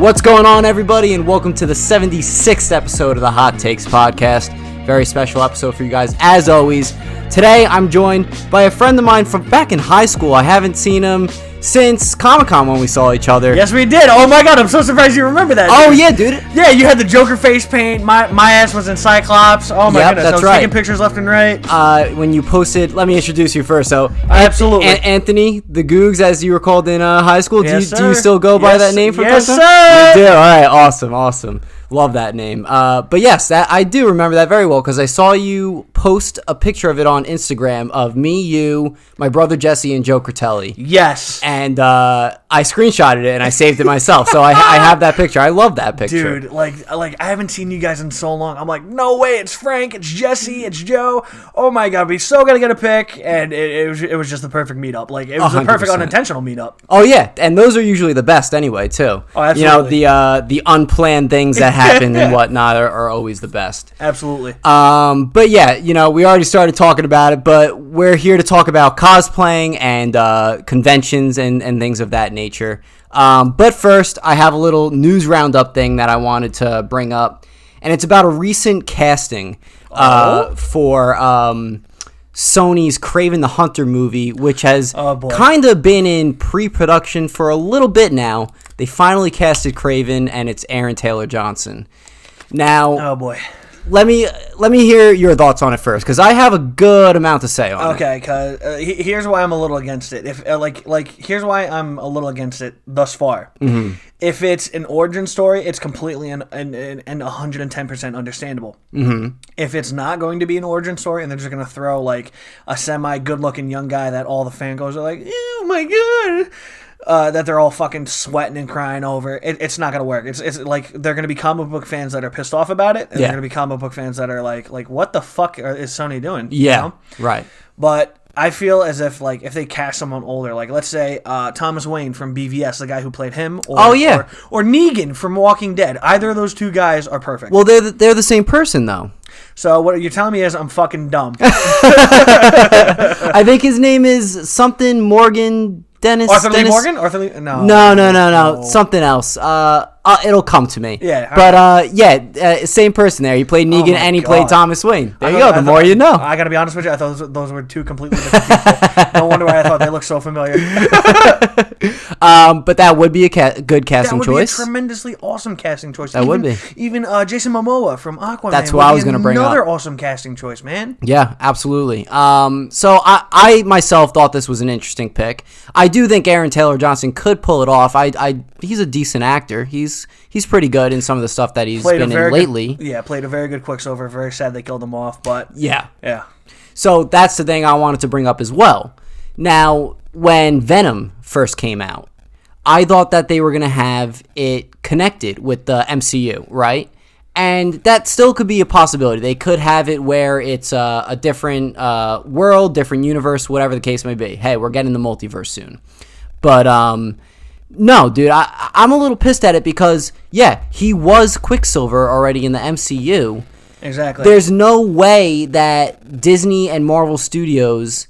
What's going on, everybody, and welcome to the 76th episode of the Hot Takes podcast. Very special episode for you guys, as always. Today, I'm joined by a friend of mine from back in high school. I haven't seen him since Comic-Con when we saw each other. Yes, we did. Oh my god, I'm so surprised you remember that. Oh, dude. yeah, dude. Yeah, you had the Joker face paint. My ass was in Cyclops. Oh my goodness, that's I was right. taking pictures left and right. When you posted, let me introduce you first. So, Absolutely. Anthony, the Googs, as you were called in high school. Yes, do you still go by that name? Yes, time? sir. You do. All right, awesome. Love that name. But yes, I do remember that very well because I saw you post a picture of it on Instagram of me, you, my brother Jesse, and Joe Critelli. Yes. And I screenshotted it and I saved it myself. So I have that picture. I love that picture. Dude, like I haven't seen you guys in so long. I'm like, no way, it's Frank, it's Jesse, it's Joe. Oh my god, we so gotta get a pic, and it was just the perfect meetup. Like it was the perfect 100%. unintentional meetup. Oh yeah, and those are usually the best anyway too. Oh, absolutely. You know, the unplanned things that happen and whatnot are always the best. Absolutely. But yeah, you know, we already started talking about it, but we're here to talk about cosplaying and conventions and things of that nature. But first, I have a little news roundup thing that I wanted to bring up, and it's about a recent casting for Sony's Craven the Hunter movie, which has kind of been in pre-production for a little bit now. They finally casted Craven, and it's Aaron Taylor Johnson. Now, oh boy. Let me hear your thoughts on it first, because I have a good amount to say on it. Okay, because here's why I'm a little against it. If here's why I'm a little against it thus far. Mm-hmm. If it's an origin story, it's completely and 110% understandable. Mm-hmm. If it's not going to be an origin story, and they're just going to throw like a semi-good-looking young guy that all the fangirls are like, oh my god. That they're all fucking sweating and crying over. It's not gonna work. It's like they're gonna be comic book fans that are pissed off about it, and they're gonna be comic book fans that are like what the fuck is Sony doing? Yeah, you know? Right. But I feel as if like if they cast someone older, like let's say Thomas Wayne from BVS, the guy who played him, or Negan from Walking Dead. Either of those two guys are perfect. Well, they're the same person though. So what you're telling me is I'm fucking dumb. I think his name is something Morgan. Arthur Lee Morgan? No. Something else. It'll come to me. Yeah. But, same person there. He played Negan and he played Thomas Wayne. There you go. The more you know. I got to be honest with you. I thought those were two completely different people. No wonder why I thought they looked so familiar. But that would be a good casting choice. That would be a tremendously awesome casting choice. That would be. Even Jason Momoa from Aquaman. That's who I was going to bring up. Another awesome casting choice, man. Yeah, absolutely. So I myself thought this was an interesting pick. I do think Aaron Taylor Johnson could pull it off. He's a decent actor. He's pretty good in some of the stuff that he's been in lately. Played a very good Quicksilver. Very sad they killed him off, but yeah. So that's the thing I wanted to bring up as well. Now, when Venom first came out, I thought that they were going to have it connected with the MCU, right? And that still could be a possibility. They could have it where it's a different world, different universe, whatever the case may be. Hey, we're getting the multiverse soon. But no, dude, I'm a little pissed at it because, yeah, he was Quicksilver already in the MCU. Exactly. There's no way that Disney and Marvel Studios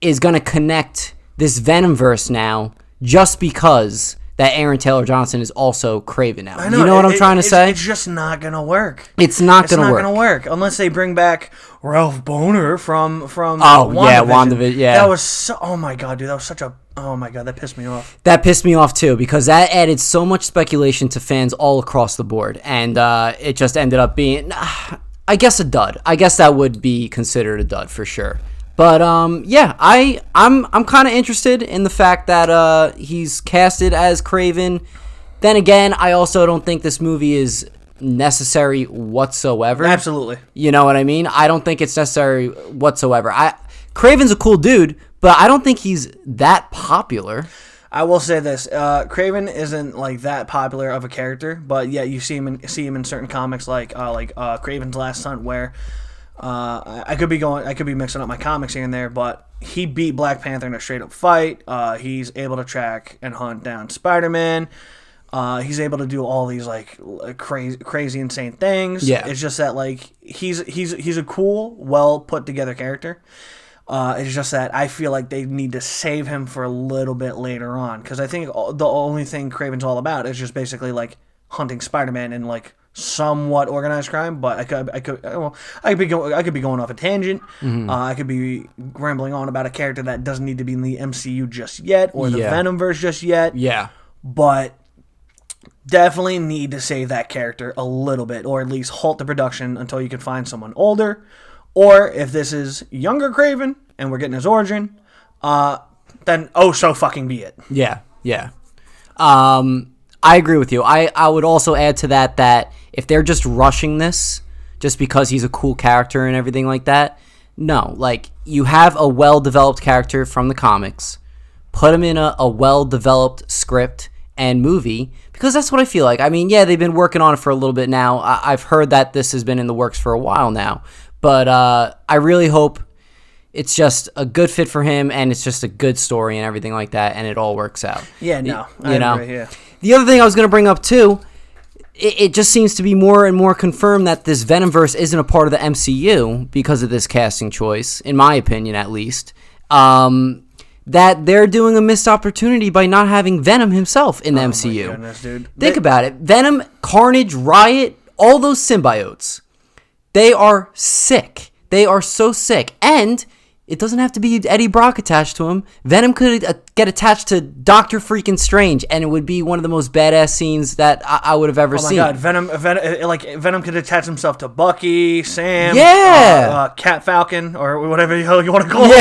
is going to connect this Venomverse now just because that Aaron Taylor Johnson is also Craven now. I know, you know what I'm trying to say? It's just not going to work. It's not going to work unless they bring back Ralph Boner from WandaVision. Yeah. That was so, oh my god, dude, that was such a, oh my god, that pissed me off. That pissed me off too because that added so much speculation to fans all across the board, and it just ended up being, I guess, a dud. I guess that would be considered a dud for sure. But yeah, I'm kind of interested in the fact that he's casted as Craven. Then again, I also don't think this movie is necessary whatsoever. Absolutely. You know what I mean? I don't think it's necessary whatsoever. Craven's a cool dude, but I don't think he's that popular. I will say this: Craven isn't like that popular of a character, but yeah, you see him in certain comics like Craven's Last Hunt, where. I could be mixing up my comics here and there, but he beat Black Panther in a straight up fight. He's able to track and hunt down SpiderMan. He's able to do all these like crazy insane things. Yeah. It's just that like he's a cool, well put together character. It's just that I feel like they need to save him for a little bit later on, because I think the only thing Craven's all about is just basically like hunting Spider-Man in like somewhat organized crime, but I could be going off a tangent. I could be rambling on about a character that doesn't need to be in the MCU just yet, or the Venomverse just yet. Yeah. But definitely need to save that character a little bit, or at least halt the production until you can find someone older. Or if this is younger Craven and we're getting his origin, then so fucking be it. Yeah, yeah. I agree with you. I would also add to that if they're just rushing this just because he's a cool character and everything like that, no. Like, you have a well-developed character from the comics, put him in a well-developed script and movie, because that's what I feel like. I mean, yeah, they've been working on it for a little bit now. I've heard that this has been in the works for a while now, but I really hope it's just a good fit for him, and it's just a good story and everything like that, and it all works out. Yeah, no, I agree, yeah. The other thing I was going to bring up too, it just seems to be more and more confirmed that this Venomverse isn't a part of the MCU because of this casting choice, in my opinion at least. That they're doing a missed opportunity by not having Venom himself in the MCU. My goodness, dude. Think about it. Venom, Carnage, Riot, all those symbiotes, they are sick. They are so sick. And it doesn't have to be Eddie Brock attached to him. Venom could get attached to Doctor freaking Strange, and it would be one of the most badass scenes that I would have ever seen. Oh my god, Venom could attach himself to Bucky, Sam, Cat Falcon, or whatever the hell you want to call him.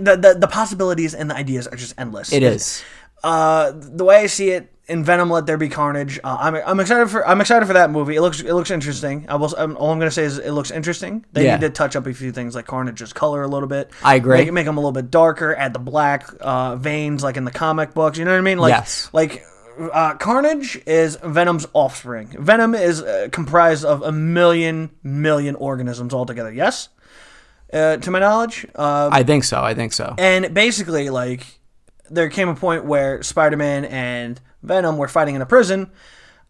The possibilities and the ideas are just endless. It is. The way I see it, in Venom, Let There Be Carnage. I'm excited for that movie. It looks interesting. All I'm gonna say is it looks interesting. They need to touch up a few things like Carnage's color a little bit. I agree. Make him a little bit darker. Add the black veins like in the comic books. You know what I mean? Like, yes. Like Carnage is Venom's offspring. Venom is comprised of a million organisms altogether. Yes, to my knowledge. I think so. And basically, like, there came a point where Spider-Man and Venom were fighting in a prison.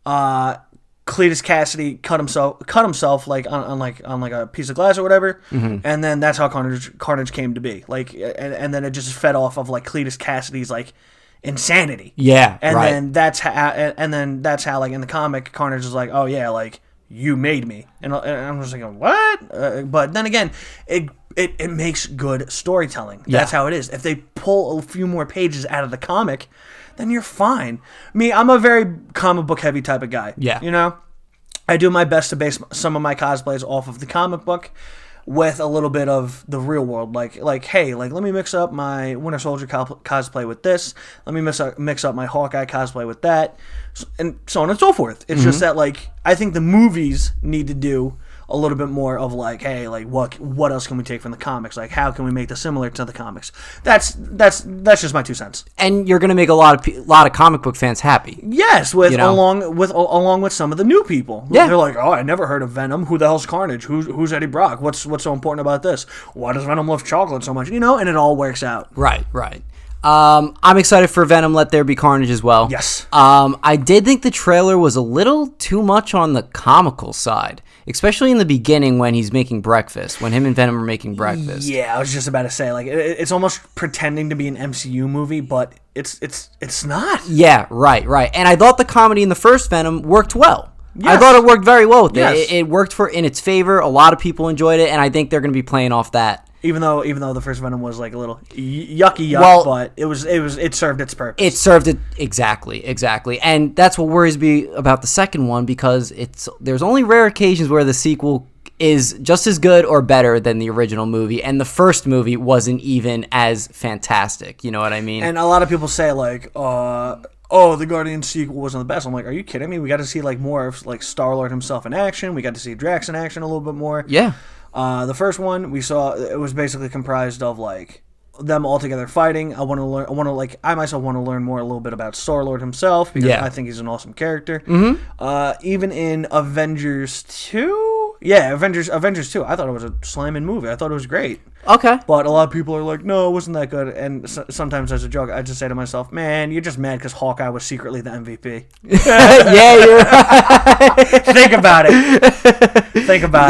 Cletus Cassidy cut himself like on a piece of glass or whatever, and then that's how Carnage came to be. Like, and then it just fed off of like Cletus Cassidy's like insanity. Yeah, and right. then that's how like in the comic Carnage is like, oh yeah, like you made me, and I'm just like, what? But then again, it makes good storytelling. That's how it is. If they pull a few more pages out of the comic, then you're fine. Me, I'm a very comic book heavy type of guy. Yeah. You know? I do my best to base some of my cosplays off of the comic book with a little bit of the real world. Like, hey, like, let me mix up my Winter Soldier cosplay with this. Let me mix up my Hawkeye cosplay with that. And so on and so forth. It's just that, like, I think the movies need to do a little bit more of like, hey, like what else can we take from the comics? Like, how can we make this similar to the comics? That's just my 2 cents. And you're gonna make a lot of comic book fans happy. Yes, along with some of the new people. Yeah, they're like, oh, I never heard of Venom. Who the hell's Carnage? Who's Eddie Brock? What's so important about this? Why does Venom love chocolate so much? You know, and it all works out. Right. I'm excited for Venom Let There Be Carnage as well. Yes. I did think the trailer was a little too much on the comical side, especially in the beginning when he's making breakfast, when him and Venom are making breakfast. Yeah, I was just about to say, like, it's almost pretending to be an MCU movie, but it's not. Yeah, right. And I thought the comedy in the first Venom worked well. Yes. I thought it worked very well with yes. it. It worked in its favor. A lot of people enjoyed it, and I think they're going to be playing off that. Even though the first Venom was like a little yuck, but it served its purpose. It served it exactly, and that's what worries me about the second one, because there's only rare occasions where the sequel is just as good or better than the original movie, and the first movie wasn't even as fantastic. You know what I mean? And a lot of people say like, oh, the Guardians sequel wasn't the best. I'm like, are you kidding me? We got to see like more of like Star-Lord himself in action. We got to see Drax in action a little bit more. Yeah. The first one we saw, it was basically comprised of like them all together fighting. I myself want to learn more a little bit about Star-Lord himself, because I think he's an awesome character. Even in Avengers 2. Yeah, Avengers 2. I thought it was a slamming movie. I thought it was great. Okay. But a lot of people are like, no, it wasn't that good. And sometimes as a joke, I just say to myself, man, you're just mad because Hawkeye was secretly the MVP. Yeah, you're right. Think about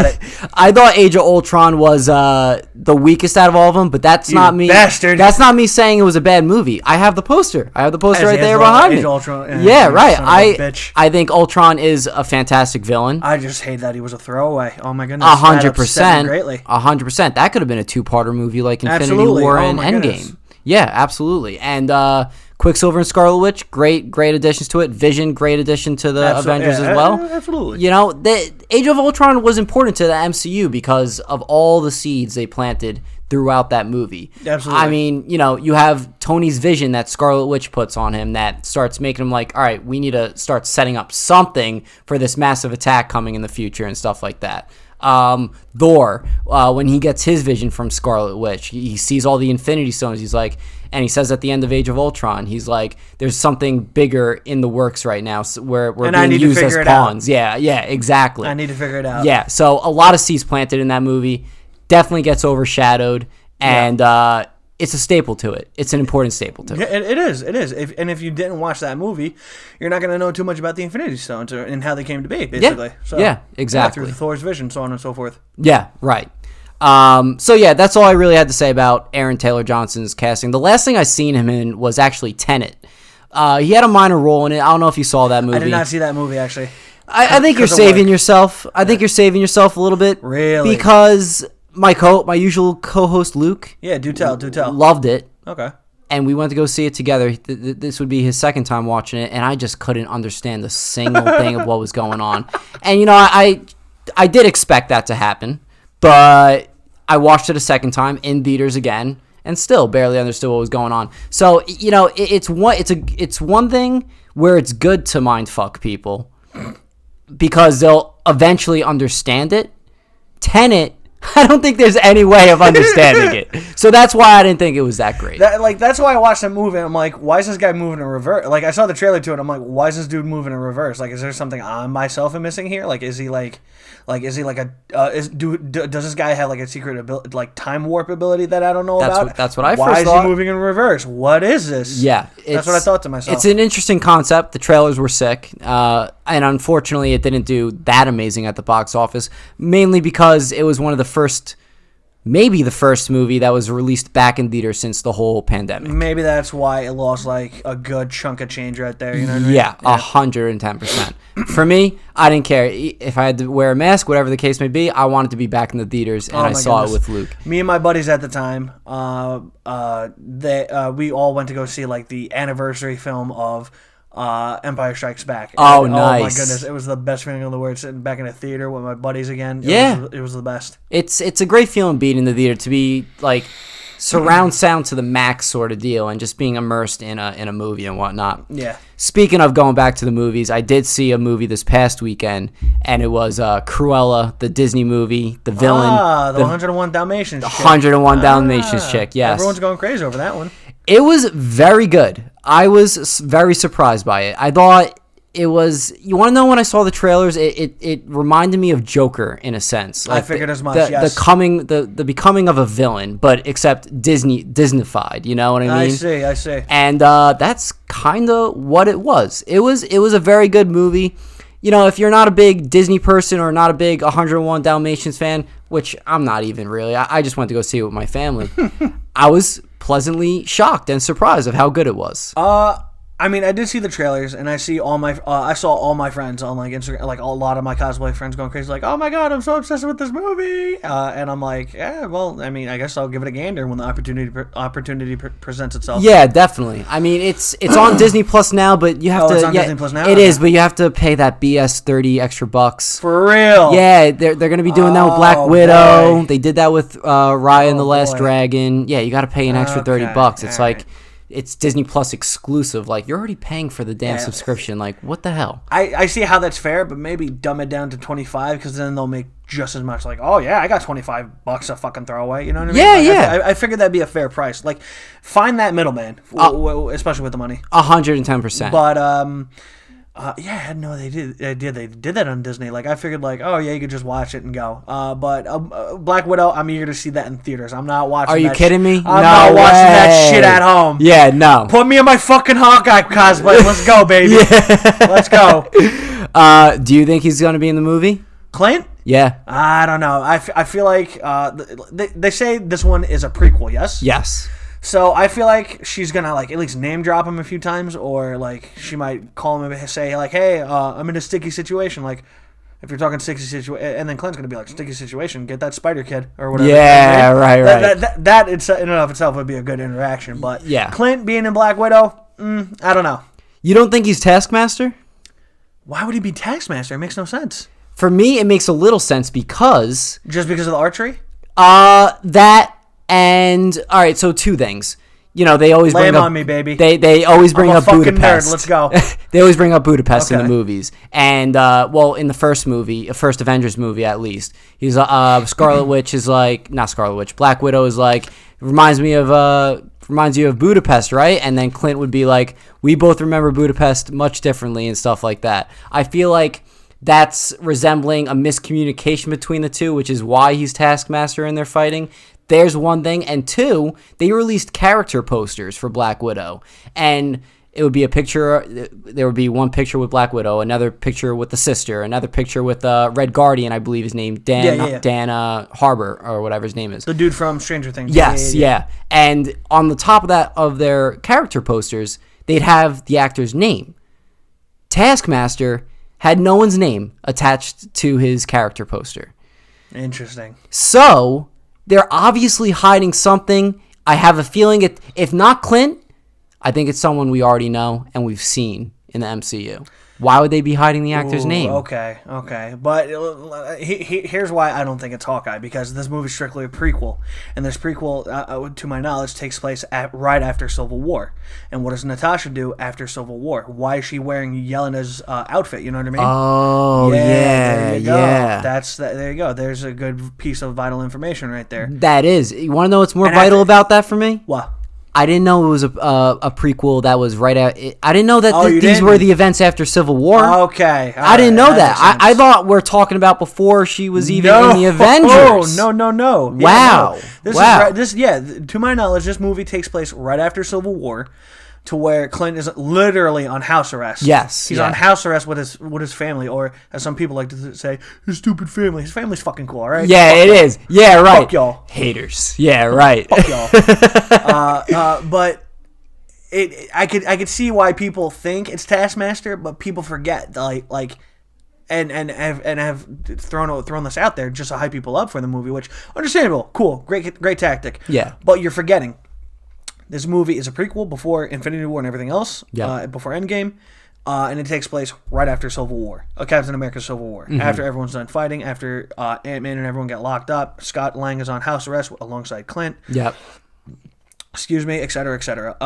it. I thought Age of Ultron was the weakest out of all of them, but that's not me. Bastard. That's not me saying it was a bad movie. I have the poster. I have the poster right there behind me. Ultron, yeah, right. I think Ultron is a fantastic villain. I just hate that he was a throwaway. Oh my goodness. 100%. Greatly. 100%. That could have been a two-parter movie like Infinity War and Endgame. Goodness. Yeah, absolutely. And Quicksilver and Scarlet Witch, great additions to it. Vision, great addition to the Avengers as well. Absolutely. You know, the Age of Ultron was important to the MCU because of all the seeds they planted throughout that movie. Absolutely. I mean, you know, you have Tony's vision that Scarlet Witch puts on him that starts making him like, all right, we need to start setting up something for this massive attack coming in the future and stuff like that. Thor, when he gets his vision from Scarlet Witch, he sees all the Infinity Stones. He's like, and he says at the end of Age of Ultron, he's like, there's something bigger in the works right now where we're being used as pawns. Yeah, exactly. I need to figure it out. Yeah, so a lot of seeds planted in that movie. Definitely gets overshadowed, and it's a staple to it. It's an important staple to it. Yeah, it is. If you didn't watch that movie, you're not going to know too much about the Infinity Stones and how they came to be, basically. Yeah, exactly. Through Thor's vision, so on and so forth. Yeah, right. So yeah, that's all I really had to say about Aaron Taylor Johnson's casting. The last thing I seen him in was actually Tenet. He had a minor role in it. I don't know if you saw that movie. I did not see that movie, actually. I think you're saving yourself. I think you're saving yourself a little bit. Really? Because my usual co-host Luke. Yeah, do tell. Loved it. Okay. And we went to go see it together. This would be his second time watching it, and I just couldn't understand a single thing of what was going on. And, you know, I did expect that to happen, but I watched it a second time in theaters again, and still barely understood what was going on. So, you know, it's one thing where it's good to mind fuck people because they'll eventually understand it. Tenet, I don't think there's any way of understanding it. So that's why I didn't think it was that great. That's why I watched the movie and I'm like, why is this guy moving in reverse? Like, I saw the trailer to it and I'm like, why is this dude moving in reverse? Like, is there something I myself am missing here? Like, is he does this guy have like a secret ability, like time warp ability that I don't know about? That's what I Why first thought. Why is he moving in reverse? What is this? Yeah. That's what I thought to myself. It's an interesting concept. The trailers were sick. And unfortunately, it didn't do that amazing at the box office, mainly because it was one of the first... Maybe the first movie that was released back in theaters since the whole pandemic. Maybe that's why it lost like a good chunk of change right there. You know what I mean? Yeah, 110%. For me, I didn't care if I had to wear a mask, whatever the case may be. I wanted to be back in the theaters, and I saw it with Luke. Me and my buddies at the time, we all went to go see like the anniversary film of Empire Strikes Back. Nice. Oh my goodness, it was the best feeling in the world, sitting back in a theater with my buddies again. It was the best. It's a great feeling being in the theater, to be like surround sound to the max sort of deal and just being immersed in a movie and whatnot. Yeah. Speaking of going back to the movies, I did see a movie this past weekend, and it was Cruella, the Disney movie, the villain. The 101 Dalmatians chick. 101 Dalmatians chick, yes. Everyone's going crazy over that one. It was very good. I was very surprised by it. I thought it was... You want to know when I saw the trailers? It reminded me of Joker in a sense. Like I figured as much, yes. The becoming of a villain, but except Disney-fied, you know what I mean? I see. And that's kind of what it was. It was a very good movie. You know, if you're not a big Disney person or not a big 101 Dalmatians fan, which I'm not even really. I just went to go see it with my family. I was pleasantly shocked and surprised of how good it was. I mean, I did see the trailers, and I saw all my friends on like Instagram, like a lot of my cosplay friends going crazy, like, "Oh my god, I'm so obsessed with this movie!" And I'm like, "Yeah, well, I mean, I guess I'll give it a gander when the opportunity presents itself." Yeah, definitely. I mean, it's on Disney Plus now, but you have to. It's on Disney Plus now. It is, but you have to pay that BS $30 extra bucks. For real? Yeah, they're gonna be doing that with Black Widow. Boy. They did that with Raya and the Last Dragon. Yeah, you got to pay an extra $30. It's like. Right. It's Disney Plus exclusive. Like, you're already paying for the damn subscription. Like, what the hell? I see how that's fair, but maybe dumb it down to 25 because then they'll make just as much. Like, oh yeah, I got $25 to fucking throw away. You know what I mean? Yeah, like, I figured that'd be a fair price. Like, find that middleman, especially with the money. 110%. But yeah, I had no idea they did that on Disney. Like, I figured, like, oh yeah, you could just watch it and go. But Black Widow, I'm eager to see that in theaters. I'm not watching. Are you kidding me? I'm not watching that shit at home. Yeah, no. Put me in my fucking Hawkeye cosplay. Let's go, baby. Yeah. Let's go. Do you think he's gonna be in the movie? Clint? Yeah. I don't know. I feel like they say this one is a prequel, yes? Yes. So I feel like she's going to like at least name drop him a few times, or like she might call him and say like, hey, I'm in a sticky situation. Like if you're talking sticky situation, and then Clint's going to be like, sticky situation, get that spider kid or whatever. Yeah, right. That in and of itself would be a good interaction. But yeah. Clint being in Black Widow, I don't know. You don't think he's Taskmaster? Why would he be Taskmaster? It makes no sense. For me, it makes a little sense because... Just because of the archery? That and... All right, so two things. You know, they always bring up... on me, baby. They always bring up Budapest. Nerd. Let's go. They always bring up Budapest in the movies. And, in the first movie, first Avengers movie at least, he's Scarlet Witch is like... Not Scarlet Witch. Black Widow is like... Reminds you of Budapest, right? And then Clint would be like, we both remember Budapest much differently and stuff like that. I feel like that's resembling a miscommunication between the two, which is why he's Taskmaster and they're fighting. There's one thing. And two, they released character posters for Black Widow. And it would be a picture, there would be one picture with Black Widow, another picture with the sister, another picture with Red Guardian, I believe his name, Dan Harbor, or whatever his name is. The dude from Stranger Things. Yes, yeah. And on the top of that, of their character posters, they'd have the actor's name. Taskmaster had no one's name attached to his character poster. Interesting. So, they're obviously hiding something. I have a feeling, if not Clint, I think it's someone we already know and we've seen in the MCU. Why would they be hiding the actor's name? Okay. But here's why I don't think it's Hawkeye, because this movie's strictly a prequel. And this prequel, to my knowledge, takes place right after Civil War. And what does Natasha do after Civil War? Why is she wearing Yelena's outfit? You know what I mean? Oh, there you go. Yeah. There you go. There's a good piece of vital information right there. That is. You want to know what's more vital about that for me? What? I didn't know it was a prequel that was right at... I didn't know that these were the events after Civil War. Okay. I didn't know that. I thought we're talking about before she was even in the Avengers. No. Wow. Yeah, to my knowledge, this movie takes place right after Civil War, to where Clint is literally on house arrest. Yes. He's on house arrest with his family, or as some people like to say, his stupid family. His family's fucking cool, all right? Yeah, it is. Yeah, right. Fuck y'all. Haters. Yeah, right. Fuck y'all. But I could see why people think it's Taskmaster, but people forget, and have thrown this out there just to hype people up for the movie, which, understandable, cool, great tactic. Yeah. But you're forgetting, this movie is a prequel before Infinity War and everything else, before Endgame, and it takes place right after Civil War, Captain America's Civil War, after everyone's done fighting, after Ant-Man and everyone get locked up, Scott Lang is on house arrest alongside Clint. Yep. Excuse me, et cetera, et cetera.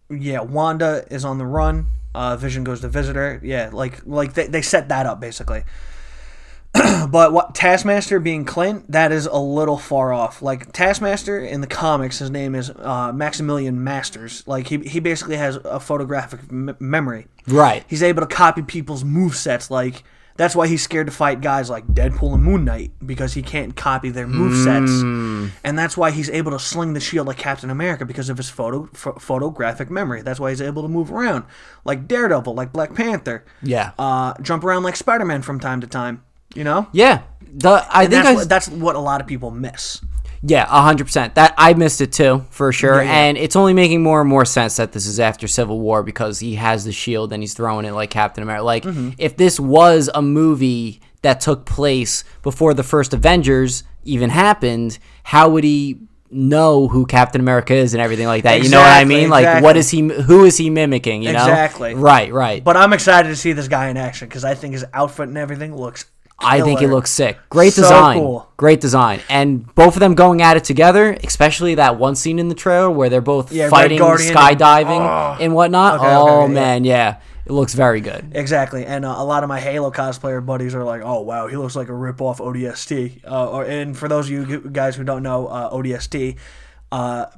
Wanda is on the run. Vision goes to visit her. Yeah, like they set that up, basically. But what Taskmaster being Clint, that is a little far off. Like, Taskmaster in the comics, his name is Maximilian Masters. Like, he basically has a photographic memory. Right. He's able to copy people's movesets. Like, that's why he's scared to fight guys like Deadpool and Moon Knight, because he can't copy their movesets. And that's why he's able to sling the shield like Captain America, because of his photographic memory. That's why he's able to move around like Daredevil, like Black Panther. Yeah. Jump around like SpiderMan from time to time. You know? Yeah. That's what a lot of people miss. Yeah, 100%. That I missed it too, for sure. Yeah. And it's only making more and more sense that this is after Civil War, because he has the shield and he's throwing it like Captain America. Like, if this was a movie that took place before the first Avengers even happened, how would he know who Captain America is and everything like that? Exactly, you know what I mean? Like, what is he? Who is he mimicking? You know? Exactly. Right. But I'm excited to see this guy in action, because I think his outfit and everything looks killer. I think it looks sick. Great design. Cool. Great design. And both of them going at it together, especially that one scene in the trailer where they're both fighting, skydiving, and whatnot. Man, yeah. It looks very good. Exactly. And a lot of my Halo cosplayer buddies are like, oh, wow, he looks like a rip-off ODST. And for those of you guys who don't know ODST,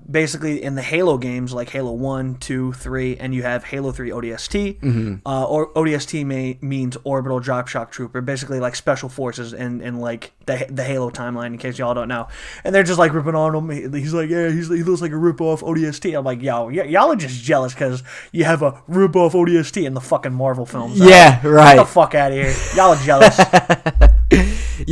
basically in the Halo games, like Halo 1, 2, 3, and you have Halo 3 ODST, or ODST means Orbital Drop Shock Trooper, basically like special forces in like the Halo timeline, in case y'all don't know. And they're just like ripping on him. He's like, yeah, he looks like a rip-off ODST. I'm like, yo, y'all are just jealous because you have a rip-off ODST in the fucking Marvel films. Yeah, right. Get the fuck out of here. Y'all are jealous.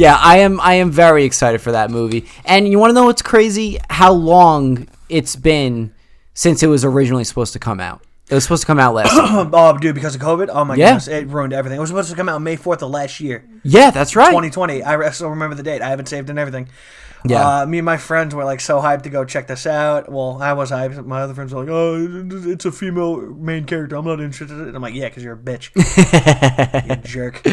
Yeah, I am very excited for that movie. And you want to know what's crazy? How long it's been since it was originally supposed to come out. It was supposed to come out last year. Oh, dude, because of COVID? Oh, my goodness. It ruined everything. It was supposed to come out May 4th of last year. Yeah, that's right. 2020. I still remember the date. I haven't saved and everything. Yeah. Me and my friends were like so hyped to go check this out. Well, I was hyped. My other friends were like, "Oh, it's a female main character. I'm not interested." And I'm like, "Yeah, because you're a bitch, you jerk."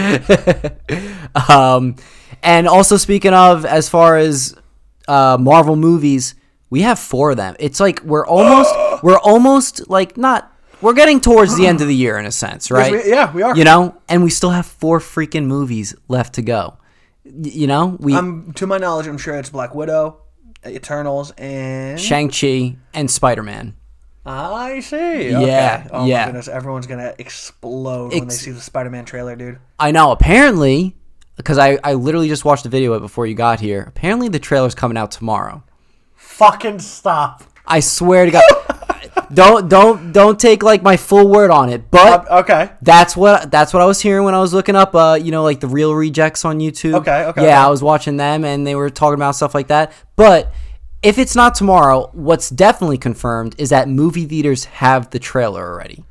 And also speaking of, as far as Marvel movies, we have 4 of them. It's like we're almost like not. We're getting towards the end of the year in a sense, right? Yes, we are. You know, and we still have 4 freaking movies left to go. You know, to my knowledge, I'm sure it's Black Widow, Eternals, and Shang-Chi and SpiderMan. I see. Yeah, okay. Oh yeah. my goodness, everyone's gonna explode when they see the Spider-Man trailer, dude. I know. Apparently, because I literally just watched the video of it before you got here. Apparently, the trailer's coming out tomorrow. Fucking stop. I swear to God. Don't take like my full word on it, but okay. That's what I was hearing when I was looking up like the Real Rejects on YouTube. Okay. Yeah, I was watching them and they were talking about stuff like that. But if it's not tomorrow, what's definitely confirmed is that movie theaters have the trailer already.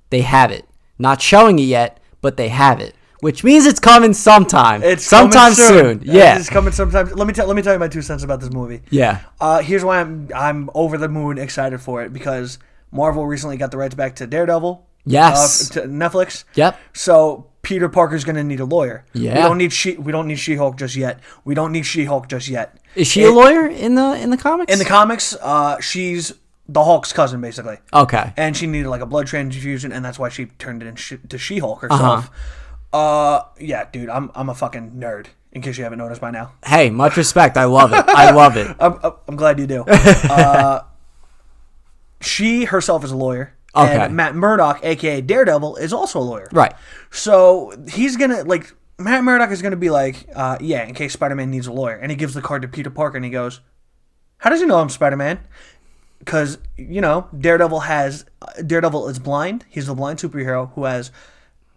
They have it. Not showing it yet, but they have it. Which means it's coming sometime. Sometime soon. Yeah. It's coming sometime. Let me tell you my 2 cents about this movie. Yeah. Here's why I'm over the moon excited for it, because Marvel recently got the rights back to Daredevil. Yes. To Netflix. Yep. So Peter Parker's going to need a lawyer. Yeah. We don't need She-Hulk just yet. Is she a lawyer in the comics? In the comics, she's the Hulk's cousin, basically. Okay. And she needed like a blood transfusion, and that's why she turned it into She-Hulk herself. Yeah, dude, I'm a fucking nerd, in case you haven't noticed by now. Hey, much respect. I love it. I love it. I'm glad you do. She herself is a lawyer. Okay. And Matt Murdock, a.k.a. Daredevil, is also a lawyer. Right. So he's going to, Matt Murdock is going to be like, in case Spider-Man needs a lawyer. And he gives the card to Peter Parker, and he goes, how does he know I'm Spider-Man? Because, Daredevil is blind. He's the blind superhero who has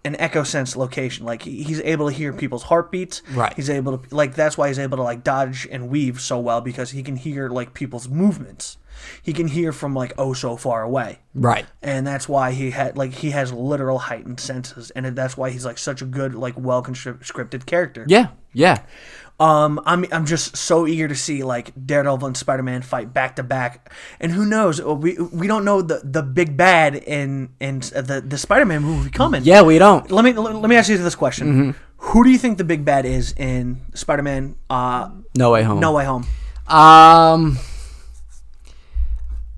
an echo sense location. Like, he's able to hear people's heartbeats. Right. He's able to, that's why he's able to, dodge and weave so well, because he can hear, people's movements. He can hear from, so far away. Right. And that's why he has literal heightened senses. And that's why he's, such a good, well-scripted character. Yeah. Yeah. I'm just so eager to see Daredevil and Spider-Man fight back to back, and who knows? We don't know the big bad in the Spider-Man movie coming. Yeah, we don't. Let me ask you this question: Who do you think the big bad is in Spider-Man? No Way Home. No Way Home.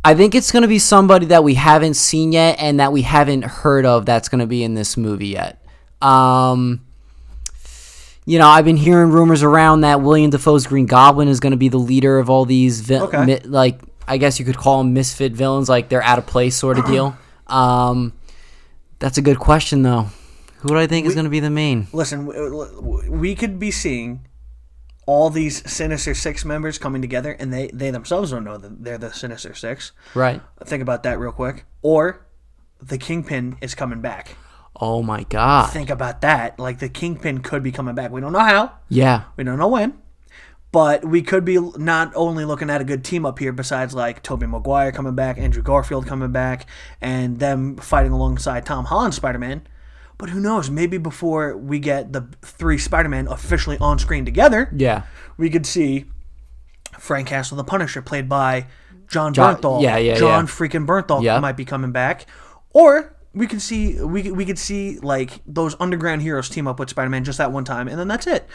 I think it's going to be somebody that we haven't seen yet and that we haven't heard of that's going to be in this movie yet. I've been hearing rumors around that William Dafoe's Green Goblin is going to be the leader of all these, I guess you could call them misfit villains, they're out of place sort of deal. That's a good question, though. Who do I think is going to be the main? Listen, we could be seeing all these Sinister Six members coming together, and they themselves don't know that they're the Sinister Six. Right. Think about that real quick. Or the Kingpin is coming back. Oh my God. Think about that. The Kingpin could be coming back. We don't know how. Yeah. We don't know when. But we could be not only looking at a good team up here, besides Tobey Maguire coming back, Andrew Garfield coming back, and them fighting alongside Tom Holland's Spider-Man. But who knows? Maybe before we get the 3 Spider-Man officially on screen together, we could see Frank Castle, the Punisher, played by John Bernthal. John freaking Bernthal might be coming back. Or we could see those underground heroes team up with Spider-Man just that one time, and then that's it.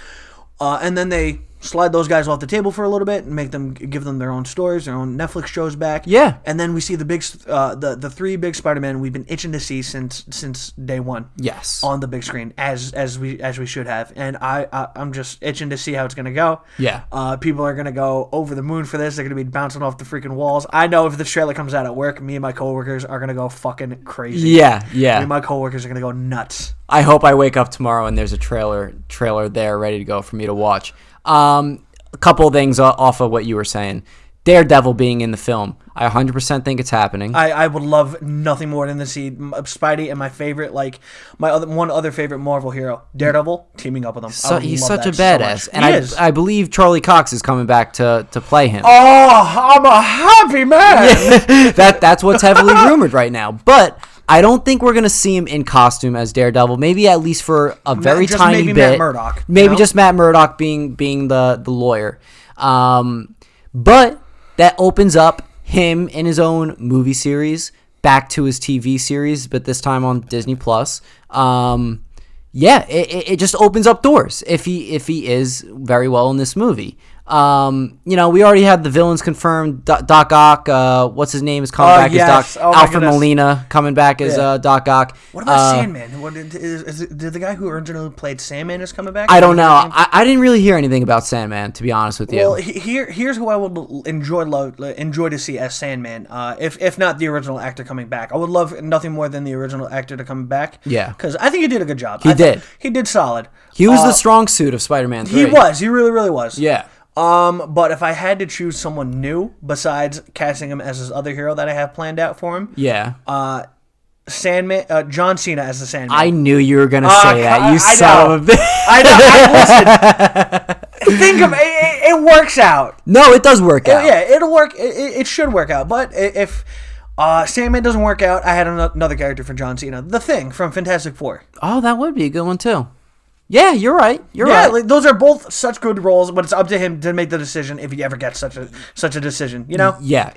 And then they slide those guys off the table for a little bit and give them their own stories, their own Netflix shows back. Yeah. And then we see the 3 big Spider-Man we've been itching to see since day one. Yes. On the big screen, as we should have. And I'm just itching to see how it's gonna go. Yeah. People are gonna go over the moon for this. They're gonna be bouncing off the freaking walls. I know if the trailer comes out at work, me and my coworkers are gonna go fucking crazy. Yeah. Yeah. Me and my coworkers are gonna go nuts. I hope I wake up tomorrow and there's a trailer there ready to go for me to watch. A couple of things off of what you were saying. Daredevil being in the film. I 100% think it's happening. I would love nothing more than to see Spidey and my favorite, like one other favorite Marvel hero, Daredevil, teaming up with him. So, he's such a badass, and I believe Charlie Cox is coming back to play him. Oh, I'm a happy man. That's what's heavily rumored right now, but I don't think we're going to see him in costume as Daredevil. Maybe at least for a very tiny bit. Matt Murdock. Maybe just Matt Murdock being the lawyer. But that opens up him in his own movie series back to his TV series, but this time on Disney Plus. It just opens up doors if he is very well in this movie. We already had the villains confirmed. Doc Ock, what's his name, is coming back as Doc. Alfred Molina coming back as Doc Ock. What about Sandman? Did the guy who originally played Sandman is coming back? I don't know. I didn't really hear anything about Sandman, to be honest with you. Well, here's who I would enjoy to see as Sandman. If not the original actor coming back, I would love nothing more than the original actor to come back. Yeah, because I think he did a good job. He did solid. He was the strong suit of Spider-Man 3. He was. He really, really was. Yeah. But if I had to choose someone new besides casting him as his other hero that I have planned out for him, Sandman, John Cena as the Sandman. I knew you were gonna say that. You son of a bitch. I know. Listen, think of it. It works out. No, it does work out. Yeah, it'll work. It should work out. But if Sandman doesn't work out, I had another character for John Cena, The Thing from Fantastic Four. Oh, that would be a good one too. Yeah, you're right. You're right. Like, those are both such good roles, but it's up to him to make the decision if he ever gets such a decision. You know? Yeah.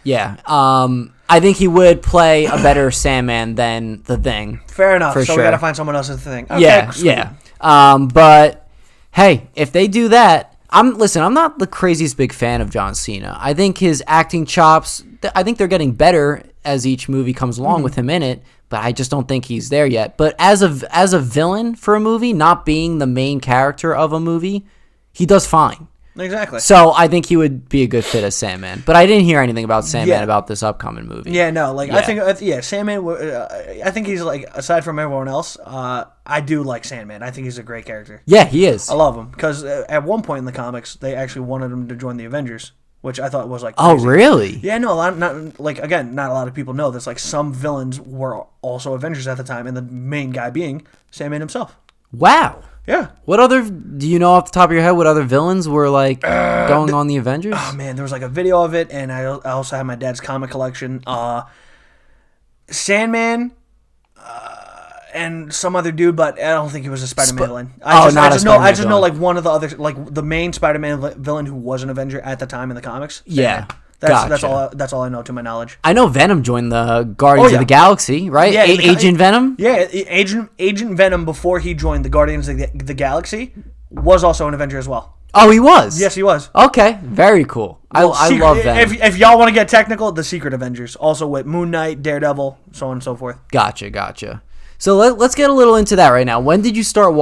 I think he would play a better Sandman than the Thing. Fair enough. So we gotta find someone else as the Thing. Okay, yeah. But hey, if they do that, I'm not the craziest big fan of John Cena. I think his acting chops, I think they're getting better as each movie comes along with him in it. But I just don't think he's there yet. But as a villain for a movie, not being the main character of a movie, he does fine. Exactly. So I think he would be a good fit as Sandman. But I didn't hear anything about Sandman about this upcoming movie. Yeah, no. I think Sandman. I think he's aside from everyone else, I do like Sandman. I think he's a great character. Yeah, he is. I love him because at one point in the comics, they actually wanted him to join the Avengers. Which I thought was crazy. Oh, really? Yeah, no, not a lot of people know this. Some villains were also Avengers at the time, and the main guy being Sandman himself. Wow. Yeah. Do you know off the top of your head what other villains were going on the Avengers? Oh man, there was a video of it, and I also have my dad's comic collection. Sandman. And some other dude, but I don't think he was a Spider-Man villain. I just know one of the other, the main Spider-Man villain who was an Avenger at the time in the comics. Yeah, that's all I know to my knowledge. I know Venom joined the Guardians of the Galaxy, right? Yeah, Agent Venom. Yeah, Agent Venom before he joined the Guardians of the Galaxy was also an Avenger as well. Oh, he was? Yes, he was. Okay, very cool. I love Venom. If y'all want to get technical, the Secret Avengers, also with Moon Knight, Daredevil, so on and so forth. Gotcha. So let's get a little into that right now. When did you start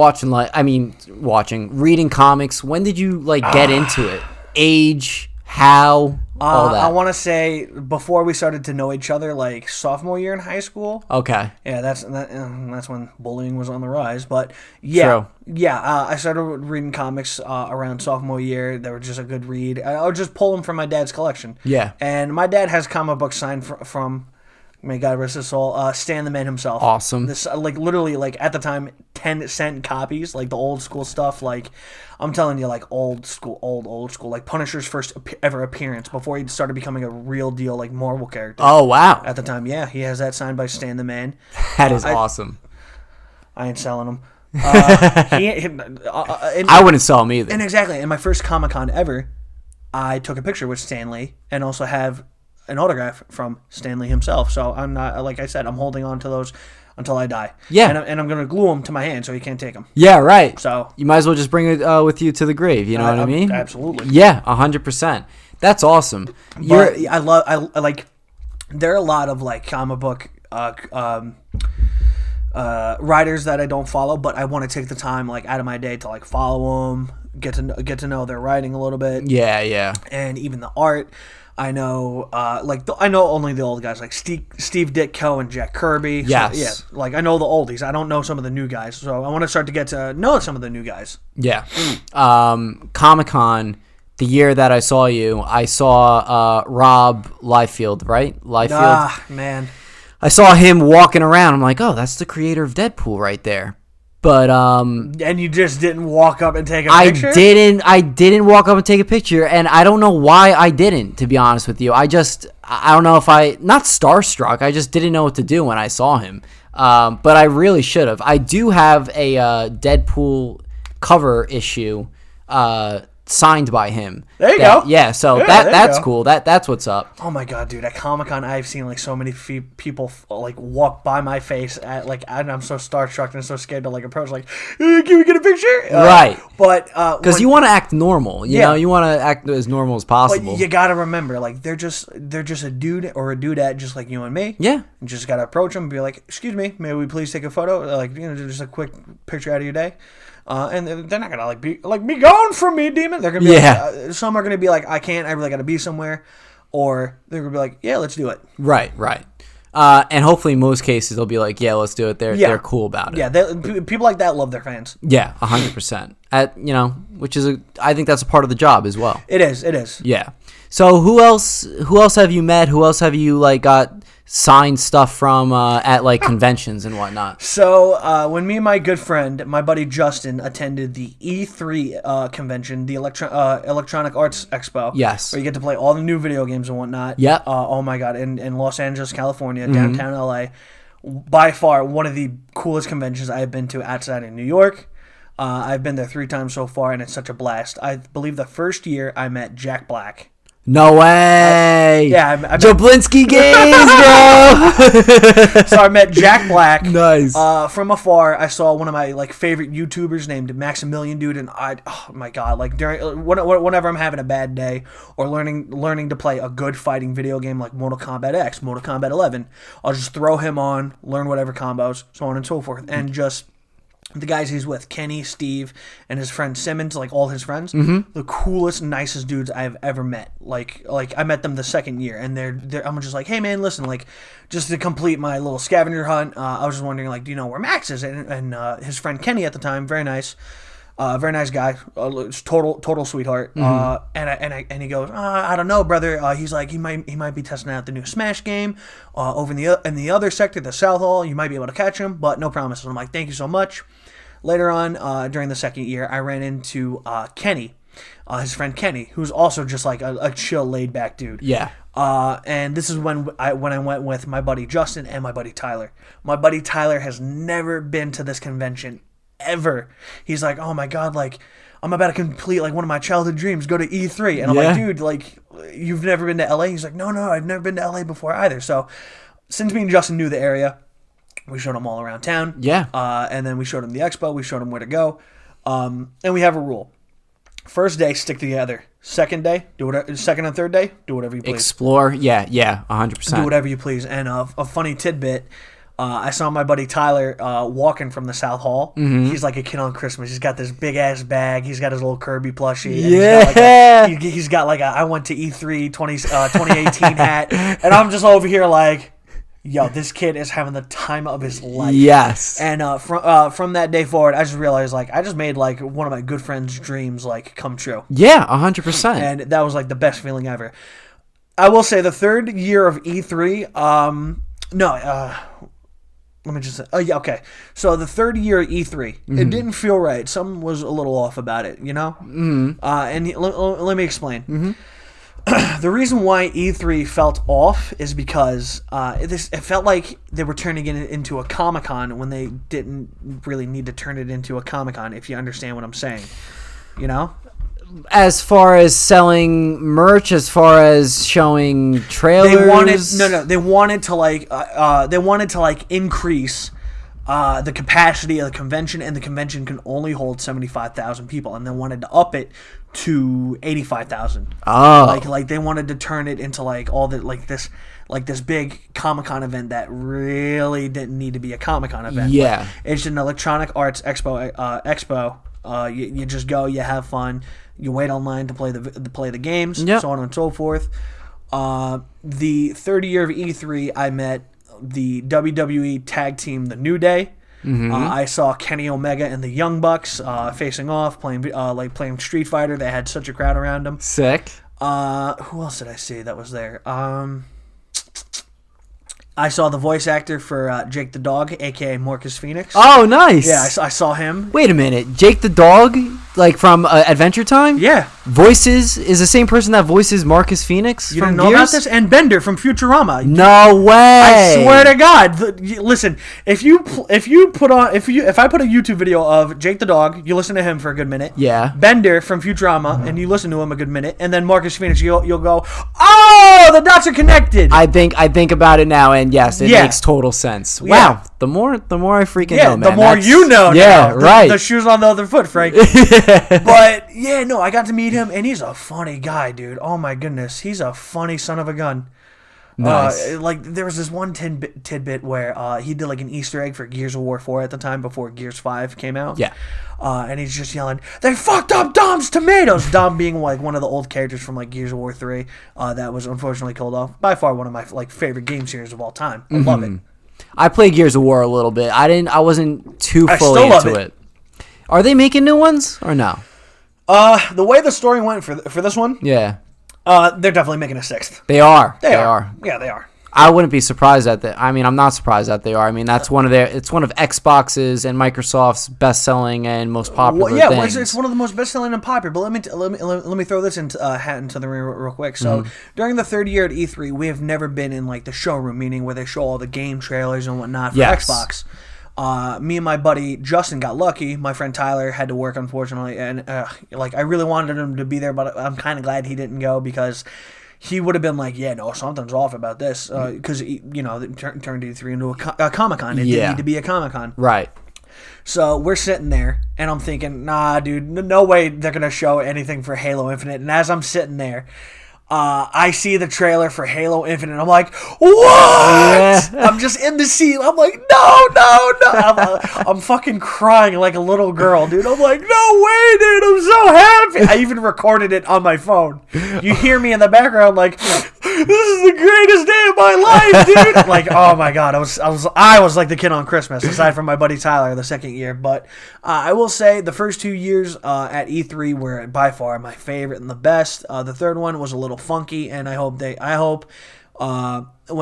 reading comics? When did you get into it? Age, how, all that? I want to say before we started to know each other, sophomore year in high school. Okay. Yeah, that's when bullying was on the rise. But yeah, True. I started reading comics around sophomore year. They were just a good read. I would just pull them from my dad's collection. Yeah. And my dad has comic books signed from may God rest his soul, Stan the Man himself. Awesome. This literally at the time 10-cent copies, the old school stuff. I'm telling you, old school, Punisher's first ever appearance before he started becoming a real deal Marvel character. Oh wow! At the time, yeah, he has that signed by Stan the Man. That is awesome. I ain't selling him. I wouldn't sell him either. And exactly, in my first Comic-Con ever, I took a picture with Stan Lee and also have an autograph from Stan Lee himself. So I'm not, like I said, I'm holding on to those until I die. Yeah. And I'm going to glue them to my hand so he can't take them. Yeah, right. So you might as well just bring it with you to the grave. You know what I mean? Absolutely. Yeah, 100%. That's awesome. But I like, there are a lot of comic book writers that I don't follow, but I want to take the time out of my day to follow them, get to know their writing a little bit. Yeah. And even the art. I know, I know only the old guys Steve Ditko and Jack Kirby. Yes. So, I know the oldies. I don't know some of the new guys, so I want to start to get to know some of the new guys. Yeah. Comic-Con the year that I saw you, I saw Rob Liefeld, right? Liefeld. Ah, man. I saw him walking around. I'm like, oh, that's the creator of Deadpool right there. But and you just didn't walk up and take a picture? I didn't walk up and take a picture, and I don't know why I didn't, to be honest with you. I don't know if not starstruck. I just didn't know what to do when I saw him. But I really should have. I do have a Deadpool cover issue signed by him. There you go. Yeah, so that's cool. That's what's up. Oh my god, dude! At Comic-Con, I've seen like so many people like walk by my face at like, and I'm so starstruck and so scared to like approach. Like, can we get a picture? Right. But because you want to act normal, you know, you want to act as normal as possible. But you gotta remember, like they're just a dude or a dudette just like you and me. Yeah. You just gotta approach them and be like, "Excuse me, may we please take a photo? Like, you know, just a quick picture out of your day." And they're not gonna be gone from me, demon. They're gonna be like, some are gonna be like, I can't, I really gotta be somewhere, or they're gonna be like, yeah, let's do it. Right. And hopefully, in most cases, they'll be like, yeah, let's do it. They're cool about it. Yeah, people like that love their fans. Yeah, 100%. Which is I think that's a part of the job as well. It is. Yeah. So who else have you met? Who else have you like got signed stuff from at like conventions and whatnot? So when me and my good friend, my buddy Justin, attended the E3 convention, the Electronic Arts Expo. Yes. Where you get to play all the new video games and whatnot. Yep. Oh my god, in Los Angeles, California, downtown LA. By far one of the coolest conventions I've been to outside of New York. I've been there 3 times so far, and it's such a blast. I believe the first year I met Jack Black. No way! I Jablinski Games, bro! So I met Jack Black. Nice. From afar, I saw one of my like favorite YouTubers named Maximilian, dude, and oh my god, like whenever I'm having a bad day or learning to play a good fighting video game like Mortal Kombat X, Mortal Kombat 11, I'll just throw him on, learn whatever combos, so on and so forth, and just the guys he's with, Kenny, Steve, and his friend Simmons, like all his friends, the coolest, nicest dudes I've ever met. Like I met them the second year, and I'm just like, hey man, listen, like, just to complete my little scavenger hunt, I was just wondering, like, do you know where Max is? And his friend Kenny at the time, very nice guy, total sweetheart. And he goes, I don't know, brother. He's like, he might be testing out the new Smash game over in the other sector, the South Hall. You might be able to catch him, but no promises. I'm like, thank you so much. Later on, during the second year, I ran into Kenny, his friend Kenny, who's also just like a chill, laid back dude. Yeah. And this is when I went with my buddy Justin and my buddy Tyler. My buddy Tyler has never been to this convention ever. He's like, oh my god, like I'm about to complete like one of my childhood dreams, go to E3. And I'm like, dude, like you've never been to LA? He's like, no, I've never been to LA before either. So since me and Justin knew the area, we showed him all around town. Yeah. And then we showed him the expo, we showed him where to go. And we have a rule. First day, stick together. Second day, second and third day, do whatever you please. Explore, yeah, 100%. Do whatever you please. And a funny tidbit, I saw my buddy Tyler walking from the South Hall. He's like a kid on Christmas. He's got this big ass bag. He's got his little Kirby plushie. And he's got like a I went to E3 2018 hat. And I'm just over here like, yo, this kid is having the time of his life. Yes. And from that day forward, I just realized like I just made like one of my good friend's dreams like come true. Yeah, 100%. And that was like the best feeling ever. I will say the third year of E3, let me just say, okay. So the third year at E3, it didn't feel right. Something was a little off about it, you know? And let me explain. The reason why E3 felt off is because it felt like they were turning it into a Comic-Con when they didn't really need to turn it into a Comic-Con, if you understand what I'm saying. You know? As far as selling merch, as far as showing trailers, they wanted to increase the capacity of the convention, and the convention can only hold 75,000 people, and they wanted to up it to 85,000. Oh, like they wanted to turn it into like all the this big Comic-Con event that really didn't need to be a Comic-Con event. Yeah, like, it's an Electronic Arts Expo. You just go, you have fun, you wait online to play the games, so on and so forth. The third year of E3, I met the WWE tag team, The New Day, I saw Kenny Omega and the Young Bucks facing off, playing Street Fighter. They had such a crowd around them. Sick. Who else did I see that was there? I saw the voice actor for Jake the Dog, a.k.a. Marcus Phoenix. Oh, nice. Yeah, I saw him. Wait a minute. Jake the Dog, like from Adventure Time? Yeah. Voices is the same person that voices Marcus Phoenix You from didn't know Gears? about this? And Bender from Futurama. No way. I swear to God. Listen, if I put a YouTube video of Jake the Dog, you listen to him for a good minute. Yeah. Bender from Futurama, and you listen to him a good minute, and then Marcus Phoenix, you'll go, oh, the dots are connected. I think about it now, and yes, it makes total sense. Yeah. Wow. The more I freaking know, man. the more you know. Yeah, now. right. The shoe's on the other foot, Frank. But yeah, no, I got to meet him, and he's a funny guy, dude. Oh my goodness, he's a funny son of a gun. Nice. Like there was this one tidbit where he did like an Easter egg for Gears of War 4 at the time before Gears 5 came out. Yeah. And he's just yelling, "They fucked up Dom's tomatoes!" Dom being like one of the old characters from like Gears of War 3 that was unfortunately killed off. By far one of my like favorite game series of all time. I love it. I played Gears of War a little bit. I wasn't too fully still love into it. Are they making new ones or no? The way the story went for this one, Yeah. they're definitely making a 6th. They are. They are. Yeah, they are. I wouldn't be surprised at that. I mean, I'm not surprised that they are. I mean, that's one of Xbox's and Microsoft's best-selling and most popular things. It's one of the most best-selling and popular. But let me throw this hat into the ring real quick. So during the third year at E3, we have never been in like the showroom, meaning where they show all the game trailers and whatnot for Xbox. Me and my buddy Justin got lucky. My friend Tyler had to work, unfortunately, and I really wanted him to be there, but I'm kind of glad he didn't go because he would have been like, yeah, no, something's off about this, because it turned E3 into a Comic-Con. It didn't need to be a Comic-Con. Right. So we're sitting there, and I'm thinking, nah, dude, no way they're going to show anything for Halo Infinite. And as I'm sitting there, I see the trailer for Halo Infinite. I'm like, what? Yeah. I'm just in the seat. I'm like, no. I'm fucking crying like a little girl, dude. I'm like, no way, dude. I'm so happy. I even recorded it on my phone. You hear me in the background like, this is the greatest day of my life, dude. Like, oh my God. I was like the kid on Christmas, aside from my buddy Tyler the second year. But I will say the first 2 years at E3 were by far my favorite and the best. The third one was a little funky, and I hope when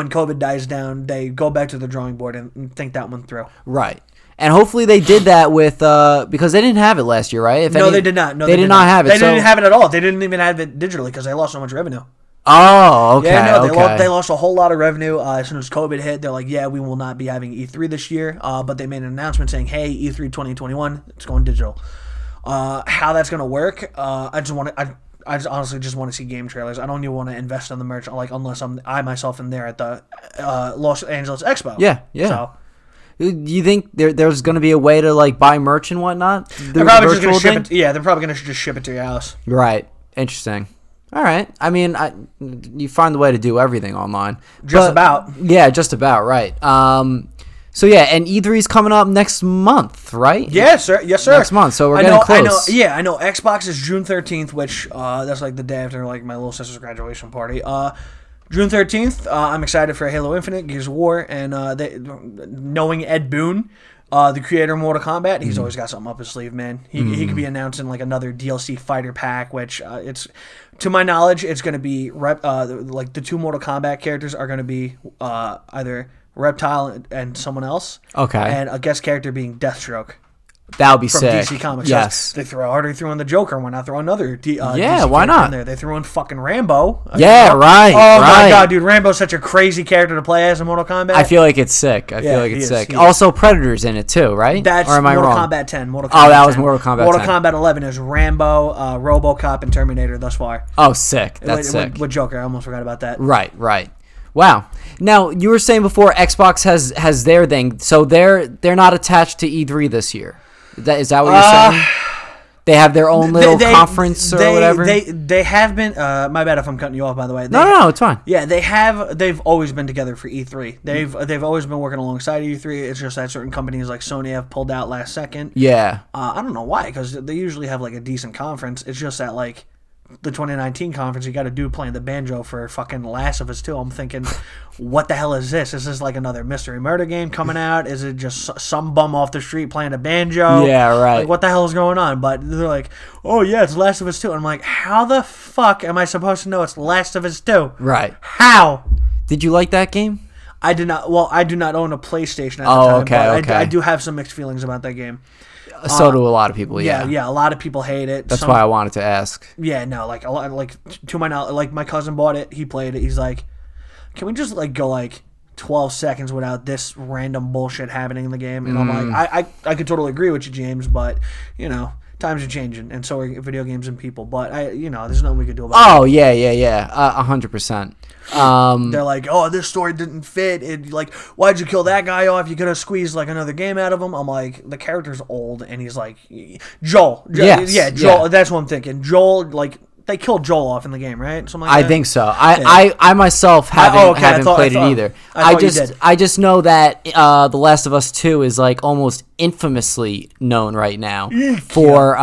COVID dies down, they go back to the drawing board and think that one through. Right. And hopefully they did that with because they didn't have it last year, right? They did not. No, they did not have it. They didn't have it at all. They didn't even have it digitally because they lost so much revenue. Oh, okay. Yeah, no, they lost a whole lot of revenue as soon as COVID hit. They're like, yeah, we will not be having E3 this year. But they made an announcement saying, hey, E3 2021, it's going digital. How that's going to work, I honestly just want to see game trailers. I don't even want to invest in the merch, unless I myself am there at the Los Angeles Expo. Yeah. So, do you think there's going to be a way to buy merch and whatnot? They're probably just going to ship it. Yeah, they're probably going to just ship it to your house. Right. Interesting. All right. I mean, you find the way to do everything online. Just about. Yeah, just about, right. So, yeah, and E3's coming up next month, right? Yes, sir. Next month, so we're getting close. I know. Xbox is June 13th, which that's like the day after my little sister's graduation party. June 13th, I'm excited for Halo Infinite, Gears of War, and knowing Ed Boon, the creator of Mortal Kombat, he's always got something up his sleeve, man. He could be announcing another DLC fighter pack, which it's, to my knowledge, it's going to be the two Mortal Kombat characters are going to be either Reptile and someone else. Okay. And a guest character being Deathstroke. That would be from sick. DC Comics. Yes. They already threw in the Joker. Why not throw another DC why not? in there? They threw in fucking Rambo. Yeah, right. Oh my God, dude. Rambo's such a crazy character to play as in Mortal Kombat. I feel like it's sick. I feel like it's sick. Also, Predator's in it too, right? That's or am I Mortal wrong? Kombat 10. That was Mortal Kombat 10. Mortal Kombat 11 is Rambo, RoboCop, and Terminator thus far. Oh, sick. That's sick. With Joker. I almost forgot about that. Right. Wow. Now, you were saying before Xbox has their thing, so they're not attached to E3 this year. Is that what you're saying? They have their own little conference or whatever? They have been... my bad if I'm cutting you off, by the way. No, it's fine. Yeah, they've always been together for E3. They've always been working alongside E3. It's just that certain companies like Sony have pulled out last second. Yeah. I don't know why, because they usually have a decent conference. It's just that the 2019 conference, you got a dude playing the banjo for fucking Last of Us 2. I'm thinking, what the hell is this? Is this like another mystery murder game coming out? Is it just some bum off the street playing a banjo? Yeah, right. Like, what the hell is going on? But they're like, oh yeah, it's Last of Us 2. And I'm like, how the fuck am I supposed to know it's Last of Us 2? Right. How? Did you like that game? I did not. Well, I do not own a PlayStation at the time. Okay, but I do have some mixed feelings about that game. So do a lot of people. Yeah, A lot of people hate it. That's why I wanted to ask. Yeah, no, like a lot, like to my knowledge, like my cousin bought it. He played it. He's like, can we just like go like 12 seconds without this random bullshit happening in the game? And I'm like, I could totally agree with you, James, but you know, times are changing, and so are video games and people. But there's nothing we could do about it. Oh yeah, 100%. They're like, oh, this story didn't fit. It like, why'd you kill that guy off? You could have squeezed like another game out of him. I'm like, the character's old, and he's like, Joel. Yes, yeah, Joel. yeah. That's what I'm thinking. Joel, like, they killed Joel off in the game, right? Something like I that? think so. I myself haven't played it either. I just know that The Last of Us 2 is like almost infamously known right now for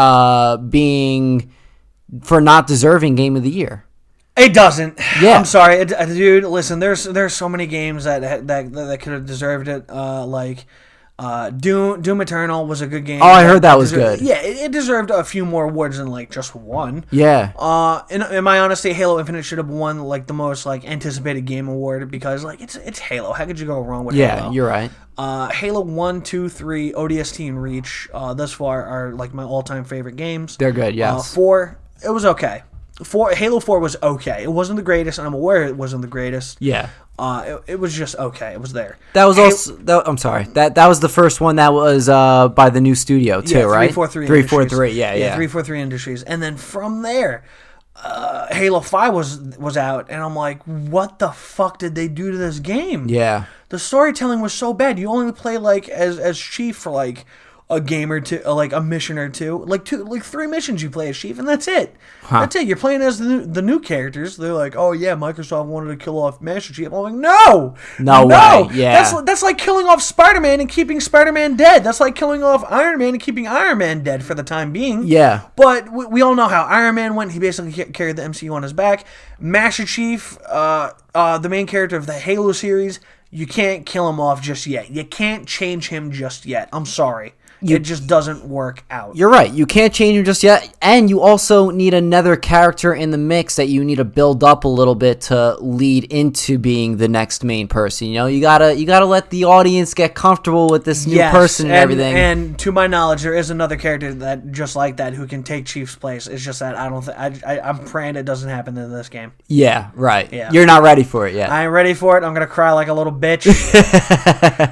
not deserving Game of the Year. It doesn't. Yeah. I'm sorry, dude. Listen, there's so many games that could have deserved it. Like Doom Eternal was a good game. Oh, I heard that was good. Yeah, it deserved a few more awards than like just one. Yeah. In my honesty, Halo Infinite should have won like the most like anticipated game award because like it's Halo. How could you go wrong with Halo? Yeah, you're right. Halo 1, 2, 3, ODST, and Reach thus far are like my all-time favorite games. They're good. Yes. 4, it was okay. Halo 4 was okay. It wasn't the greatest, and I'm aware it wasn't the greatest. Yeah. It was just okay. It was there. That was I'm sorry. That was the first one that was by the new studio too, right? 343. 343. Yeah. 343 Industries, and then from there, Halo 5 was out, and I'm like, what the fuck did they do to this game? Yeah. The storytelling was so bad. You only play like as Chief for like a game or two, like a mission or two, like 3 missions you play as Chief, and that's it. That's it. You're playing as the new characters. They're like, oh yeah, Microsoft wanted to kill off Master Chief. I'm like, no way. Yeah, that's like killing off Spider-Man and keeping Spider-Man dead. That's like killing off Iron Man and keeping Iron Man dead for the time being. Yeah, but we all know how Iron Man went. He basically carried the MCU on his back. Master Chief, the main character of the Halo series, you can't kill him off just yet. You can't change him just yet. I'm sorry. It just doesn't work out. You're right. You can't change him just yet, and you also need another character in the mix that you need to build up a little bit to lead into being the next main person. You know, you gotta let the audience get comfortable with this new person and everything. And to my knowledge, there is another character that just like that who can take Chief's place. It's just that I don't think I'm praying it doesn't happen in this game. Yeah, right. Yeah. You're not ready for it yet. I ain't ready for it. I'm gonna cry like a little bitch.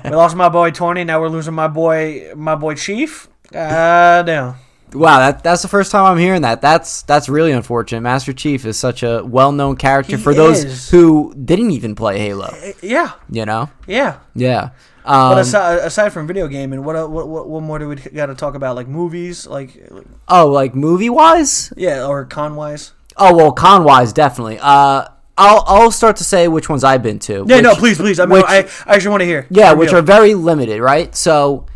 We lost my boy Tony. Now we're losing my boy Chief. Damn. Wow, that's the first time I'm hearing that. That's really unfortunate. Master Chief is such a well-known character for those who didn't even play Halo. Yeah. You know? Yeah. Yeah. But aside from video gaming, what more do we got to talk about? Like movies, like movie-wise? Yeah, or con-wise. Oh well, con-wise definitely. I'll start to say which ones I've been to. Yeah, no, please. I actually want to hear. Yeah, which are very limited, right? So,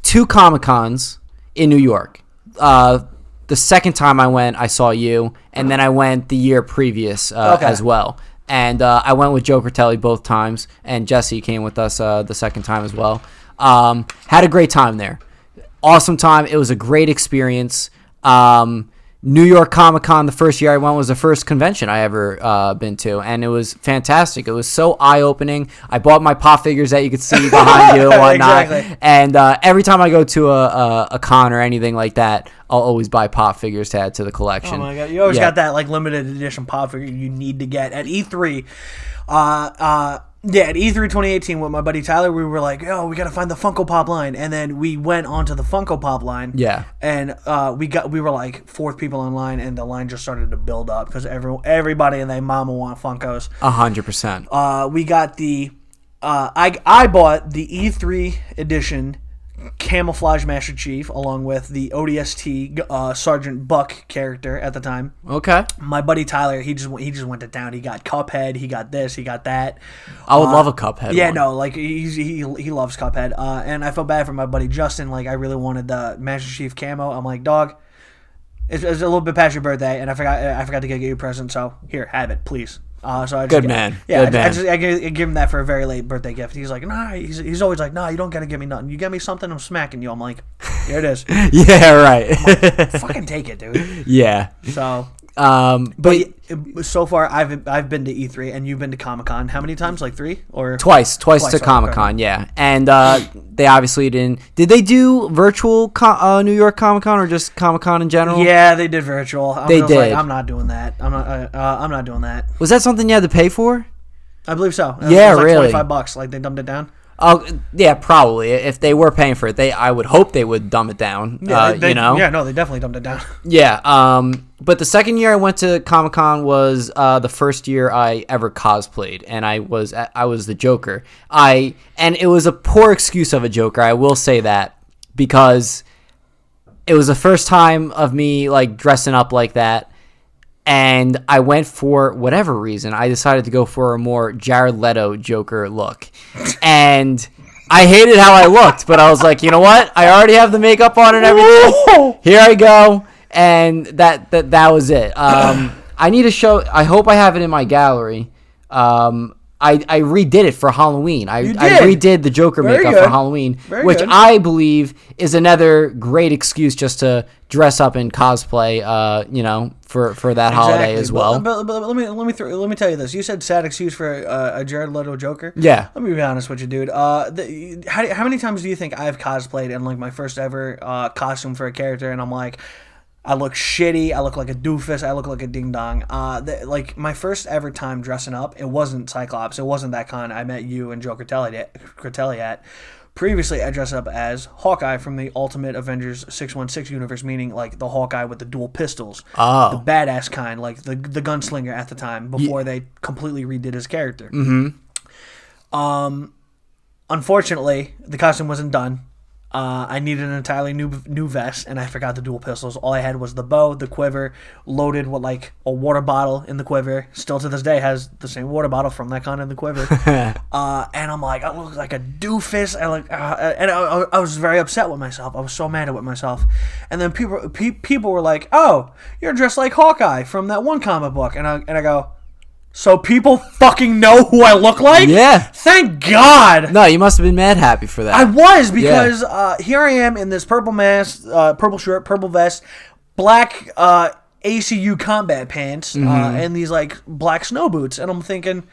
2 Comic-Cons in New York. The second time I went, I saw you, and then I went the year previous as well. And I went with Joe Critelli both times, and Jesse came with us the second time as well. Had a great time there. Awesome time. It was a great experience. New York Comic Con, the first year I went, was the first convention I ever been to, and it was fantastic. It was so eye-opening. I bought my pop figures that you could see behind you and whatnot. Exactly. And every time I go to a con or anything like that, I'll always buy pop figures to add to the collection. Oh my god, you always got that like limited edition pop figure you need to get at E3. Yeah, at E3 2018 with my buddy Tyler, we were like, oh, we got to find the Funko Pop line. And then we went onto the Funko Pop line. Yeah. And we were like 4th people in line, and the line just started to build up because everybody and their mama want Funkos. 100%. We got the I bought the E3 edition Camouflage Master Chief along with the ODST Sergeant Buck character at the time. Okay. My buddy Tyler, he just went to town. He got Cuphead, he got this, he got that. I would love a Cuphead. Yeah, one. No, like he loves Cuphead. And I felt bad for my buddy Justin. Like I really wanted the Master Chief camo. I'm like, dog, it's a little bit past your birthday, and I forgot to get you a present. So here, have it, please. So I just, Good man. Yeah, Good man. I give him that for a very late birthday gift. He's like, nah. He's always like, nah. You don't gotta give me nothing. You get me something, I'm smacking you. I'm like, here it is. Yeah, right. Like, fucking take it, dude. Yeah. So. But so far I've been to E3 and you've been to Comic-Con. How many times? Like 3 or twice to Comic-Con, yeah. And they obviously didn't. Did they do virtual New York Comic-Con or just Comic-Con in general? Yeah, they did virtual. They did. Like, I'm not doing that. I'm not doing that. Was that something you had to pay for? I believe so. Yeah, it was like really. $25. Like they dumbed it down. Oh, yeah, probably. If they were paying for it, I would hope they would dumb it down. Yeah, you know. Yeah, no, they definitely dumbed it down. Yeah. But the second year I went to Comic-Con was the first year I ever cosplayed, and I was the Joker. And it was a poor excuse of a Joker. I will say that, because it was the first time of me like dressing up like that. And I went for whatever reason. I decided to go for a more Jared Leto Joker look. And I hated how I looked, but I was like, you know what? I already have the makeup on and everything. Here I go. And that was it. I need to show. I hope I have it in my gallery. I redid it for Halloween. I redid the Joker makeup for Halloween, which I believe is another great excuse just to dress up in cosplay, for that holiday as well. But let me tell you this. You said sad excuse for a Jared Leto Joker. Yeah. Let me be honest with you, dude. How many times do you think I've cosplayed in like my first ever costume for a character, and I'm like, I look shitty. I look like a doofus. I look like a ding dong. Like my first ever time dressing up, it wasn't Cyclops. It wasn't that con I met you and Joe Critelli at. Previously, I dressed up as Hawkeye from the Ultimate Avengers 616 universe, meaning like the Hawkeye with the dual pistols, the badass kind, like the gunslinger at the time before they completely redid his character. Mm-hmm. Unfortunately, the costume wasn't done. I needed an entirely new vest, and I forgot the dual pistols. All I had was the bow, the quiver, loaded with like a water bottle in the quiver. Still to this day has the same water bottle from that con in the quiver. And I'm like, I look like a doofus. I was very upset with myself. I was so mad at myself. And then people were like, "Oh, you're dressed like Hawkeye from that one comic book," and I go, so people fucking know who I look like? Yeah. Thank God. No, you must have been mad happy for that. I was, because here I am in this purple mask, purple shirt, purple vest, black ACU combat pants, and these like black snow boots. And I'm thinking,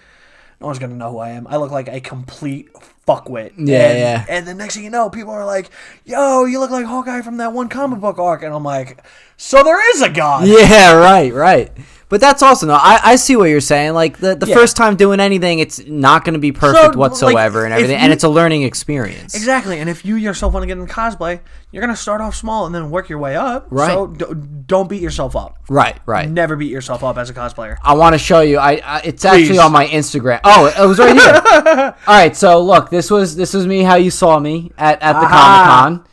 no one's going to know who I am. I look like a complete fuckwit. Yeah. And the next thing you know, people are like, yo, you look like Hawkeye from that one comic book arc. And I'm like, so there is a God. Yeah, right. But that's also I see what you're saying. Like the first time doing anything, it's not going to be perfect whatsoever, like, and everything, and it's a learning experience. Exactly. And if you yourself want to get into cosplay, you're going to start off small and then work your way up. Right. So don't beat yourself up. Right. Never beat yourself up as a cosplayer. I want to show you. It's actually on my Instagram. Oh, it was right here. All right. So look, this was me how you saw me at the Comic-Con,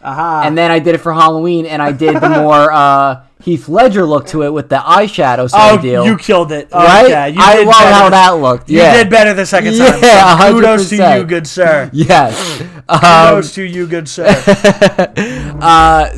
and then I did it for Halloween, and I did the more Heath Ledger look to it with the eyeshadow sort of deal. You killed it. Right? Yeah, I love how that looked. You did better the second time. Yeah, 100%. Kudos to you, good sir. Yes. Kudos to you, good sir.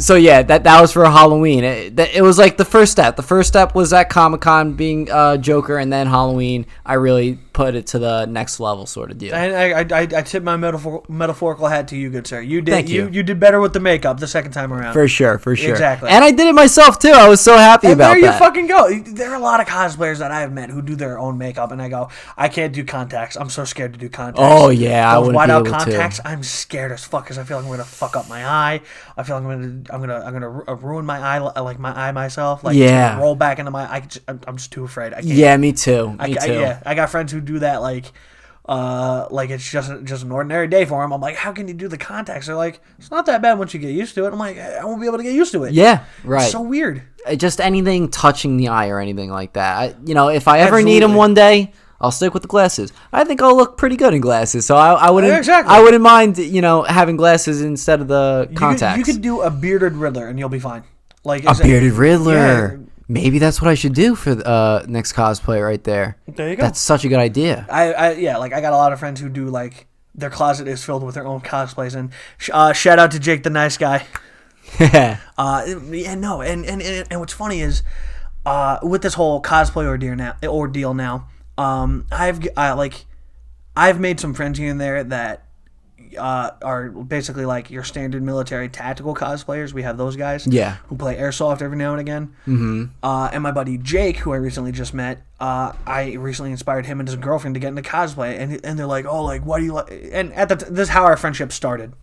So yeah, that was for Halloween. It was like the first step. The first step was at Comic-Con being Joker, and then Halloween, I really put it to the next level sort of deal. And I tip my metaphorical hat to you, good sir. You did. Thank you. You did better with the makeup the second time around. For sure. Exactly. And I did it myself too. I was so happy about that. There you fucking go. There are a lot of cosplayers that I have met who do their own makeup, and I go, I can't do contacts. I'm so scared to do contacts. Oh yeah, those I wouldn't whiteout be able contacts. to. I'm scared as fuck because I feel like I'm gonna fuck up my eye. I feel like I'm gonna ruin my eye, like my eye myself. Like, it's gonna roll back into my eye. I'm just too afraid. I can't. Yeah, me too. I got friends who do that. Like it's just an ordinary day for them. I'm like, how can you do the contacts? They're like, it's not that bad once you get used to it. I'm like, I won't be able to get used to it. Yeah, right. It's so weird. Just anything touching the eye or anything like that. If I ever need them one day, I'll stick with the glasses. I think I'll look pretty good in glasses, so I wouldn't. Exactly. I wouldn't mind, having glasses instead of the contacts. You could do a bearded Riddler and you'll be fine. Like a bearded Riddler. Yeah. Maybe that's what I should do for the next cosplay right there. There you go. That's such a good idea. I got a lot of friends who do, like, their closet is filled with their own cosplays, and shout out to Jake the Nice Guy. And what's funny is, with this whole cosplay ordeal now, I've made some friends here and there that are basically like your standard military tactical cosplayers. We have those guys, who play airsoft every now and again. Mm-hmm. And my buddy Jake, who I recently just met, I recently inspired him and his girlfriend to get into cosplay, and they're like, oh, like, why do you like? And this is how our friendship started.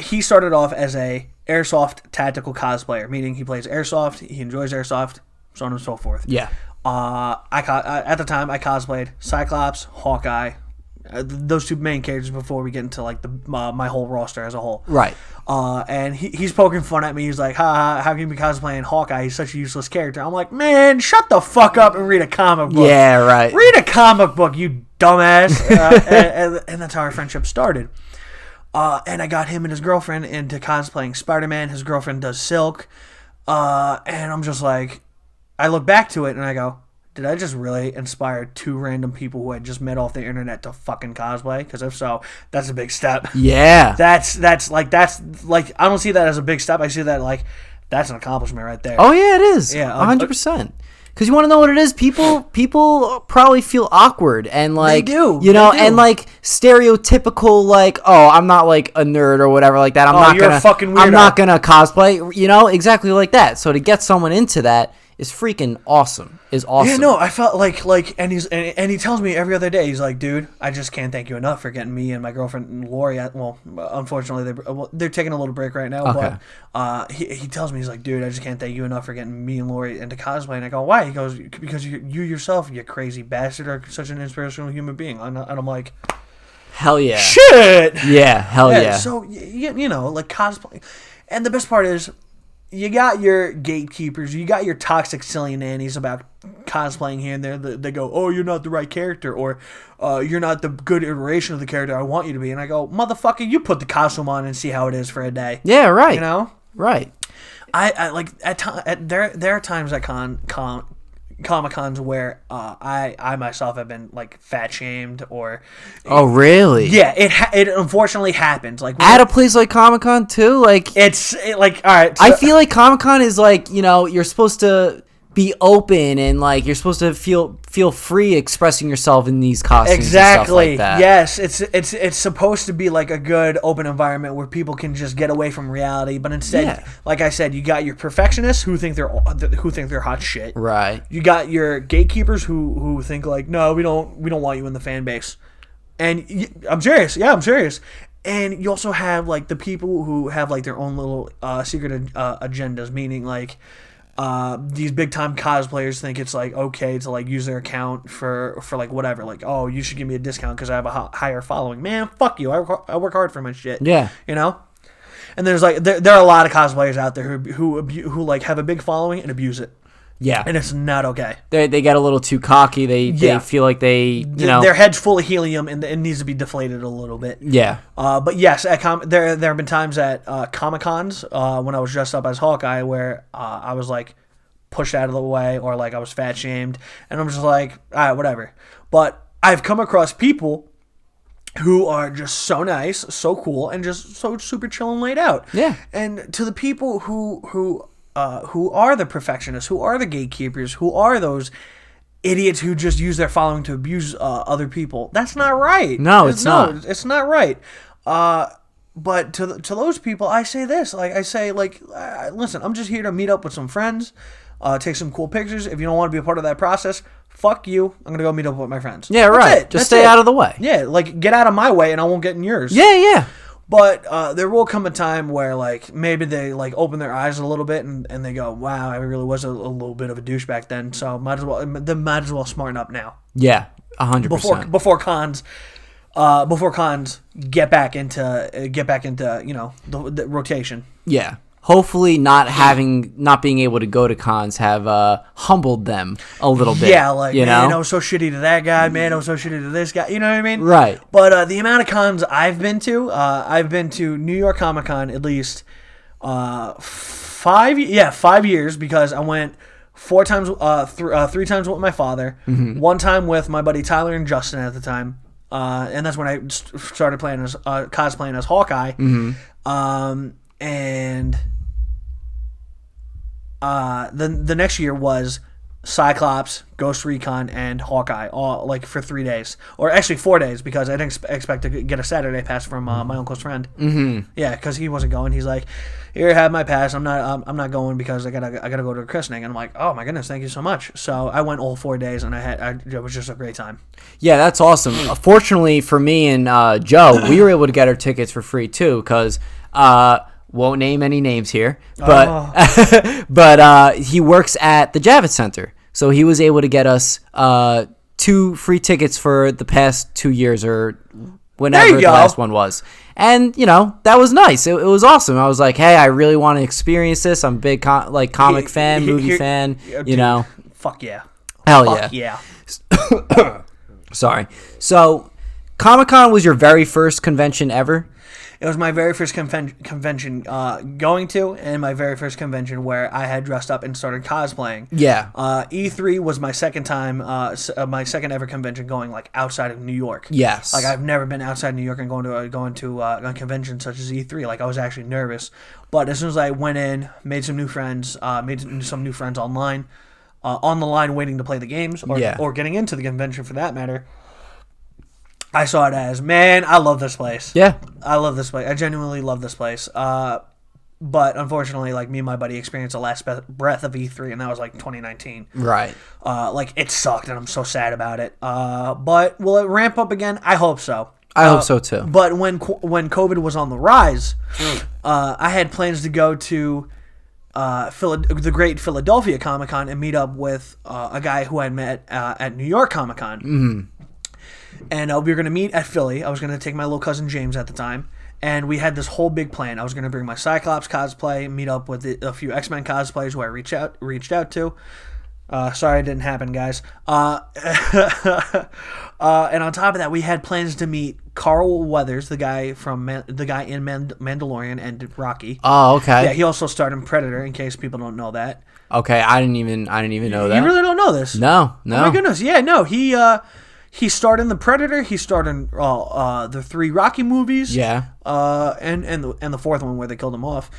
He started off as a airsoft tactical cosplayer, meaning he plays airsoft, he enjoys airsoft, so on and so forth. Yeah. At the time I cosplayed Cyclops, Hawkeye, those two main characters before we get into like my whole roster as a whole. Right. And he's poking fun at me. He's like, how can you be cosplaying Hawkeye? He's such a useless character. I'm like, man, shut the fuck up and read a comic book. Yeah, right. Read a comic book, you dumbass. And that's how our friendship started. And I got him and his girlfriend into cosplaying SpiderMan. His girlfriend does Silk. And I'm just like, I look back to it and I go, did I just really inspire two random people who I just met off the internet to fucking cosplay? Because if so, that's a big step. Yeah. That's like, I don't see that as a big step. I see that like, that's an accomplishment right there. Oh yeah, it is. Yeah, 100%. Because you want to know what it is? People probably feel awkward and like, they do. And like stereotypical, like, oh, I'm not like a nerd or whatever like that. You're a fucking weirdo. I'm not gonna cosplay. Exactly like that. So to get someone into that is freaking awesome. Yeah, no, I felt like, and he tells me every other day, he's like, dude, I just can't thank you enough for getting me and my girlfriend Lori. Well, unfortunately, they're taking a little break right now. Okay. But he tells me, he's like, dude, I just can't thank you enough for getting me and Lori into cosplay. And I go, why? He goes, because you yourself, you crazy bastard, are such an inspirational human being. And I'm like, hell yeah, shit, yeah, hell yeah. So like cosplay, and the best part is, you got your gatekeepers, you got your toxic silly nannies about cosplaying here and there. They go, oh, you're not the right character, or you're not the good iteration of the character I want you to be. And I go, motherfucker, you put the costume on and see how it is for a day. Yeah, right. You know? Right. I like, there are times at Comic-Cons where I myself have been like fat shamed or oh really? Yeah, it unfortunately happens. Like at a place like Comic-Con too. Like like all right. So, I feel like Comic-Con is like, you're supposed to be open and like you're supposed to feel free expressing yourself in these costumes. Exactly. And stuff like that. Yes, it's supposed to be like a good open environment where people can just get away from reality, but instead, like I said, you got your perfectionists who think they're hot shit. Right. You got your gatekeepers who think like, no, we don't want you in the fan base. And I'm serious. Yeah, I'm serious. And you also have like the people who have like their own little secret agendas, meaning like these big time cosplayers think it's like okay to like use their account for like whatever, like, oh, you should give me a discount because I have a higher following. Man, fuck you. I work hard for my shit. Yeah. And there's like there are a lot of cosplayers out there who like have a big following and abuse it. Yeah. And it's not okay. They get a little too cocky. They feel like their head's full of helium and it needs to be deflated a little bit. Yeah. But yes, there have been times at Comic-Cons when I was dressed up as Hawkeye where I was like pushed out of the way or like I was fat shamed, and I'm just like, all right, whatever. But I've come across people who are just so nice, so cool, and just so super chill and laid out. Yeah. And to the people who are the perfectionists, who are the gatekeepers, who are those idiots who just use their following to abuse other people, that's not right. No, it's not. It's not right. But to those people, I say this. Like I say, like, listen, I'm just here to meet up with some friends, take some cool pictures. If you don't want to be a part of that process, fuck you. I'm gonna go meet up with my friends. Yeah, right. Just stay out of the way. Yeah, like get out of my way, and I won't get in yours. Yeah. But there will come a time where, like, maybe they, like, open their eyes a little bit and they go, wow, I really was a little bit of a douche back then, so might as well smarten up now. Yeah, 100%. Before cons get back into the rotation. Yeah. Hopefully not being able to go to cons have humbled them a little bit. Yeah, like, man, I was so shitty to that guy, man, I was so shitty to this guy, you know what I mean? Right. But the amount of cons I've been to New York Comic Con at least 5 years, because I went 4 times, 3 times with my father, 1 time with my buddy Tyler and Justin at the time, and that's when I started cosplaying as Hawkeye. and the next year was Cyclops, Ghost Recon, and Hawkeye, all like for 3 days, or actually 4 days, because I didn't expect to get a Saturday pass from my uncle's friend. Mm-hmm. Yeah, because he wasn't going. He's like, "Here, have my pass. I'm not going because I gotta go to a christening." And I'm like, "Oh my goodness, thank you so much." So I went all 4 days, and it was just a great time. Yeah, that's awesome. Fortunately for me and Joe, we were able to get our tickets for free too, because won't name any names here, but but he works at the Javits Center, so he was able to get us 2 free tickets for the past 2 years or whenever the last one was. And that was nice. It was awesome. I was like, hey, I really want to experience this. I'm a big comic fan, movie fan. Dude, fuck yeah, hell fuck yeah. Sorry. So, Comic-Con was your very first convention ever? It was my very first convention going to, and my very first convention where I had dressed up and started cosplaying. Yeah. E3 was my second time, my second ever convention going like outside of New York. Yes. Like I've never been outside New York and going to a convention such as E3. Like I was actually nervous, but as soon as I went in, made some new friends, online, on the line waiting to play the games, or getting into the convention for that matter. I saw it as, man, I love this place. Yeah. I love this place. I genuinely love this place. But unfortunately, like, me and my buddy experienced the last breath of E3, and that was, like, 2019. Right. Like, it sucked, and I'm so sad about it. But will it ramp up again? I hope so. I hope so, too. But when COVID was on the rise, I had plans to go to the great Philadelphia Comic-Con and meet up with a guy who I met at New York Comic-Con. Mm-hmm. And we were going to meet at Philly. I was going to take my little cousin James at the time. And we had this whole big plan. I was going to bring my Cyclops cosplay, meet up with a few X-Men cosplayers who I reached out to. Sorry it didn't happen, guys. And on top of that, we had plans to meet Carl Weathers, the guy in Mandalorian and Rocky. Oh, okay. Yeah, he also starred in Predator, in case people don't know that. Okay, I didn't even know that. You really don't know this? No. Oh my goodness. Yeah, no. He starred in the Predator. He starred in the 3 Rocky movies. Yeah. And the 4th one where they killed him off.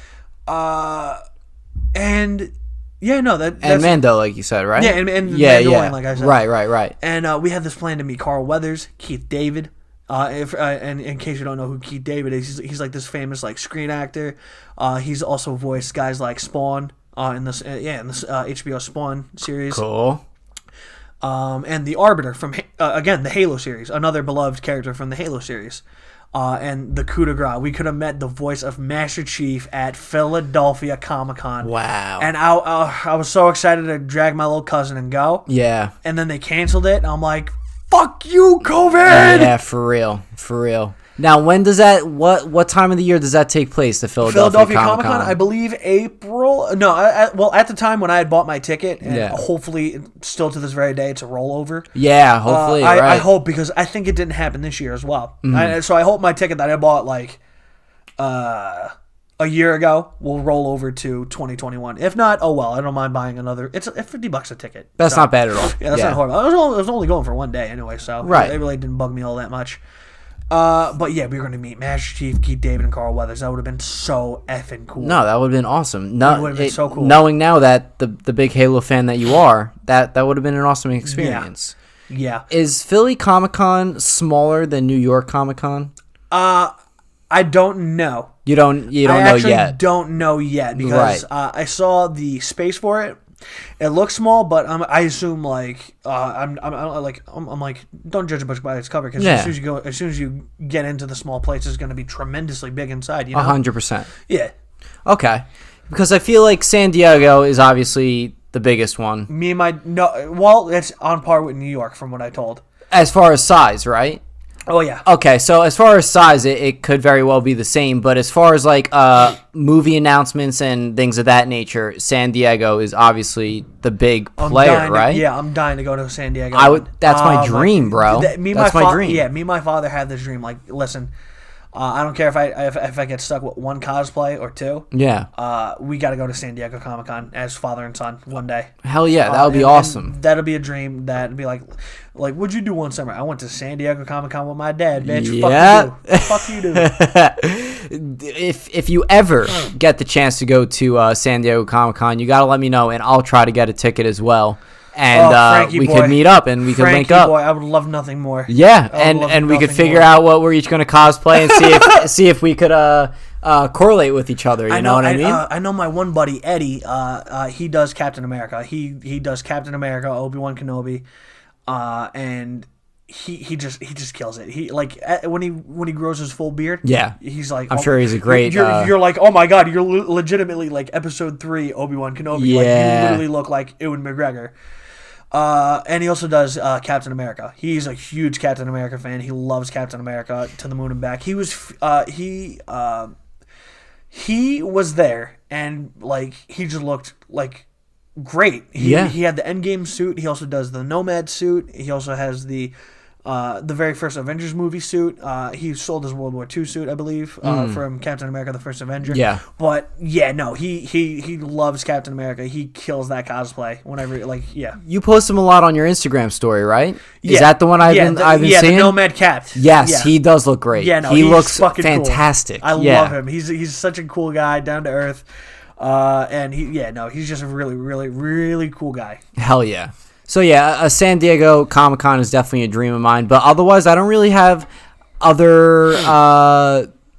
And yeah, no, that's Mando, like you said, right? Yeah, and Mandalorian, like I said. Right. And we had this plan to meet Carl Weathers, Keith David. And in case you don't know who Keith David is, he's like this famous like screen actor. He's also voiced guys like Spawn in this HBO Spawn series. Cool. And the Arbiter from, again, the Halo series, another beloved character from the Halo series. And the coup de grace. We could have met the voice of Master Chief at Philadelphia Comic-Con. Wow. And I was so excited to drag my little cousin and go. Yeah. And then they canceled it, and I'm like, fuck you, COVID! Yeah, for real. Now, when does that? What time of the year does that take place? The Philadelphia Comic-Con? I believe April. No, well, at the time when I had bought my ticket, and hopefully, still to this very day, it's a rollover. Yeah, hopefully. I hope, because I think it didn't happen this year as well. Mm-hmm. So I hope my ticket that I bought like a year ago will roll over to 2021. If not, oh well, I don't mind buying another. It's $50 a ticket. That's not bad at all. Yeah, that's not horrible. I was only going for one day anyway, so it really didn't bug me all that much. But yeah, we were going to meet Master Chief, Keith David, and Carl Weathers. That would have been so effing cool. No, that would have been awesome. That would have been so cool. Knowing now that the big Halo fan that you are, that would have been an awesome experience. Yeah. Is Philly Comic-Con smaller than New York Comic-Con? I don't know. You don't know yet. I actually don't know yet, because I saw the space for it. It looks small, but I assume like I'm like don't judge a book by its cover, because as soon as you get into the small place, it's going to be tremendously big inside. 100%. Yeah. Okay. Because I feel like San Diego is obviously the biggest one. It's on par with New York from what I told. As far as size, right? Oh, yeah. Okay, so as far as size, it could very well be the same. But as far as, like, movie announcements and things of that nature, San Diego is obviously the big player, right? I'm dying to go to San Diego. That's my dream, bro. That's my dream. Yeah, me and my father had this dream. Like, listen, I don't care if I get stuck with one cosplay or two. Yeah. We got to go to San Diego Comic-Con as father and son one day. Hell yeah, that would be awesome. And that'll be a dream. That'd be like, what'd you do one summer? I went to San Diego Comic-Con with my dad, bitch. Yeah. Fuck you, do. If you ever get the chance to go to San Diego Comic-Con, you got to let me know, and I'll try to get a ticket as well. And we could meet up and we could link up. Boy, I would love nothing more. Yeah, and we could figure out what we're each going to cosplay and see if we could correlate with each other. You know what I mean? I know my one buddy Eddie. He does Captain America. He does Captain America, Obi-Wan Kenobi, and he just kills it. He when he grows his full beard. Yeah, he's like. I'm sure he's a great. You're like, oh my god, you're legitimately like Episode 3 Obi-Wan Kenobi. Yeah, like, you literally look like Ewan McGregor. And he also does Captain America. He's a huge Captain America fan. He loves Captain America to the moon and back. He was there, and like he just looked like great. He had the Endgame suit. He also does the Nomad suit. He also has the very first Avengers movie suit. He sold his World War II suit, I believe, from Captain America: The First Avenger. Yeah. But yeah, no, he loves Captain America. He kills that cosplay whenever, You post him a lot on your Instagram story, right? Yeah. Is that the one I've been seeing? Yeah, the Nomad Cap. Yes, he does look great. Yeah, no, he looks fantastic. Cool. I love him. He's such a cool guy, down to earth. And he's just a really, really, really cool guy. Hell yeah. So yeah, a San Diego Comic-Con is definitely a dream of mine, but otherwise I don't really have other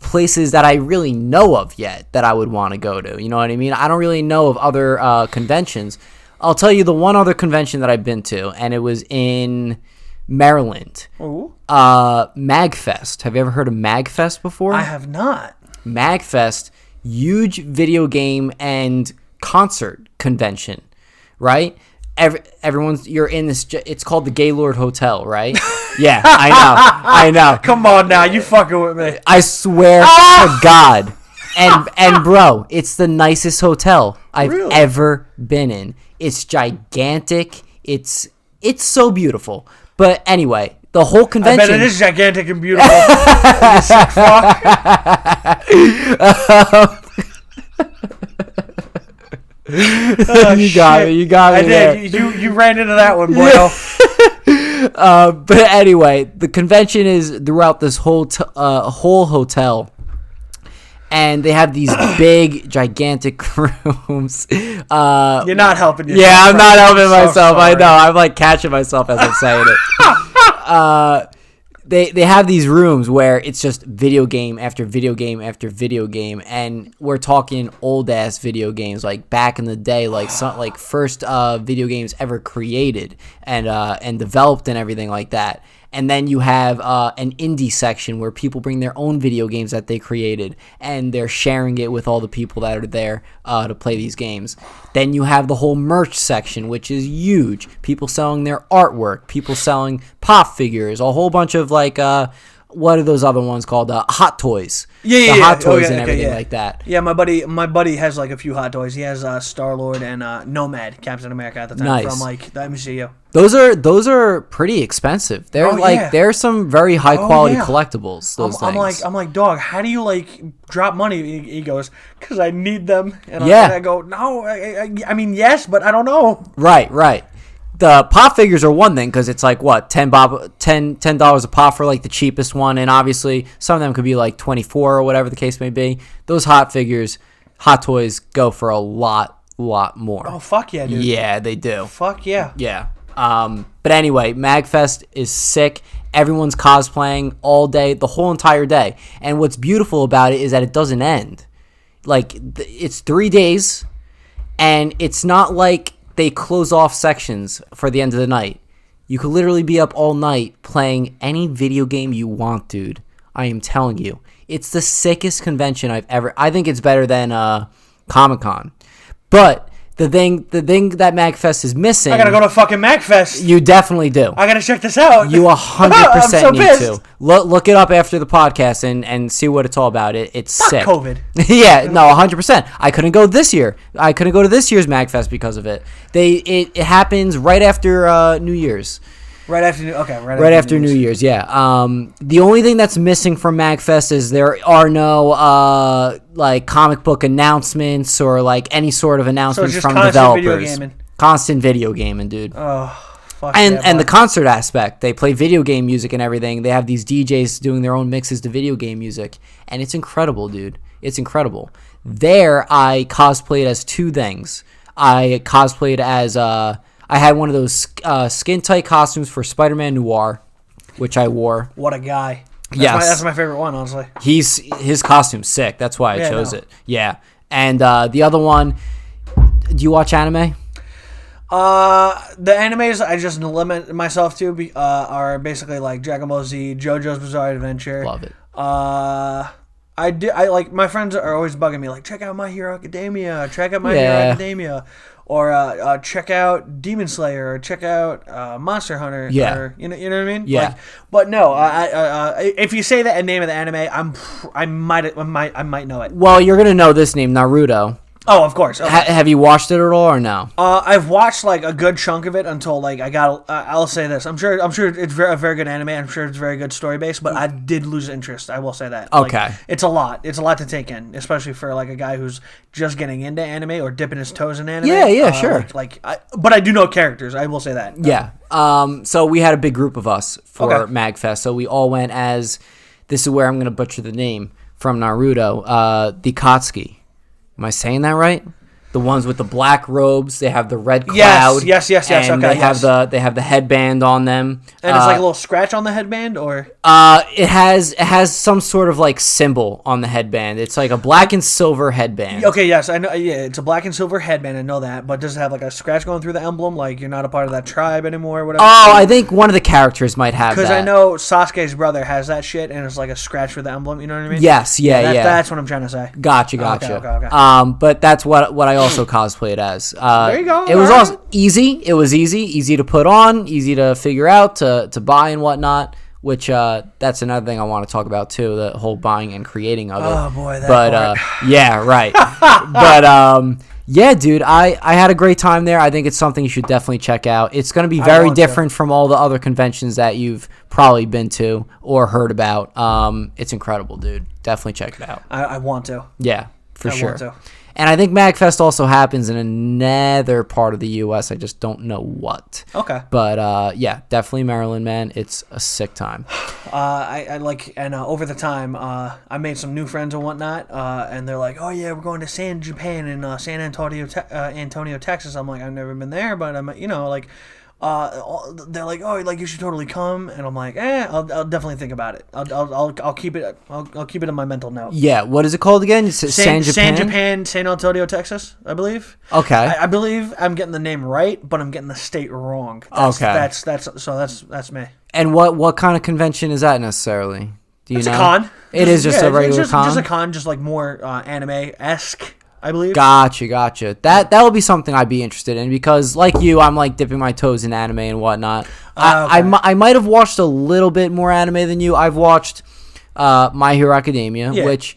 places that I really know of yet that I would want to go to. You know what I mean? I don't really know of other conventions. I'll tell you the one other convention that I've been to, and it was in Maryland. Ooh. MAGFest. Have you ever heard of MAGFest before? I have not. MAGFest, huge video game and concert convention, right? Everyone's you're in this. It's called the Gaylord Hotel, right? Yeah, I know. Come on now, you fucking with me. I swear to God, and bro, it's the nicest hotel I've ever been in. It's gigantic. It's so beautiful. But anyway, the whole convention. I bet it is gigantic and beautiful. You sick fuck. You got me. I did. You ran into that one, boy. But anyway, the convention is throughout this whole hotel, and they have these big, gigantic rooms. You're not helping yourself. Yeah, I'm not helping myself. I know. I'm like catching myself as I'm saying it. They have these rooms where it's just video game after video game after video game, and we're talking old ass video games like back in the day, like first video games ever created and developed and everything like that. And then you have an indie section where people bring their own video games that they created, and they're sharing it with all the people that are there to play these games. Then you have the whole merch section, which is huge. People selling their artwork, people selling pop figures, a whole bunch of what are those other ones called? Hot toys. Yeah, Hot toys and everything like that. Yeah, my buddy has like a few hot toys. He has Star-Lord and Nomad, Captain America at the time from like the MCU. Those are pretty expensive. They're they're some very high quality collectibles. Those things. I'm like, dog, how do you like drop money? He goes, because I need them. And I go, no, I mean yes, but I don't know. Right. The pop figures are one thing because it's like what $10 a pop for like the cheapest one, and obviously some of them could be like 24 or whatever the case may be. Those hot toys go for a lot more. Oh fuck yeah, dude. Yeah, they do. Fuck yeah. Yeah. But anyway, MAGFest is sick. Everyone's cosplaying all day, the whole entire day. And what's beautiful about it is that it doesn't end. Like it's 3 days, and it's not like they close off sections for the end of the night. You could literally be up all night playing any video game you want, dude. I am telling you. It's the sickest convention I've ever... I think it's better than Comic-Con. But the thing that MAGFest is missing... I gotta go to fucking MAGFest. You definitely do. I gotta check this out. You 100% need pissed. to. Look it up after the podcast and see what it's all about. It's Fuck sick. COVID. Yeah, no, 100%. I couldn't go this year. I couldn't go to this year's MAGFest because of it. It happens right after New Year's. Right after Right after New Year's, yeah. The only thing that's missing from MAGFest is there are no like comic book announcements or like any sort of announcements from developers. Constant video gaming, dude. Oh. And the concert aspect, they play video game music and everything. They have these DJs doing their own mixes to video game music, and it's incredible, dude. It's incredible. There, I cosplayed as two things. I cosplayed as I had one of those skin tight costumes for SpiderMan Noir, which I wore. What a guy! That's my favorite one, honestly. His costume's sick. That's why I chose it. Yeah, and the other one. Do you watch anime? The animes I just limit myself to are basically like Dragon Ball Z, JoJo's Bizarre Adventure. Love it. I like my friends are always bugging me like check out My Hero Academia, or check out Demon Slayer, or check out Monster Hunter. Yeah. Or, you know what I mean? Yeah. Like, but no, if you say that name of the anime, I might know it. Well, you're gonna know this name, Naruto. Oh, of course. Okay. Have you watched it at all or no? I've watched like a good chunk of it until like I'll say this. I'm sure it's a very good anime. I'm sure it's very good story based, but I did lose interest. I will say that. Okay. Like, it's a lot. It's a lot to take in, especially for like a guy who's just getting into anime or dipping his toes in anime. Yeah, sure. But I do know characters. I will say that. Yeah. So we had a big group of us for MAGFest. So we all went as. This is where I'm gonna butcher the name from Naruto. The Katsuki. Am I saying that right? The ones with the black robes, they have the red cloud. Yes. And they have the headband on them. And it's like a little scratch on the headband, or it has some sort of like symbol on the headband. It's like a black and silver headband. Okay, yes, I know. Yeah, it's a black and silver headband. I know that, but does it have like a scratch going through the emblem? Like you're not a part of that tribe anymore, or whatever. Oh, I think one of the characters might have that. Because I know Sasuke's brother has that shit, and it's like a scratch for the emblem. You know what I mean? Yes, yeah. That's what I'm trying to say. Gotcha. Okay. But that's what I also cosplayed as. There you go. It was also easy. It was easy to put on, easy to figure out, to buy and whatnot. Which that's another thing I want to talk about too, the whole buying and creating of it. Oh boy, that part. Yeah, right. But yeah, dude, I had a great time there. I think it's something you should definitely check out. It's going to be very different from all the other conventions that you've probably been to or heard about. It's incredible, dude. Definitely check it out. I want to. Yeah, for sure. Want to. And I think MAGFest also happens in another part of the U.S. I just don't know what. Okay. But, yeah, definitely Maryland, man. It's a sick time. Over the time, I made some new friends and whatnot, and they're like, oh, yeah, we're going to Japan in San Antonio, Texas. I'm like, I've never been there, but I'm, like... they're like, oh, like you should totally come, and I'm like, I'll definitely think about it. I'll keep it. I'll keep it in my mental note. Yeah, what is it called again? San Japan, San Antonio, Texas, I believe. Okay, I believe I'm getting the name right, but I'm getting the state wrong. That's me. And what kind of convention is that necessarily? Do you know? It's a con. It is just a regular con. Just a con, just like more anime-esque. I believe. Gotcha. That would be something I'd be interested in because, like you, I'm like dipping my toes in anime and whatnot. I might have watched a little bit more anime than you. I've watched My Hero Academia, which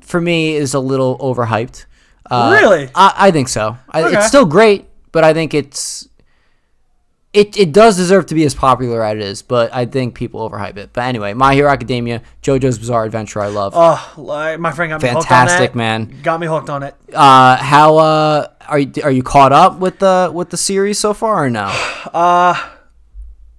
for me is a little overhyped. Really? I think so. Okay. It's still great, but I think it does deserve to be as popular as it is, but I think people overhype it. But anyway, My Hero Academia, JoJo's Bizarre Adventure, I love. Oh, my friend got me hooked on that. Fantastic, man. Got me hooked on it. How are you caught up with the series so far or no?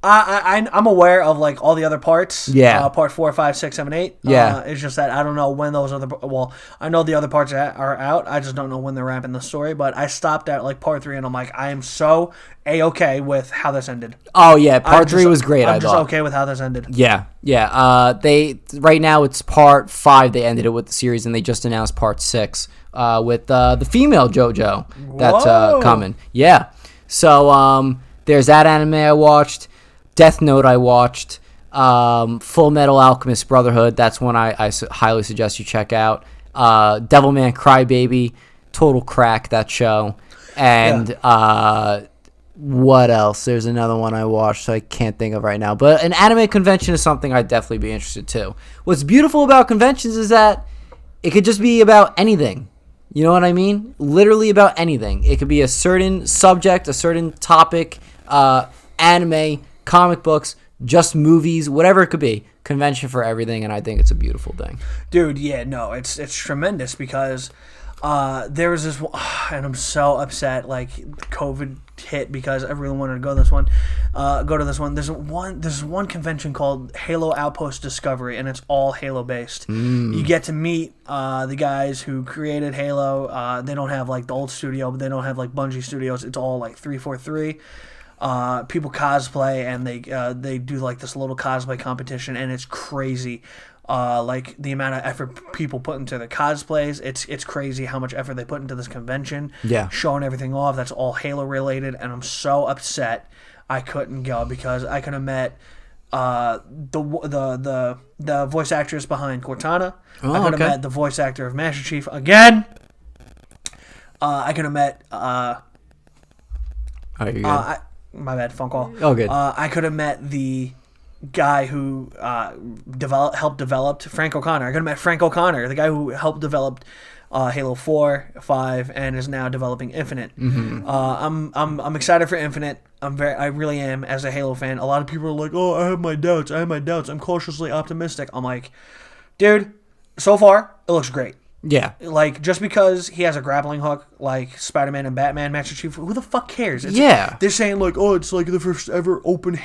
I'm aware of like all the other parts. Yeah. Part 4, 5, 6, 7, 8. Yeah. It's just that I don't know when those other. Well, I know the other parts are out. I just don't know when they're wrapping the story. But I stopped at like part 3, and I'm like, I am so A-okay with how this ended. Oh yeah, part 3 was great. I'm just okay with how this ended. Yeah. They right now it's part 5. They ended it with the series, and they just announced part 6 with the female JoJo that's coming. Yeah. So there's that anime I watched. Death Note I watched. Full Metal Alchemist Brotherhood. That's one I highly suggest you check out. Devilman Crybaby. Total crack, that show. And what else? There's another one I watched I can't think of right now. But an anime convention is something I'd definitely be interested too. What's beautiful about conventions is that it could just be about anything. You know what I mean? Literally about anything. It could be a certain subject, a certain topic, anime, comic books, just movies, whatever it could be. Convention for everything, and I think it's a beautiful thing. Dude, yeah, no, it's tremendous because there was this, and I'm so upset. Like COVID hit because everyone wanted to go to this one. There's one convention called Halo Outpost Discovery, and it's all Halo based. You get to meet the guys who created Halo. They don't have like the old studio, but they don't have like Bungie Studios. It's all like 343. People cosplay, and they do like this little cosplay competition, and it's crazy. Like the amount of effort people put into their cosplays, it's crazy how much effort they put into this convention. Yeah, showing everything off. That's all Halo related, and I'm so upset I couldn't go because I could have met the voice actress behind Cortana. I could have met the voice actor of Master Chief again. I could have met. Oh, you're good. My bad, phone call. Oh, good. I could have met the guy who helped develop Frank O'Connor. I could have met Frank O'Connor, the guy who helped develop Halo 4, 5, and is now developing Infinite. Mm-hmm. I'm excited for Infinite. I really am as a Halo fan. A lot of people are like, "Oh, I have my doubts. I'm cautiously optimistic." I'm like, dude, so far it looks great. Yeah. Like, just because he has a grappling hook like Spider-Man and Batman, Master Chief, who the fuck cares? They're saying, like, oh, it's like the first ever open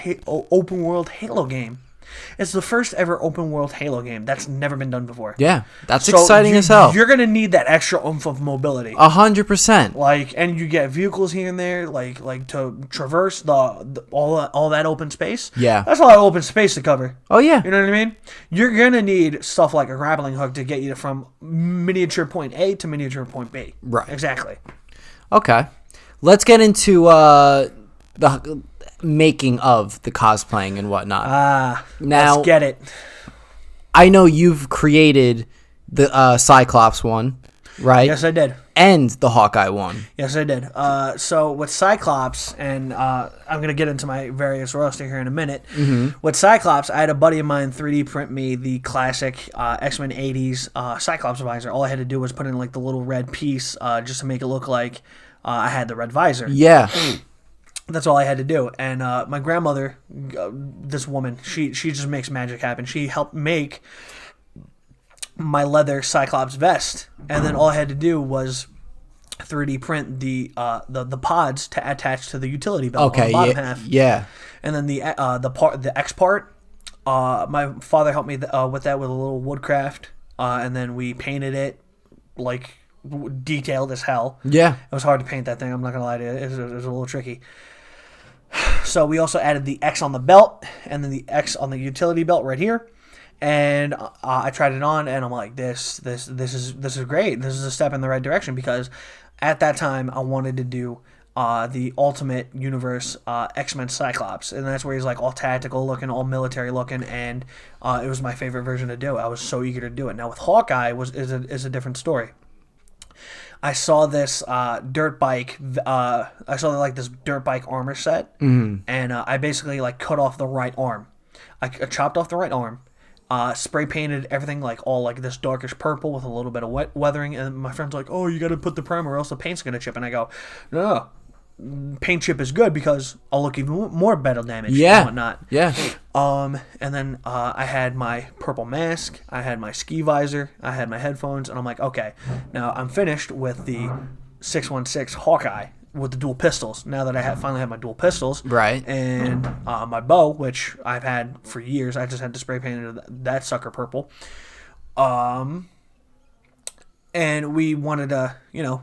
world Halo game. It's the first ever open world Halo game. That's never been done before. Yeah, that's exciting as hell. You're going to need that extra oomph of mobility. 100%. Like, and you get vehicles here and there, like to traverse all that open space. Yeah. That's a lot of open space to cover. Oh, yeah. You know what I mean? You're going to need stuff like a grappling hook to get you from miniature point A to miniature point B. Right. Exactly. Okay. Let's get into the making of the cosplaying and whatnot. Now, let's get it. I know you've created the Cyclops one, right? Yes, I did. And the Hawkeye one. Yes, I did. So with Cyclops, and I'm going to get into my various roster here in a minute. Mm-hmm. With Cyclops, I had a buddy of mine 3D print me the classic X-Men 80s Cyclops visor. All I had to do was put in like the little red piece just to make it look like I had the red visor. Yeah. That's all I had to do. And my grandmother, this woman, she just makes magic happen. She helped make my leather Cyclops vest, and then all I had to do was 3D print the pods to attach to the utility belt on the bottom half. Yeah. And then the X part, my father helped me with that with a little woodcraft, and then we painted it like detailed as hell. Yeah. It was hard to paint that thing. I'm not gonna lie to you. It was a little tricky. So we also added the X on the belt, and then the X on the utility belt right here. And I tried it on, and I'm like, this is great. This is a step in the right direction, because at that time I wanted to do the Ultimate Universe X-Men Cyclops, and that's where he's like all tactical looking, all military looking, and it was my favorite version to do. I was so eager to do it. Now with Hawkeye is a different story. I saw this dirt bike. I saw like this dirt bike armor set, and I basically like cut off the right arm. I chopped off the right arm, spray painted everything like all like this darkish purple with a little bit of wet weathering. And my friend's like, "Oh, you got to put the primer, or else the paint's gonna chip." And I go, "No, paint chip is good because I'll look even more battle damage and whatnot." Yeah. And then I had my purple mask, I had my ski visor, I had my headphones, and I'm like, okay, now I'm finished with the 616 Hawkeye with the dual pistols. Now that I finally have my dual pistols, right, and my bow, which I've had for years, I just had to spray paint that sucker purple. And we wanted to,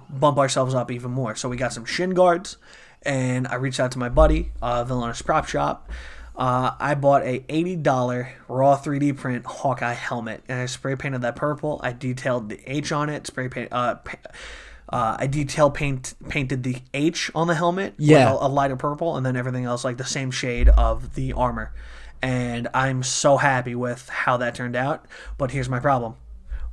bump ourselves up even more. So we got some shin guards, and I reached out to my buddy, Villainous Prop Shop. I bought a $80 raw 3D print Hawkeye helmet, and I spray painted that purple. I detailed the H on it. I painted the H on the helmet with a lighter purple, and then everything else like the same shade of the armor. And I'm so happy with how that turned out. But here's my problem.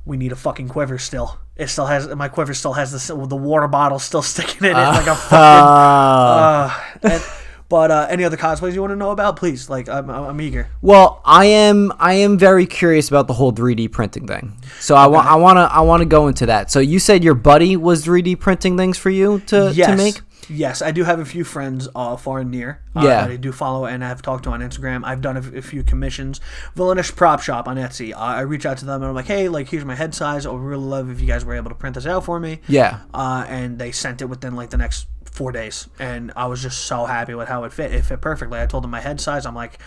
We need a fucking quiver still. My quiver still has the water bottle still sticking in it like a fucking. But any other cosplays you want to know about? Please, like I'm eager. Well, I am very curious about the whole 3D printing thing. So I want to go into that. So you said your buddy was 3D printing things for you to make? Yes, I do have a few friends far and near that I do follow and I've talked to on Instagram. I've done a few commissions. Villainish Prop Shop on Etsy. I reach out to them and I'm like, hey, like here's my head size. I would really love if you guys were able to print this out for me. Yeah. And they sent it within like the next 4 days, and I was just so happy with how it fit. It fit perfectly. I told them my head size. I'm like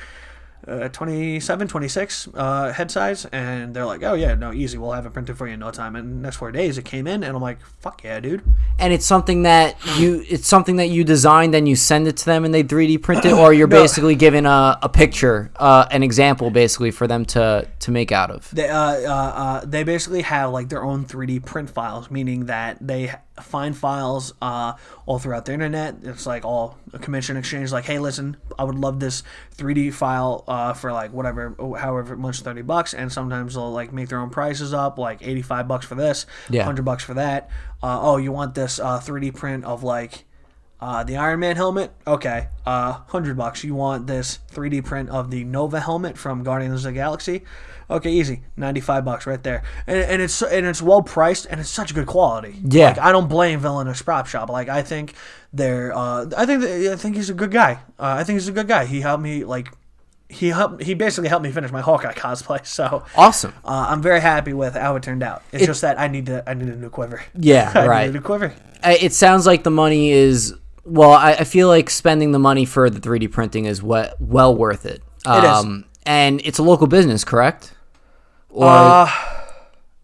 27, 26 head size, and they're like, oh yeah, no, easy, we'll have it printed for you in no time. And the next 4 days it came in, and I'm like, fuck yeah, dude. And it's something that you designed and you send it to them and they 3D print it, or you're basically given a picture, an example basically for them to make out of. They basically have like their own 3D print files, meaning that they find files all throughout the internet. It's like all a commission exchange, like, hey, listen, I would love this 3D file for like whatever, however much, $30, and sometimes they'll like make their own prices up, like $85 for this, $100 for that. Oh, you want this 3D print of like the Iron Man helmet? Okay, $100. You want this 3D print of the Nova helmet from Guardians of the Galaxy? Okay, easy, $95 right there, and it's well priced and it's such good quality. Yeah, like, I don't blame Villainish Prop Shop. Like, I think they're, I think he's a good guy. I think he's a good guy. He helped me like. He basically helped me finish my Hawkeye cosplay. So awesome. I'm very happy with how it turned out. It's just that I need a new quiver. Yeah, I need a new quiver. It sounds like the money is, well, I feel like spending the money for the 3D printing is well worth it. It is. And it's a local business, correct? Or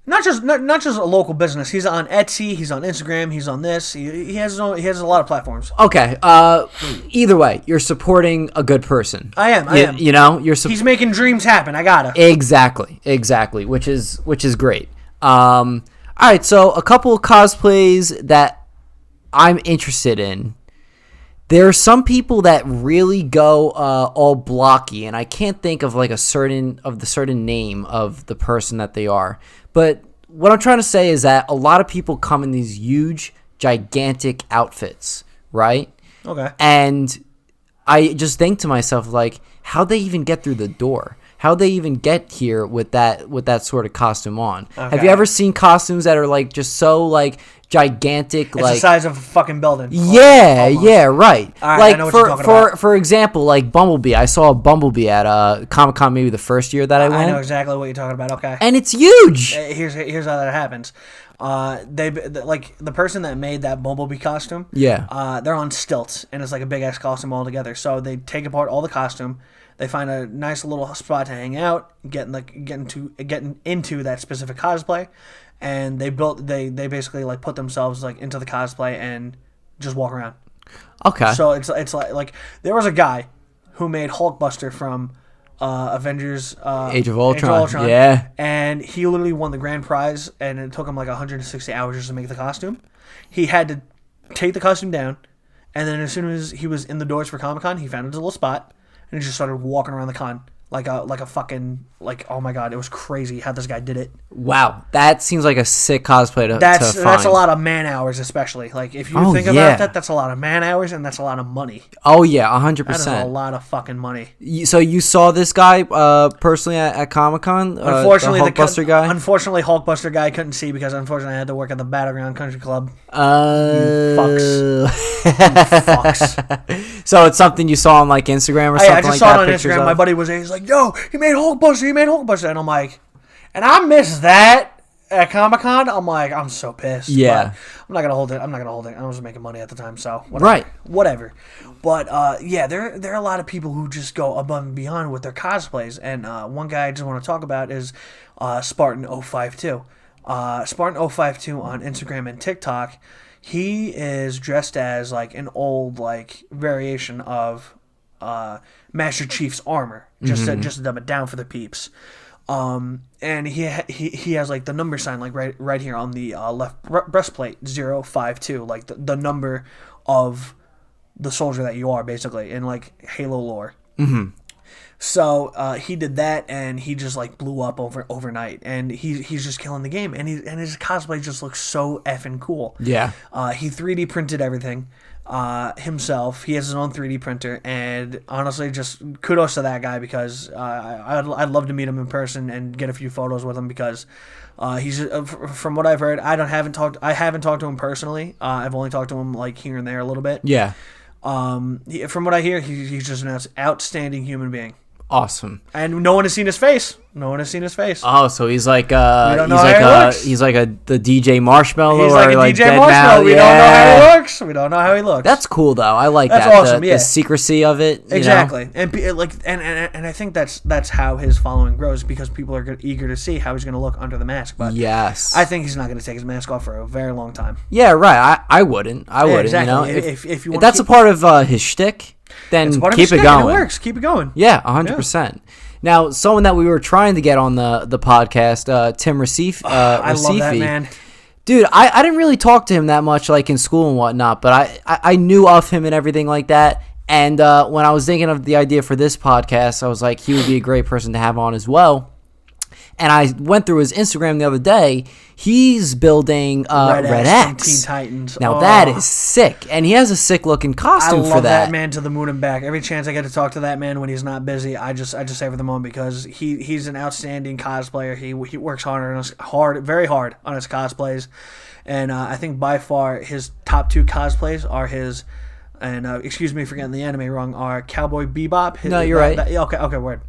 not just a local business. He's on Etsy. He's on Instagram. He's on this. He has a lot of platforms. Okay. Either way, you're supporting a good person. I am. You know, he's making dreams happen. I gotta. Exactly. Which is great. All right. So a couple of cosplays that I'm interested in. There are some people that really go all blocky, and I can't think of like the certain name of the person that they are. But what I'm trying to say is that a lot of people come in these huge, gigantic outfits, right? Okay. And I just think to myself, like, how'd they even get through the door? How'd they even get here with that sort of costume on? Okay. Have you ever seen costumes that are like just so like gigantic, it's like the size of a fucking building? Yeah, almost. Yeah, right. All right, like I know what you're talking about. For example, like Bumblebee. I saw a Bumblebee at Comic-Con maybe the first year that I went. I know exactly what you're talking about. Okay. And it's huge. Here's how that happens. Like the person that made that Bumblebee costume. Yeah. They're on stilts, and it's like a big ass costume all together. So they take apart all the costume. They find a nice little spot to hang out, get into that specific cosplay, and they basically like put themselves like into the cosplay and just walk around. Okay. So it's like there was a guy who made Hulkbuster from Avengers Age of Ultron. Yeah. And he literally won the grand prize, and it took him like 160 hours just to make the costume. He had to take the costume down, and then as soon as he was in the doors for Comic-Con, he found his little spot. And he just started walking around the con like a fucking, like, oh my god, it was crazy how this guy did it. Wow, that seems like a sick cosplay to find. That's a lot of man hours, especially. Like, if you think about that, that's a lot of man hours, and that's a lot of money. Oh yeah, 100%. That is a lot of fucking money. So you saw this guy personally at Comic-Con? Unfortunately, the Hulkbuster guy? Unfortunately, Hulkbuster guy couldn't see because unfortunately I had to work at the Battleground Country Club. You fucks. So it's something you saw on like Instagram or something like that? I just saw it on Instagram. My buddy was there. He's like, yo, he made Hulkbuster. And I'm like, and I missed that at Comic-Con. I'm like, I'm so pissed. Yeah. But I'm not going to hold it. I was making money at the time, so whatever. Right. Whatever. But, yeah, there are a lot of people who just go above and beyond with their cosplays. And one guy I just want to talk about is Spartan052. Spartan052 on Instagram and TikTok. He is dressed as like an old like variation of Master Chief's armor, just to dumb it down for the peeps. And he has like the number sign like right here on the left breastplate 052, like the number of the soldier that you are basically in like Halo lore. Mm-hmm. So he did that, and he just like blew up overnight, and he's just killing the game, and his cosplay just looks so effing cool. Yeah. He 3D printed everything himself. He has his own 3D printer, and honestly, just kudos to that guy, because I'd love to meet him in person and get a few photos with him, because he's from what I've heard. I haven't talked to him personally. I've only talked to him like here and there a little bit. Yeah. From what I hear, he's just an outstanding human being. Awesome. And no one has seen his face. Oh, so he's like the DJ Marshmallow. He's or like a like DJ Marshmallow. We don't know how he looks. That's cool though. I like that's that. Awesome. The secrecy of it. Exactly. And I think that's how his following grows, because people are eager to see how he's going to look under the mask. But yes, I think he's not going to take his mask off for a very long time. Yeah, right. I wouldn't. Exactly. You know, if you if that's a part of his shtick, then keep it going. It works. Keep it going. Yeah, 100%. Now, someone that we were trying to get on the podcast, Tim Recife. I love that man. Dude, I didn't really talk to him that much, like in school and whatnot, but I knew of him and everything like that. And when I was thinking of the idea for this podcast, I was like, he would be a great person to have on as well. And I went through his Instagram the other day. He's building Red X. Teen Titans. Now that is sick, and he has a sick looking costume for that. I love that man to the moon and back. Every chance I get to talk to that man when he's not busy, I just savor the moment, because he's an outstanding cosplayer. He works very hard on his cosplays, and I think by far his top 2 cosplays are his. And excuse me for getting the anime wrong. Are Cowboy Bebop? No, you're right. Okay, word.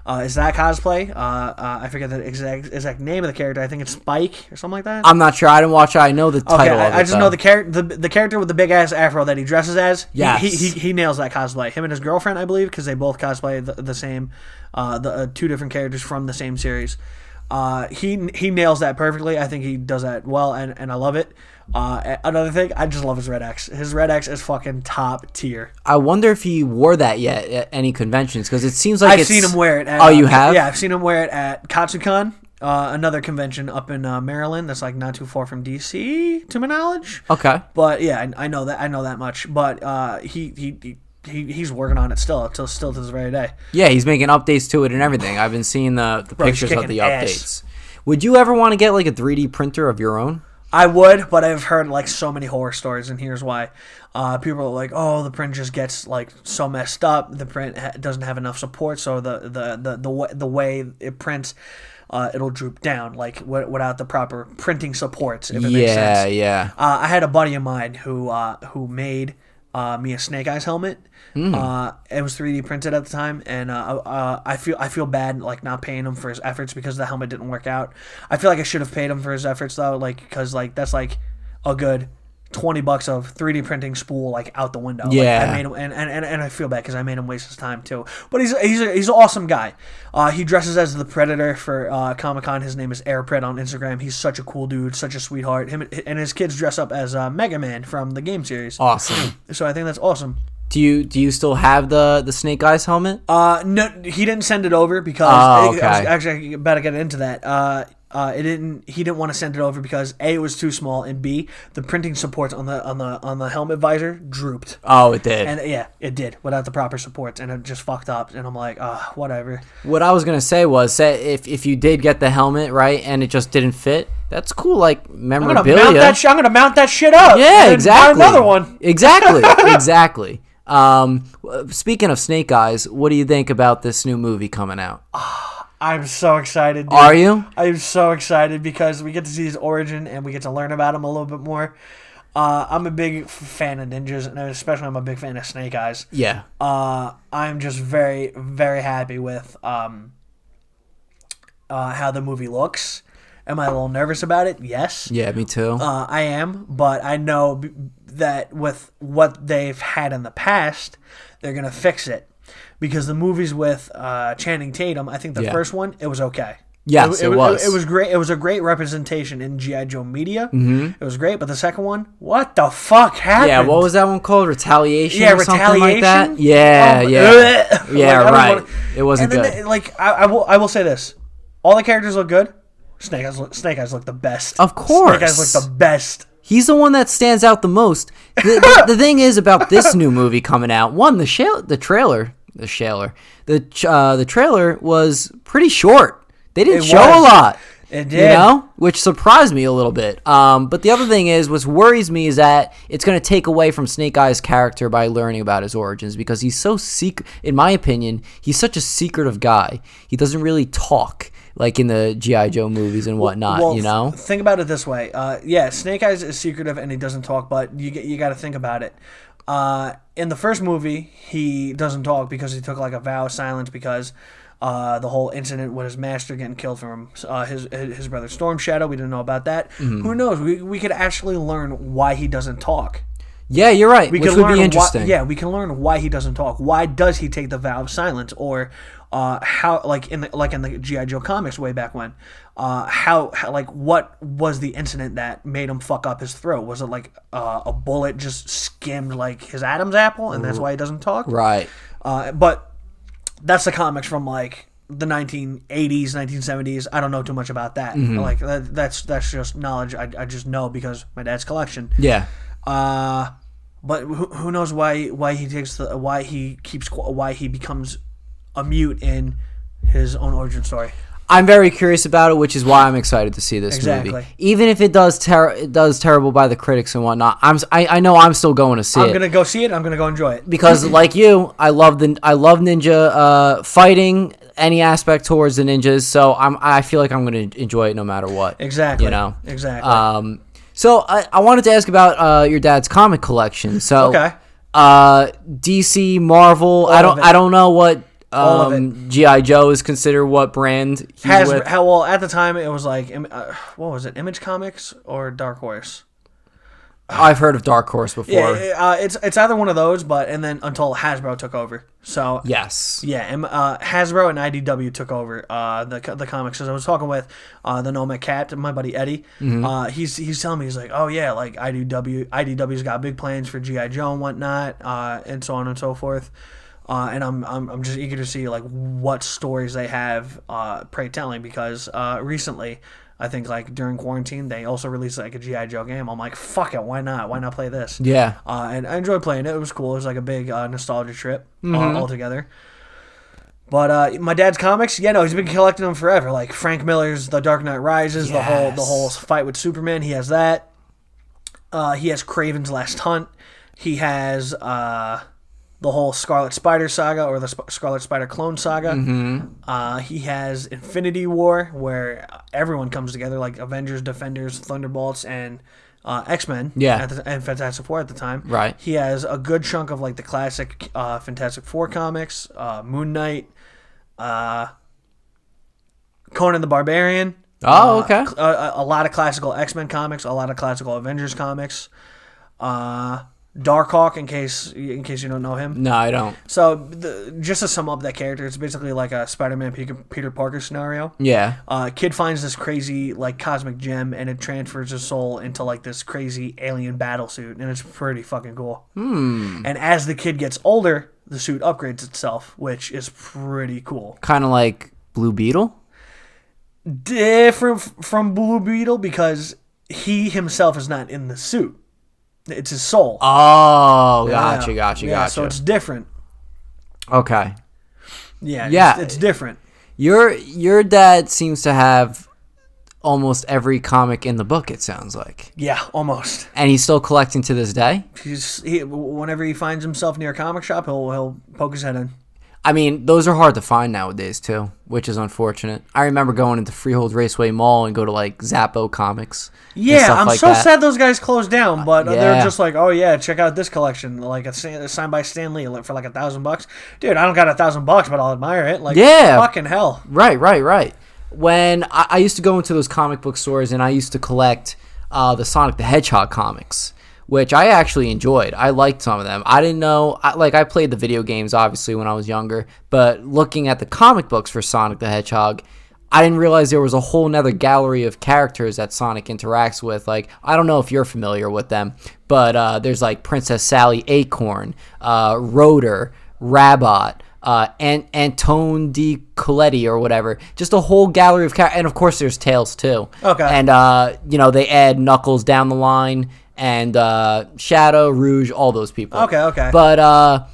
Is that cosplay? I forget the exact name of the character. I think it's Spike or something like that. I'm not sure. I didn't watch it. I know the title. Okay, I just know the character with the big ass afro that he dresses as. Yes. He nails that cosplay. Him and his girlfriend, I believe, because they both cosplay the same, 2 different characters from the same series. He nails that perfectly. I think he does that well, and I love it. Another thing, I just love his Red X. His Red X is fucking top tier. I wonder if he wore that yet at any conventions, because it seems like I've seen him wear it. Oh, you have? Yeah, I've seen him wear it at Katsucon, another convention up in Maryland. That's like not too far from DC, to my knowledge. Okay. But yeah, I know that much. But he's working on it still to this very day. Yeah, he's making updates to it and everything. I've been seeing the pictures of the ass. updates. Would you ever want to get like a 3D printer of your own? I would, but I've heard like so many horror stories, and here's why. People are like, "Oh, the print just gets like so messed up. The print doesn't have enough support, so the way it prints, it'll droop down, like without the proper printing supports." If it makes sense. Yeah. I had a buddy of mine who made me a Snake Eyes helmet. It was 3D printed at the time, and I feel bad like not paying him for his efforts, because the helmet didn't work out. I feel like I should have paid him for his efforts though, like, because like that's like a good $20 of 3D printing spool like out the window. Yeah, like, I made him, and I feel bad because I made him waste his time too. But he's an awesome guy. He dresses as the Predator for Comic-Con. His name is Airpred on Instagram. He's such a cool dude, such a sweetheart. Him and his kids dress up as Mega Man from the game series. Awesome. So I think that's awesome. Do you still have the Snake Eyes helmet? No, he didn't send it over because okay. I was actually about to get into that. He didn't want to send it over because A, it was too small, and B, the printing supports on the helmet visor drooped. Oh, it did. And yeah, it did without the proper supports, and it just fucked up. And I'm like, whatever. What I was gonna say was, say if you did get the helmet right and it just didn't fit, that's cool. Like memorabilia. I'm gonna mount that shit up. Yeah, exactly. Buy another one. Exactly. Speaking of Snake Eyes, what do you think about this new movie coming out? I'm so excited, dude. Are you? I'm so excited because we get to see his origin and we get to learn about him a little bit more. I'm a big fan of ninjas, and especially I'm a big fan of Snake Eyes. Yeah. I'm just very, very happy with how the movie looks. Am I a little nervous about it? Yes. Yeah, me too. I am, but I know that with what they've had in the past, they're going to fix it. Because the movies with Channing Tatum, I think the first one, it was okay. Yes, it was. It was great. It was a great representation in G.I. Joe media. Mm-hmm. It was great, but the second one, what the fuck happened? Yeah, what was that one called? Retaliation? Yeah, or something like that? Retaliation? Yeah. Like, right. It wasn't good. I will say this: all the characters look good. Snake Eyes look the best. Of course, Snake Eyes look the best. He's the one that stands out the most. The thing is about this new movie coming out. One, the trailer The trailer. The trailer was pretty short. They didn't show was. a lot. It did. You know, which surprised me a little bit. But the other thing is, what worries me is that it's going to take away from Snake Eyes' character by learning about his origins, because he's so in my opinion, he's such a secretive guy. He doesn't really talk like in the G.I. Joe movies and whatnot, well, you know? Think about it this way. Yeah, Snake Eyes is secretive and he doesn't talk, but you got to think about it. In the first movie, he doesn't talk because he took like a vow of silence because the whole incident with his master getting killed from his brother Storm Shadow. We didn't know about that. Mm-hmm. Who knows? We could actually learn why he doesn't talk. Yeah, you're right. Which would be interesting. We can learn why he doesn't talk. Why does he take the vow of silence? Or how, like in the G.I. Joe comics way back when, how what was the incident that made him fuck up his throat? Was it like a bullet just skimmed like his Adam's apple, and that's why he doesn't talk? Right. But that's the comics from like the 1980s, 1970s. I don't know too much about that. Mm-hmm. Like that's just knowledge I just know because my dad's collection. Yeah. But who knows why he becomes a mute in his own origin story. I'm very curious about it, which is why I'm excited to see this movie. Even if it does terrible by the critics and whatnot, I know I'm still going to see it. I'm gonna go see it. I'm gonna go enjoy it because, like you, I love ninja fighting, any aspect towards the ninjas. So I feel like I'm gonna enjoy it no matter what. Exactly. You know. Exactly. So I wanted to ask about your dad's comic collection. So okay. DC, Marvel. I don't know what. G.I. Joe is considered what brand he's with? Well, at the time it was like, what was it, Image Comics or Dark Horse? I've heard of Dark Horse before. Yeah, it's either one of those, and then until Hasbro took over. So yes, yeah, Hasbro and IDW took over the comics. Because I was talking with the Nomad Cat, my buddy Eddie. Mm-hmm. He's telling me, he's like, oh yeah, like IDW's got big plans for G.I. Joe and whatnot, and so on and so forth. And I'm just eager to see like what stories they have telling because recently I think like during quarantine they also released like a G.I. Joe game. I'm like, fuck it, why not play this? Yeah. And I enjoyed playing it. It was cool. It was like a big nostalgia trip altogether. But my dad's comics, he's been collecting them forever. Like Frank Miller's The Dark Knight Rises, yes. the whole fight with Superman. He has that. He has Craven's Last Hunt. He has the whole Scarlet Spider saga or the Scarlet Spider clone saga. Mm-hmm. He has Infinity War, where everyone comes together, like Avengers, Defenders, Thunderbolts, and X-Men. Yeah. And Fantastic Four at the time. Right. He has a good chunk of like the classic Fantastic Four comics, Moon Knight, Conan the Barbarian. Oh, okay. A lot of classical X-Men comics, a lot of classical Avengers comics. Darkhawk, in case you don't know him. No, I don't. So, just to sum up that character, it's basically like a Spider-Man Peter Parker scenario. Yeah. Kid finds this crazy like cosmic gem, and it transfers his soul into like this crazy alien battle suit, and it's pretty fucking cool. And as the kid gets older, the suit upgrades itself, which is pretty cool. Kind of like Blue Beetle? Different from Blue Beetle because he himself is not in the suit. It's his soul. Oh, gotcha. So it's different. Okay. Yeah. It's different. Your dad seems to have almost every comic in the book, it sounds like. Yeah, almost. And he's still collecting to this day? Whenever he finds himself near a comic shop, he'll poke his head in. I mean, those are hard to find nowadays, too, which is unfortunate. I remember going into Freehold Raceway Mall and go to, like, Zappo Comics. Yeah, I'm like so sad those guys closed down, but they're just like, oh, yeah, check out this collection. Like, a signed by Stan Lee for, like, $1,000. Dude, I don't got $1,000, but I'll admire it. Like, fucking hell. Right. When I used to go into those comic book stores and I used to collect the Sonic the Hedgehog comics, which I actually enjoyed. I liked some of them. I didn't know, I played the video games, obviously, when I was younger, but looking at the comic books for Sonic the Hedgehog, I didn't realize there was a whole nother gallery of characters that Sonic interacts with. Like, I don't know if you're familiar with them, but there's, like, Princess Sally Acorn, Rotor, Rabot, Antone D. Coletti or whatever. Just a whole gallery of characters. And, of course, there's Tails, too. Okay. And, they add Knuckles down the line. And Shadow, Rouge, all those people. Okay. But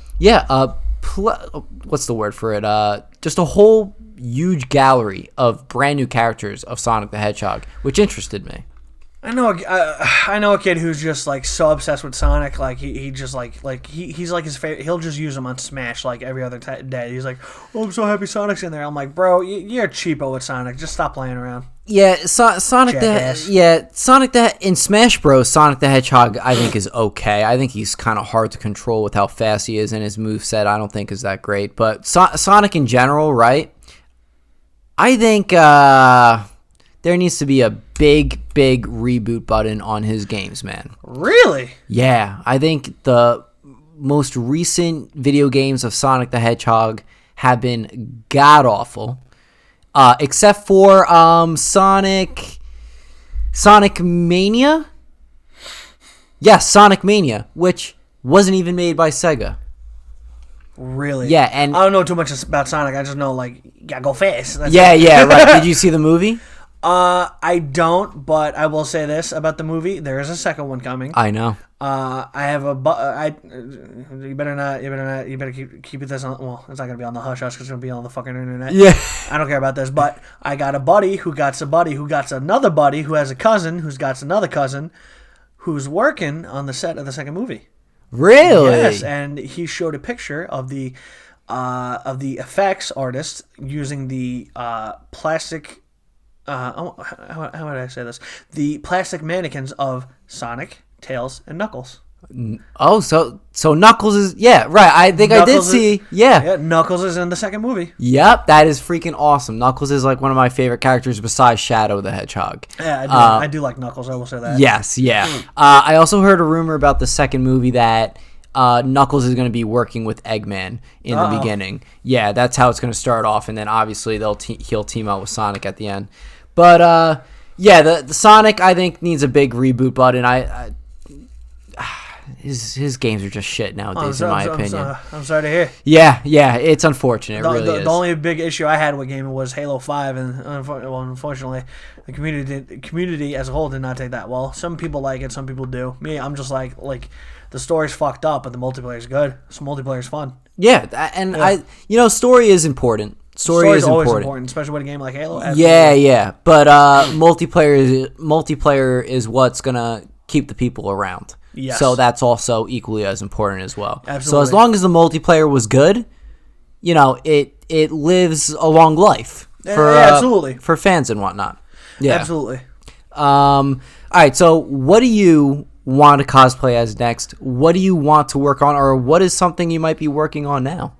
what's the word for it? Just a whole huge gallery of brand new characters of Sonic the Hedgehog, which interested me. I know a kid who's just like so obsessed with Sonic. Like he just he's like his favorite. He'll just use him on Smash like every other day. He's like, oh, I'm so happy Sonic's in there. I'm like, bro, you're a cheapo with Sonic. Just stop playing around. Yeah, Sonic in Smash Bros. Sonic the Hedgehog I think is okay. I think he's kind of hard to control with how fast he is, and his moveset I don't think is that great. But Sonic in general, right? I think there needs to be a big reboot button on his games, man. Really? Yeah, I think the most recent video games of Sonic the Hedgehog have been god-awful. Except for Sonic Mania? Yes, Sonic Mania, which wasn't even made by Sega. Really? Yeah, and I don't know too much about Sonic. I just know, like, you gotta go fast. That's yeah, right. Did you see the movie? I don't, but I will say this about the movie: there is a second one coming. I know. I have you better keep this on. Well, it's not gonna be on the hush hush because it's gonna be on the fucking internet. Yeah. I don't care about this, but I got a buddy who got a buddy who got another buddy who has a cousin who's got another cousin who's working on the set of the second movie. Really? Yes, and he showed a picture of the effects artist using the plastic. How would I say this? The plastic mannequins of Sonic, Tails, and Knuckles. Oh, so Knuckles is right. I think Knuckles I did see. Yeah, Knuckles is in the second movie. Yep, that is freaking awesome. Knuckles is like one of my favorite characters besides Shadow the Hedgehog. Yeah, I do like Knuckles. I will say that. Yes, yeah. I also heard a rumor about the second movie that Knuckles is going to be working with Eggman in the beginning. Yeah, that's how it's going to start off, and then obviously he'll team out with Sonic at the end. But the Sonic I think needs a big reboot button. His games are just shit nowadays, in my opinion. I'm sorry to hear. Yeah, it's unfortunate. It really is. The only big issue I had with gaming was Halo 5, and unfortunately, the community as a whole did not take that well. Some people like it, some people do. Me, I'm just like the story's fucked up, but the multiplayer's good. So multiplayer's fun. Yeah, and story is important. Story is always important, especially with a game like Halo. Absolutely. Yeah, but multiplayer is what's gonna keep the people around. Yes. So that's also equally as important as well. Absolutely. So as long as the multiplayer was good, it lives a long life for absolutely for fans and whatnot. Yeah, absolutely. All right. So what do you want to cosplay as next? What do you want to work on, or what is something you might be working on now?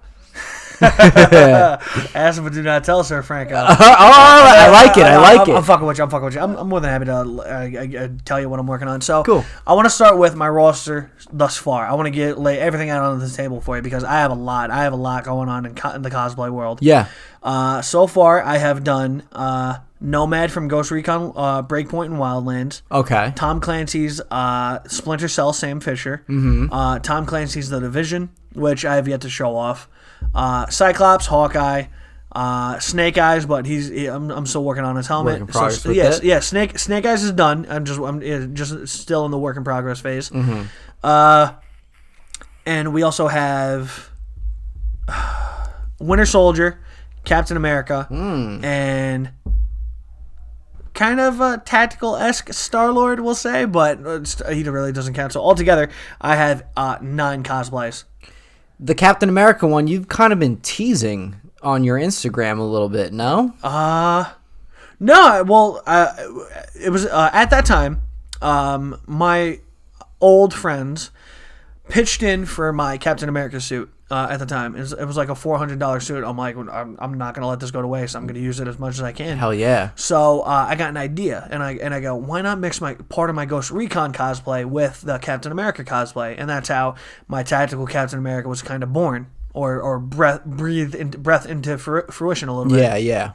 Ask but do not tell, Sir Frank. I like it. I'm fucking with you. I'm more than happy to tell you what I'm working on. So cool. I want to start with my roster thus far. I want to lay everything out on the table for you because I have a lot. I have a lot going on in the cosplay world. Yeah. So far, I have done Nomad from Ghost Recon Breakpoint and Wildlands. Okay. Tom Clancy's Splinter Cell Sam Fisher. Mm-hmm. Tom Clancy's The Division, which I have yet to show off. Cyclops, Hawkeye, Snake Eyes, but I'm still working on his helmet. Snake Eyes is done. I'm just still in the work in progress phase. Mm-hmm. And we also have Winter Soldier, Captain America, and kind of a tactical-esque Star-Lord, we'll say, but he really doesn't count. So altogether, I have 9 cosplays. The Captain America one, you've kind of been teasing on your Instagram a little bit, no? No. Well, it was at that time, my old friends pitched in for my Captain America suit at the time. It was like a $400 suit. I'm like, I'm not going to let this go to waste. I'm going to use it as much as I can. Hell yeah. So I got an idea, and I go, why not mix part of my Ghost Recon cosplay with the Captain America cosplay? And that's how my tactical Captain America was kind of born, or breathed into fruition a little bit. Yeah.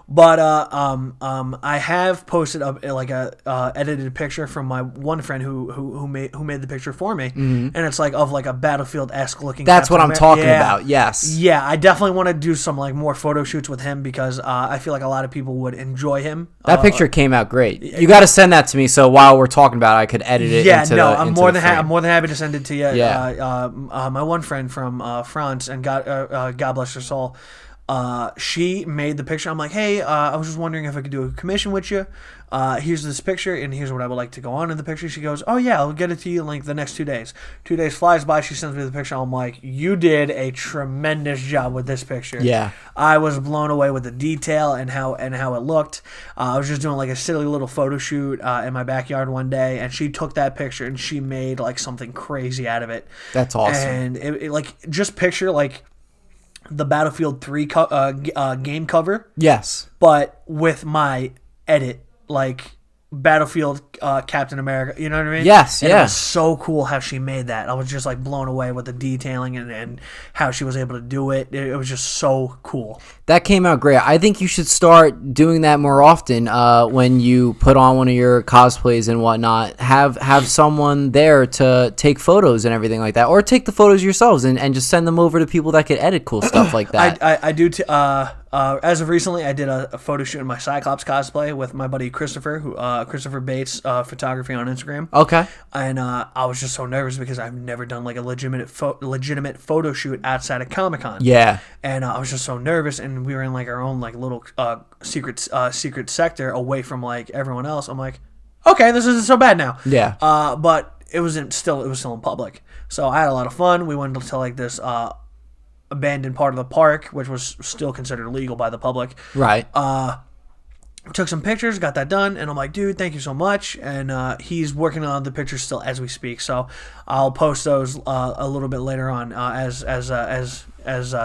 But I have posted a edited picture from my one friend who made the picture for me, and it's like of like a Battlefield-esque looking. That's what I'm talking about. Yes. Yeah, I definitely want to do some like more photo shoots with him because I feel like a lot of people would enjoy him. That picture came out great. You got to send that to me so while we're talking about it, I could edit it. Yeah, into no, the, I'm into more the than frame. I'm more than happy to send it to you. Yeah. My one friend from France, and God bless her soul. She made the picture. I'm like, hey, I was just wondering if I could do a commission with you. Here's this picture, and here's what I would like to go on in the picture. She goes, oh yeah, I'll get it to you in like the next 2 days. 2 days flies by. She sends me the picture. I'm like, you did a tremendous job with this picture. Yeah. I was blown away with the detail and how it looked. I was just doing like a silly little photo shoot in my backyard one day, and she took that picture and she made like something crazy out of it. That's awesome. And it like just picture like the Battlefield 3 game cover. Yes. But with my edit, like Battlefield Captain America, you know what I mean? Yes, and yeah. It was so cool how she made that. I was just like blown away with the detailing and how she was able to do it. It was just so cool. That came out great. I think you should start doing that more often when you put on one of your cosplays and whatnot. Have someone there to take photos and everything like that. Or take the photos yourselves and just send them over to people that could edit cool stuff like that. I do. As of recently, I did a photo shoot in my Cyclops cosplay with my buddy Christopher, Christopher Bates, photography on Instagram. Okay. And I was just so nervous because I've never done like a legitimate photo shoot outside of Comic-Con. Yeah. And I was just so nervous, and we were in like our own like little secret sector away from like everyone else. I'm like, okay, this isn't so bad now. Yeah. But it was still in public, so I had a lot of fun. We went to like this abandoned part of the park, which was still considered illegal by the public. Right. Took some pictures, got that done, and I'm like, dude, thank you so much. And he's working on the pictures still as we speak, so I'll post those a little bit later on as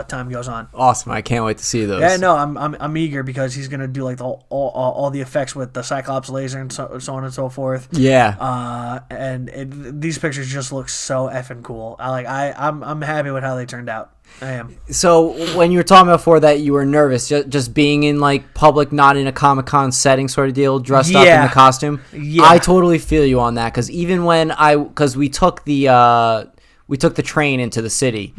time goes on. Awesome! I can't wait to see those. Yeah, no, I'm eager because he's gonna do like all the effects with the Cyclops laser and so on and so forth. Yeah. These pictures just look so effing cool. I'm happy with how they turned out. I am. So when you were talking about before that you were nervous, just being in like public, not in a Comic-Con setting sort of deal, dressed up in the costume. Yeah. I totally feel you on that because even when because we took the train into the city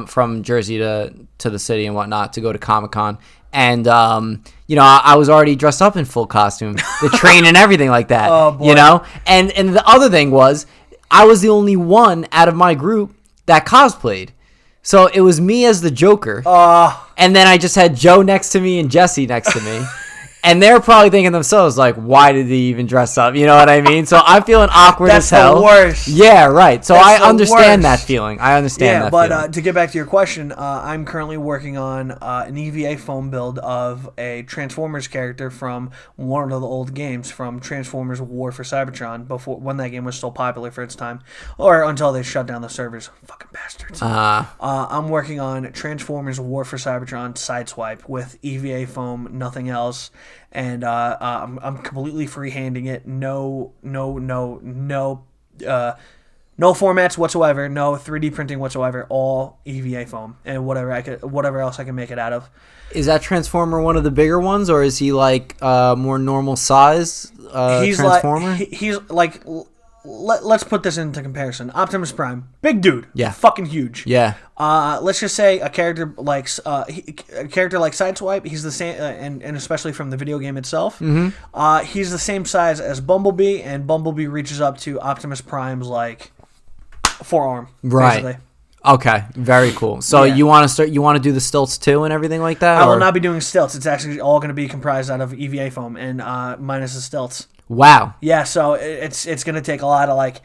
from Jersey to the city and whatnot to go to Comic-Con. And, I was already dressed up in full costume, the train and everything like that, oh, boy. And the other thing was I was the only one out of my group that cosplayed. So it was me as the Joker. And then I just had Joe next to me and Jesse next to me. And they're probably thinking themselves, like, why did he even dress up? You know what I mean? So I'm feeling awkward as hell. That's the worst. Yeah, right. So I That's the understand that worst. feeling. I understand that but feeling. To get back to your question, I'm currently working on an EVA foam build of a Transformers character from one of the old games, from Transformers War for Cybertron, when that game was still popular for its time, or until they shut down the servers. Fucking bastards. I'm working on Transformers War for Cybertron Sideswipe with EVA foam, nothing else. And I'm completely freehanding it. No formats whatsoever. No 3D printing whatsoever. All EVA foam and whatever else I can make it out of. Is that Transformer one of the bigger ones, or is he like more normal size Transformer? He's like. Let's put this into comparison. Optimus Prime, big dude, yeah, fucking huge. Yeah. Let's just say a character like Sideswipe. He's the same, and especially from the video game itself, he's the same size as Bumblebee, and Bumblebee reaches up to Optimus Prime's like forearm. Right. Basically. Okay. Very cool. So you want to do the stilts too and everything like that? I will not be doing stilts. It's actually all going to be comprised out of EVA foam and minus the stilts. Wow. Yeah, so it's going to take a lot of like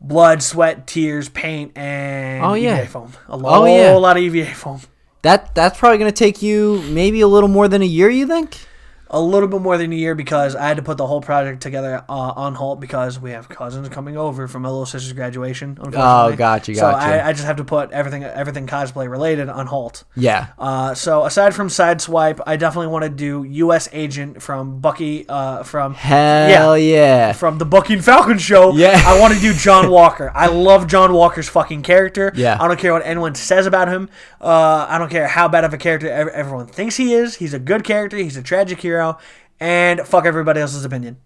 blood, sweat, tears, paint, and EVA foam. A lot of EVA foam. That's probably going to take you maybe a little more than a year, you think? A little bit more than a year because I had to put the whole project together on hold because we have cousins coming over from my little sister's graduation. Unfortunately. Oh, gotcha. So I just have to put everything cosplay related on hold. Yeah. So aside from Sideswipe, I definitely want to do U.S. Agent from Bucky. From Hell yeah. From the Bucky and Falcon show. Yeah. I want to do John Walker. I love John Walker's fucking character. Yeah. I don't care what anyone says about him. I don't care how bad of a character everyone thinks he is. He's a good character. He's a tragic hero. And fuck everybody else's opinion.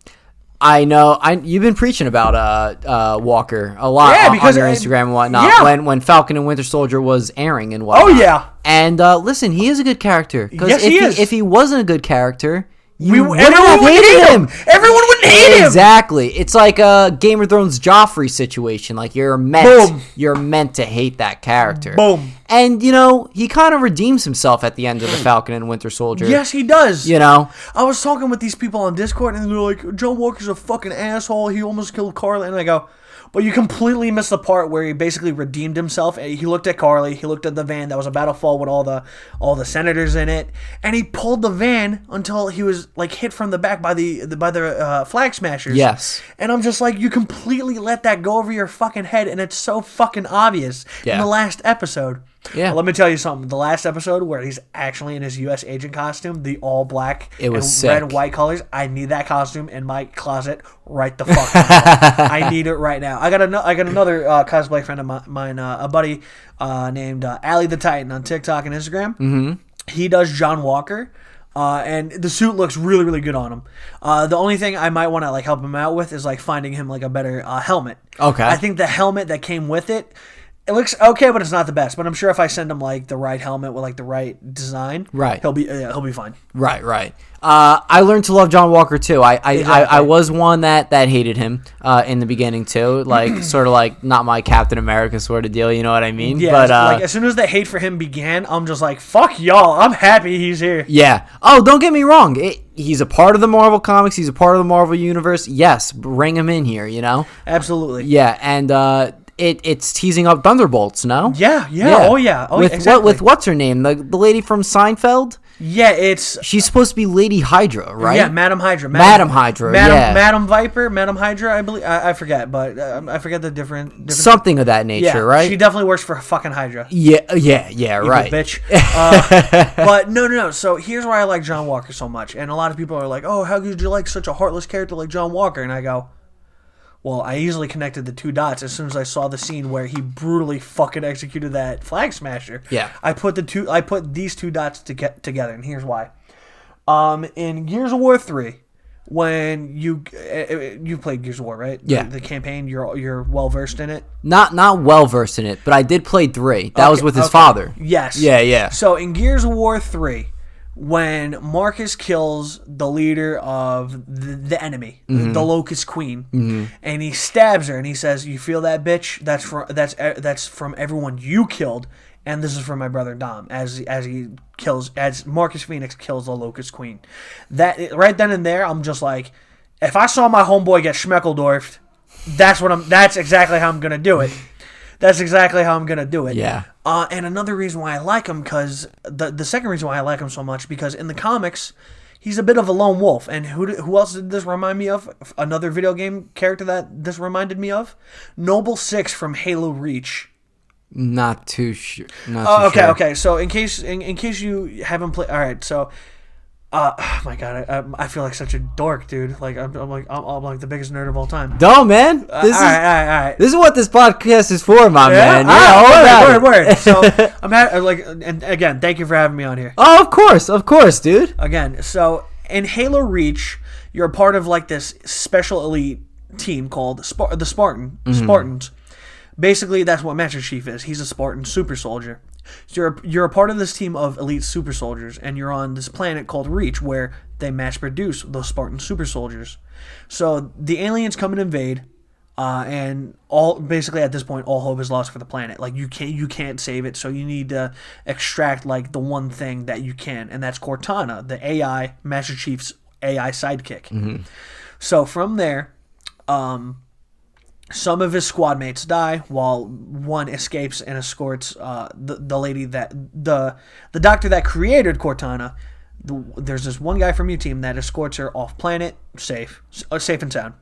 I know. You've been preaching about Walker a lot on your Instagram and whatnot. Yeah. When Falcon and Winter Soldier was airing and whatnot. Oh yeah. And listen, he is a good character. Yes, he is. If he wasn't a good character, everyone would hate him. Everyone would hate him. Exactly. It's like a Game of Thrones Joffrey situation. Like you're meant to hate that character. Boom. And he kind of redeems himself at the end of the Falcon and Winter Soldier. Yes, he does. I was talking with these people on Discord, and they're like, "John Walker's a fucking asshole. He almost killed Carly." And I go, "But you completely missed the part where he basically redeemed himself. He looked at Carly. He looked at the van that was about to fall with all the senators in it, and he pulled the van until he was like hit from the back by the flag smashers. Yes. And I'm just like, you completely let that go over your fucking head, and it's so fucking obvious in the last episode. Yeah. But let me tell you something. The last episode where he's actually in his U.S. agent costume, the all black and red and white colors, I need that costume in my closet right the fuck now. I need it right now. I got another cosplay friend of mine, a buddy named Allie the Titan on TikTok and Instagram. Mm-hmm. He does John Walker. And the suit looks really, really good on him. The only thing I might want to like help him out with is like finding him like a better helmet. Okay. I think the helmet that came with it looks okay, but it's not the best. But I'm sure if I send him like the right helmet with like the right design, right, he'll be fine. Right. I learned to love John Walker too. I was one that hated him in the beginning too, like sort of like not my Captain America sort of deal. You know what I mean? Yeah. But like as soon as the hate for him began, I'm just like, fuck y'all. I'm happy he's here. Yeah. Oh, don't get me wrong. He's a part of the Marvel comics. He's a part of the Marvel universe. Yes, bring him in here. Absolutely. Yeah, and it's teasing up Thunderbolts, no? Yeah. Oh yeah. Oh, exactly. With what's her name? The lady from Seinfeld? Yeah, she's supposed to be Lady Hydra, right? Yeah, Madam Hydra. Madam Hydra. Madam Viper, Madam Hydra. I believe. I forget, but I forget the different something of that nature, right? She definitely works for fucking Hydra. Yeah, Evil right. Bitch. But no. So here's why I like John Walker so much, and a lot of people are like, "Oh, how could you like such a heartless character like John Walker?" And I go, well, I easily connected the two dots as soon as I saw the scene where he brutally fucking executed that flag smasher. Yeah. I put these two dots together, and here's why. In Gears of War 3, when you played Gears of War, right? Yeah. The campaign, you're well versed in it. Not well versed in it, but I did play 3. That was with his father. Yes. Yeah. So in Gears of War 3, when Marcus kills the leader of the enemy, the Locust Queen, and he stabs her, and he says, "You feel that, bitch? That's from everyone you killed, and this is from my brother Dom." As Marcus Phoenix kills the Locust Queen, that right then and there, I'm just like, if I saw my homeboy get schmeckledorfed, that's exactly how I'm gonna do it. That's exactly how I'm going to do it. Yeah. And another reason why I like him, because the second reason why I like him so much, because in the comics, he's a bit of a lone wolf. And who else did this remind me of? Another video game character that this reminded me of? Noble Six from Halo Reach. Not too sure. Okay. So in case you haven't played, all right. So, oh my god, I feel like such a dork, dude. Like I'm like the biggest nerd of all time. No, man. All right. This is what this podcast is for, my man. Yeah, word. So I'm and again, thank you for having me on here. Oh, of course, dude. Again, so in Halo Reach, you're a part of like this special elite team called the Spartans. Basically, that's what Master Chief is. He's a Spartan super soldier. So you're a part of this team of elite super soldiers, and you're on this planet called Reach, where they mass produce those Spartan super soldiers. So the aliens come and invade, and basically at this point, all hope is lost for the planet. Like you can't save it, so you need to extract like the one thing that you can, and that's Cortana, the AI Master Chief's AI sidekick. So from there, some of his squad mates die, while one escapes and escorts the lady that the doctor that created Cortana There's this one guy from your team that escorts her off planet, safe and sound.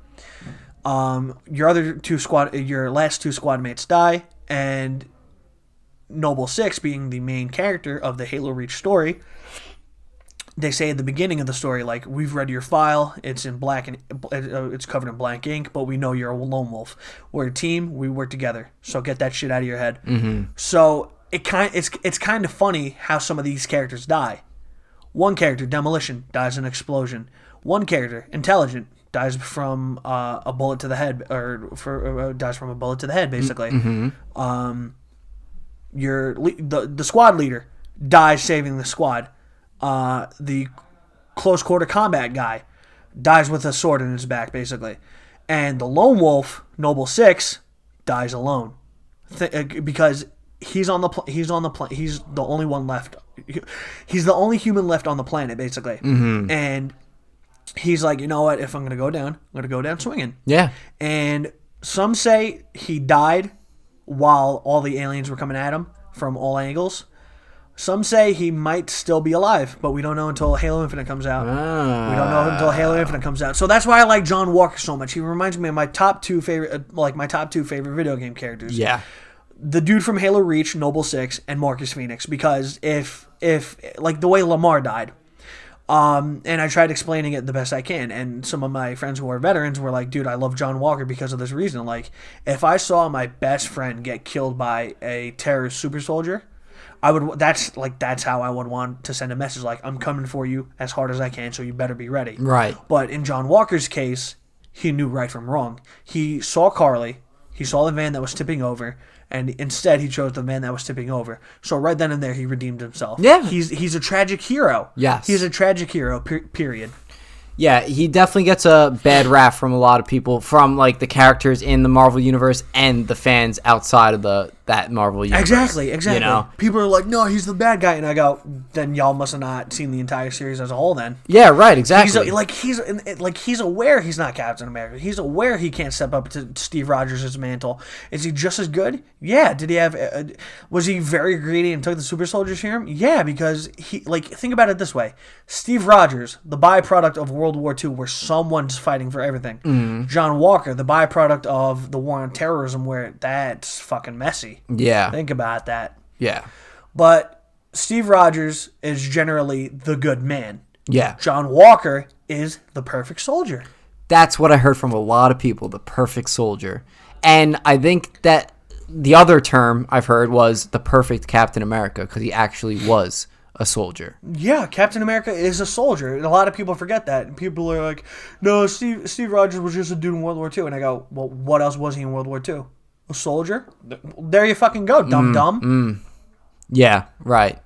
Your last two squad mates die, and Noble Six, being the main character of the Halo Reach story, they say at the beginning of the story, like, we've read your file, it's in black and it's covered in blank ink, but we know you're a lone wolf. We're a team, we work together. So get that shit out of your head. Mm-hmm. So it's kind of funny how some of these characters die. One character, Demolition, dies in an explosion. One character, Intelligent, dies from a bullet to the head, dies from a bullet to the head, basically. Mm-hmm. The squad leader dies saving the squad. The close quarter combat guy dies with a sword in his back, basically, and the lone wolf, Noble Six, dies alone because he's the only one left. He's the only human left on the planet, basically, mm-hmm. and he's like, you know what? If I'm gonna go down, I'm gonna go down swinging. Yeah. And some say he died while all the aliens were coming at him from all angles. Some say he might still be alive, but we don't know until Halo Infinite comes out. We don't know until Halo Infinite comes out. So that's why I like John Walker so much. He reminds me of my top two favorite video game characters. Yeah. The dude from Halo Reach, Noble Six, and Marcus Phoenix. Because if like the way Lamar died, and I tried explaining it the best I can, and some of my friends who are veterans were like, dude, I love John Walker because of this reason. Like, if I saw my best friend get killed by a terrorist super soldier, that's how I would want to send a message, like, I'm coming for you as hard as I can, so you better be ready. Right. But in John Walker's case, he knew right from wrong. He saw Carly, he saw the van that was tipping over, and instead he chose the van that was tipping over. So right then and there, he redeemed himself. Yeah. He's a tragic hero. Yes. He's a tragic hero, period. Yeah, he definitely gets a bad rap from a lot of people, from like the characters in the Marvel Universe and the fans outside of that Marvel Universe. Exactly. You know? People are like, no, he's the bad guy. And I go, then y'all must have not seen the entire series as a whole then. Yeah, right, exactly. He's aware he's not Captain America. He's aware he can't step up to Steve Rogers' mantle. Is he just as good? Yeah. Did he have... was he very greedy and took the super soldier serum? Yeah, because think about it this way. Steve Rogers, the byproduct of World War II, where someone's fighting for everything. Mm-hmm. John Walker, the byproduct of the war on terrorism, where that's fucking messy. Yeah. Think about that. Yeah. But Steve Rogers is generally the good man. Yeah. John Walker is the perfect soldier. That's what I heard from a lot of people, the perfect soldier. And I think that the other term I've heard was the perfect Captain America, because he actually was a soldier. Yeah, Captain America is a soldier, and a lot of people forget that. And people are like, no, Steve Rogers was just a dude in World War II. And I go, well, what else was he in World War II? A soldier? There you fucking go, dumb. Yeah, right.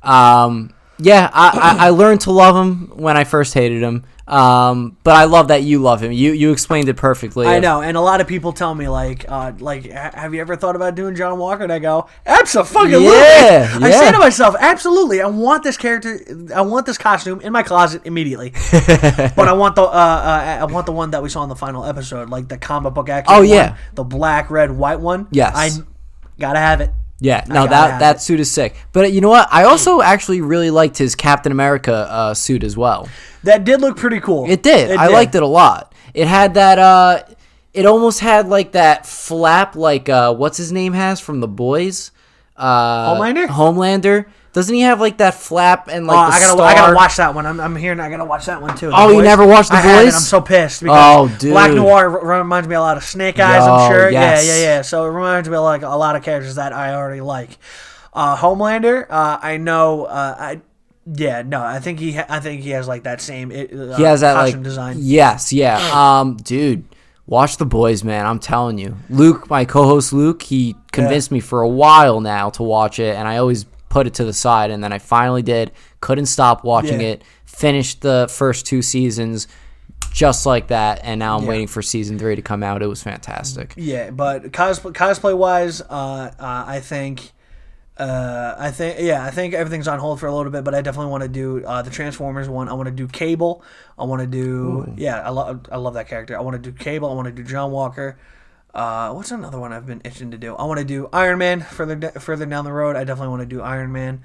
I learned to love him when I first hated him. But I love that you love him. You explained it perfectly. I know, and a lot of people tell me like, have you ever thought about doing John Walker? And I go, absolutely. Yeah. I say to myself, absolutely. I want this character. I want this costume in my closet immediately. But I want the one that we saw in the final episode, like the comic book action. Oh yeah, one, the black, red, white one. Yes, I gotta have it. Yeah, no, that suit is sick. But you know what? I also actually really liked his Captain America suit as well. That did look pretty cool. It did. I liked it a lot. It had that, it almost had like that flap like, what's his name has from The Boys? Homelander. Doesn't he have like that flap and like the star? I gotta watch that one. I'm hearing I gotta watch that one too. You never watched The Boys? Haven't. I'm so pissed. Because dude. Black Noir reminds me a lot of Snake Eyes, I'm sure. Yes. Yeah. So it reminds me of like a lot of characters that I already like. Homelander, I know. I think he has like that same. He has that costume design. Yes, yeah. Dude, watch The Boys, man. I'm telling you. Luke, my co-host Luke, he convinced me for a while now to watch it, and I always put it to the side, and then I finally did. Couldn't stop watching it. Finished the first 2 seasons just like that, and now I'm waiting for season 3 to come out. It was fantastic. Yeah, but cosplay wise, I think everything's on hold for a little bit, but I definitely want to do the Transformers one. I want to do Cable. I want to do I love that character. I want to do Cable. I want to do John Walker. What's another one I've been itching to do? I want to do Iron Man further down the road. I definitely want to do Iron Man.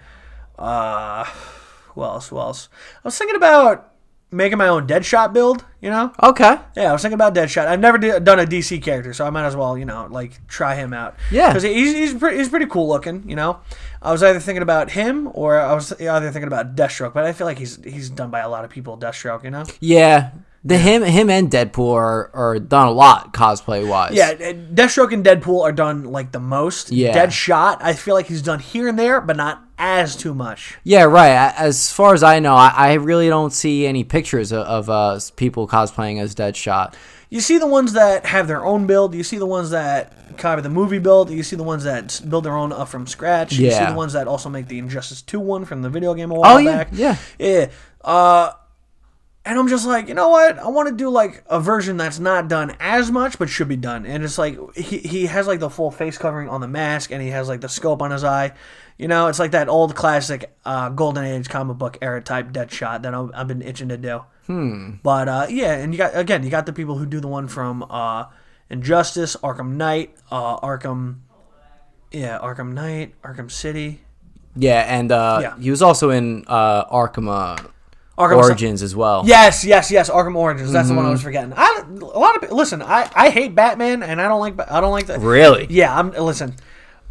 Who else? Who else? I was thinking about making my own Deadshot build, you know? Okay. Yeah, I was thinking about Deadshot. I've never done a DC character, so I might as well, you know, like, try him out. Yeah. Because he's pretty cool looking, you know? I was either thinking about him or I was either thinking about Deathstroke, but I feel like he's done by a lot of people, Deathstroke, you know? Yeah. Him and Deadpool are done a lot cosplay-wise. Yeah, Deathstroke and Deadpool are done, like, the most. Yeah. Deadshot, I feel like he's done here and there, but not as too much. Yeah, right. As far as I know, I really don't see any pictures of people cosplaying as Deadshot. You see the ones that have their own build. You see the ones that copy the movie build. You see the ones that build their own up from scratch. You see the ones that also make the Injustice 2 one from the video game a while back. Yeah. And I'm just like, you know what? I want to do like a version that's not done as much, but should be done. And it's like he has like the full face covering on the mask, and he has like the scope on his eye. You know, it's like that old classic Golden Age comic book era type Deadshot that I've been itching to do. But yeah, and you got the people who do the one from Injustice, Arkham Knight, Arkham Knight, Arkham City. Yeah, and he was also in Arkham Origins as well. Yes, Arkham Origins. That's the one I was forgetting. I hate Batman, and I don't like that. Really? Yeah, listen.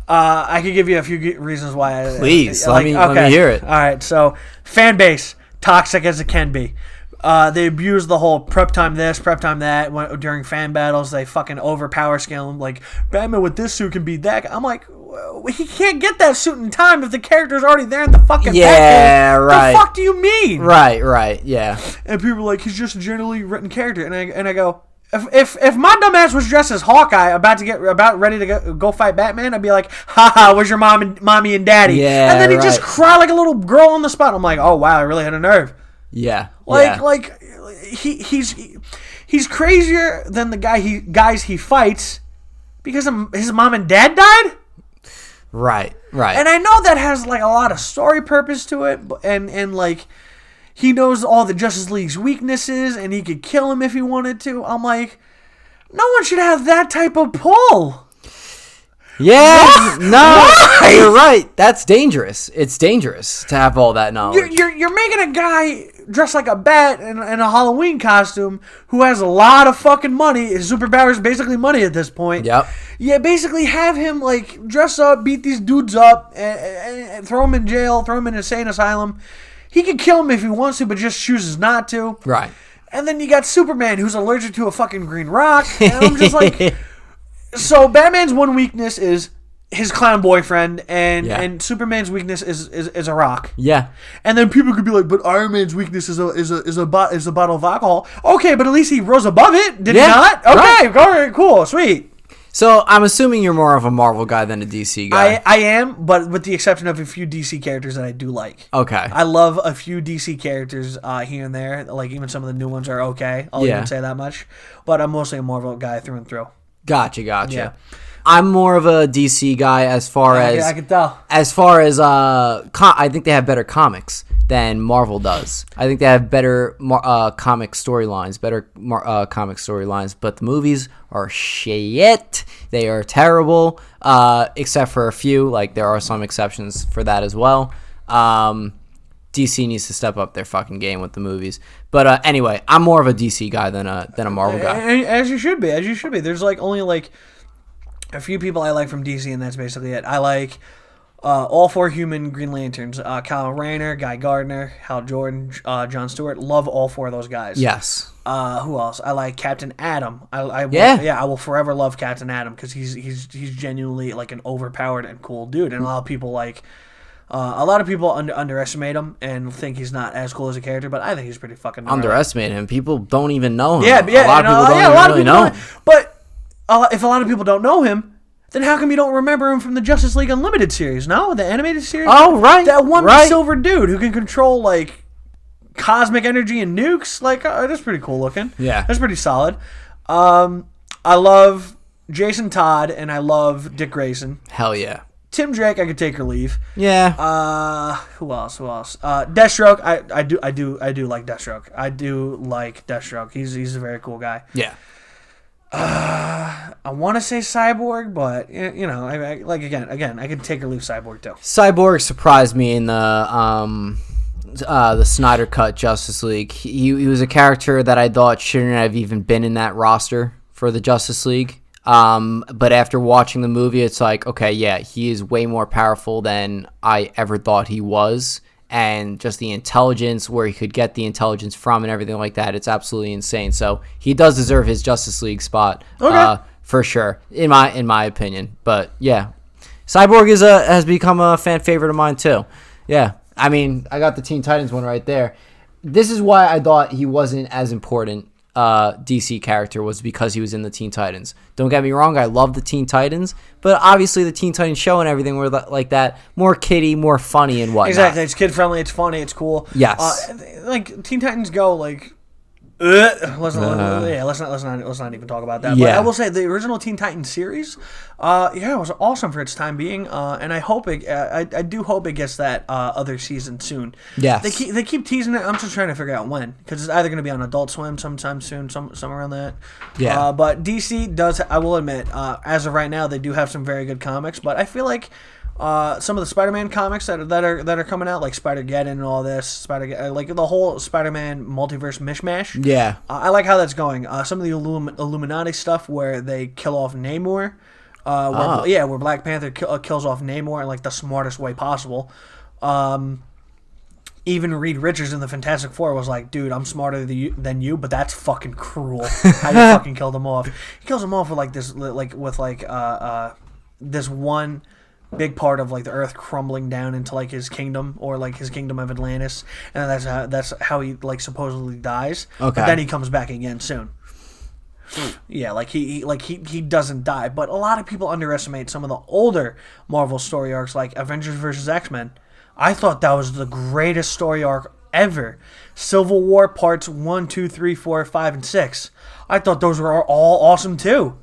I could give you a few reasons why. Please, let me hear it. All right, so fan base toxic as it can be. They abuse the whole prep time this, prep time that. During fan battles, they fucking overpower scale them. Like, Batman with this suit can beat that. I'm like, he can't get that suit in time if the character's already there in the fucking Batman. Right. The fuck do you mean? Right, yeah. And people are like, he's just a generally written character. And I go, if my dumbass was dressed as Hawkeye about ready to go fight Batman, I'd be like, haha, where's your mommy and daddy? Yeah, and then he'd just cry like a little girl on the spot. I'm like, oh wow, I really had a nerve. Yeah. He's crazier than the guys he fights because his mom and dad died. Right. And I know that has like a lot of story purpose to it, and like he knows all the Justice League's weaknesses, and he could kill him if he wanted to. I'm like, no one should have that type of pull. Yeah, Why? no, Why? You're right. That's dangerous. It's dangerous to have all that knowledge. You're making a guy dressed like a bat in a Halloween costume who has a lot of fucking money. His superpower is basically money at this point. Yep. Yeah, basically have him like dress up, beat these dudes up, and throw him in jail, throw him in an insane asylum. He can kill him if he wants to, but just chooses not to. Right. And then you got Superman, who's allergic to a fucking green rock. And I'm just like... So Batman's one weakness is his clown boyfriend, and Superman's weakness is a rock. Yeah. And then people could be like, but Iron Man's weakness is a bottle of alcohol. Okay, but at least he rose above it, did he not? Okay, right. All right, cool, sweet. So I'm assuming you're more of a Marvel guy than a DC guy. I am, but with the exception of a few DC characters that I do like. Okay. I love a few DC characters here and there. Like even some of the new ones are okay. I'll even say that much. But I'm mostly a Marvel guy through and through. Gotcha. Yeah. I'm more of a DC guy as far as I can tell. As far as I think they have better comics than Marvel does. I think they have better comic storylines, but the movies are shit. They are terrible, except for a few. Like there are some exceptions for that as well. DC needs to step up their fucking game with the movies. But anyway, I'm more of a DC guy than a Marvel guy. As you should be. There's like only like a few people I like from DC, and that's basically it. I like all four human Green Lanterns. Kyle Rayner, Guy Gardner, Hal Jordan, John Stewart. Love all four of those guys. Yes. Who else? I like Captain Atom. I will forever love Captain Atom because he's genuinely like an overpowered and cool dude, and a lot of people like... a lot of people underestimate him and think he's not as cool as a character, but I think he's pretty fucking gnarly. Underestimate him. People don't even know him. Yeah, a lot of people don't even really know him. But if a lot of people don't know him, then how come you don't remember him from the Justice League Unlimited series? No, the animated series. Oh, right. That one silver dude who can control like cosmic energy and nukes. Like that's pretty cool looking. Yeah, that's pretty solid. I love Jason Todd and I love Dick Grayson. Hell yeah. Tim Drake, I could take or leave. Yeah. Who else? Deathstroke, I do like Deathstroke. I do like Deathstroke. He's a very cool guy. Yeah. I want to say Cyborg, but you know, I could take or leave Cyborg too. Cyborg surprised me in the the Snyder Cut Justice League. He was a character that I thought shouldn't have even been in that roster for the Justice League. But after watching the movie, it's like, okay, yeah, he is way more powerful than I ever thought he was. And just the intelligence, where he could get the intelligence from and everything like that, it's absolutely insane. So he does deserve his Justice League spot, for sure, in my opinion. But yeah, Cyborg has become a fan favorite of mine too. Yeah, I mean, I got the Teen Titans one right there. This is why I thought he wasn't as important. DC character was because he was in the Teen Titans. Don't get me wrong, I love the Teen Titans, but obviously the Teen Titans show and everything were like that, more kiddie, more funny and whatnot. Exactly, it's kid friendly, it's funny, it's cool. Yes, like Teen Titans Go, like. Let's not even talk about that. But I will say the original Teen Titans series, it was awesome for its time being, and I hope I do hope it gets that other season soon. Yes, they keep teasing it. I'm just trying to figure out when, because it's either going to be on Adult Swim sometime soon, somewhere around that. Yeah. But DC does. I will admit, as of right now, they do have some very good comics, but I feel like. Some of the Spider-Man comics that are coming out, like Spider-Geddon and all this, like the whole Spider-Man multiverse mishmash. Yeah, I like how that's going. Some of the Illuminati stuff where they kill off Namor, where Black Panther kills off Namor in like the smartest way possible. Even Reed Richards in the Fantastic Four was like, dude, I'm smarter than you, but that's fucking cruel. How you fucking killed him off? He kills him off with like this, this one big part of like the earth crumbling down into like his kingdom, or like his kingdom of Atlantis, and that's how he like supposedly dies. Okay. But then he comes back again soon. Yeah, he doesn't die, but a lot of people underestimate some of the older Marvel story arcs, like Avengers vs. X-Men. I thought that was the greatest story arc ever. Civil War parts 1, 2, 3, 4, 5, and 6. I thought those were all awesome too.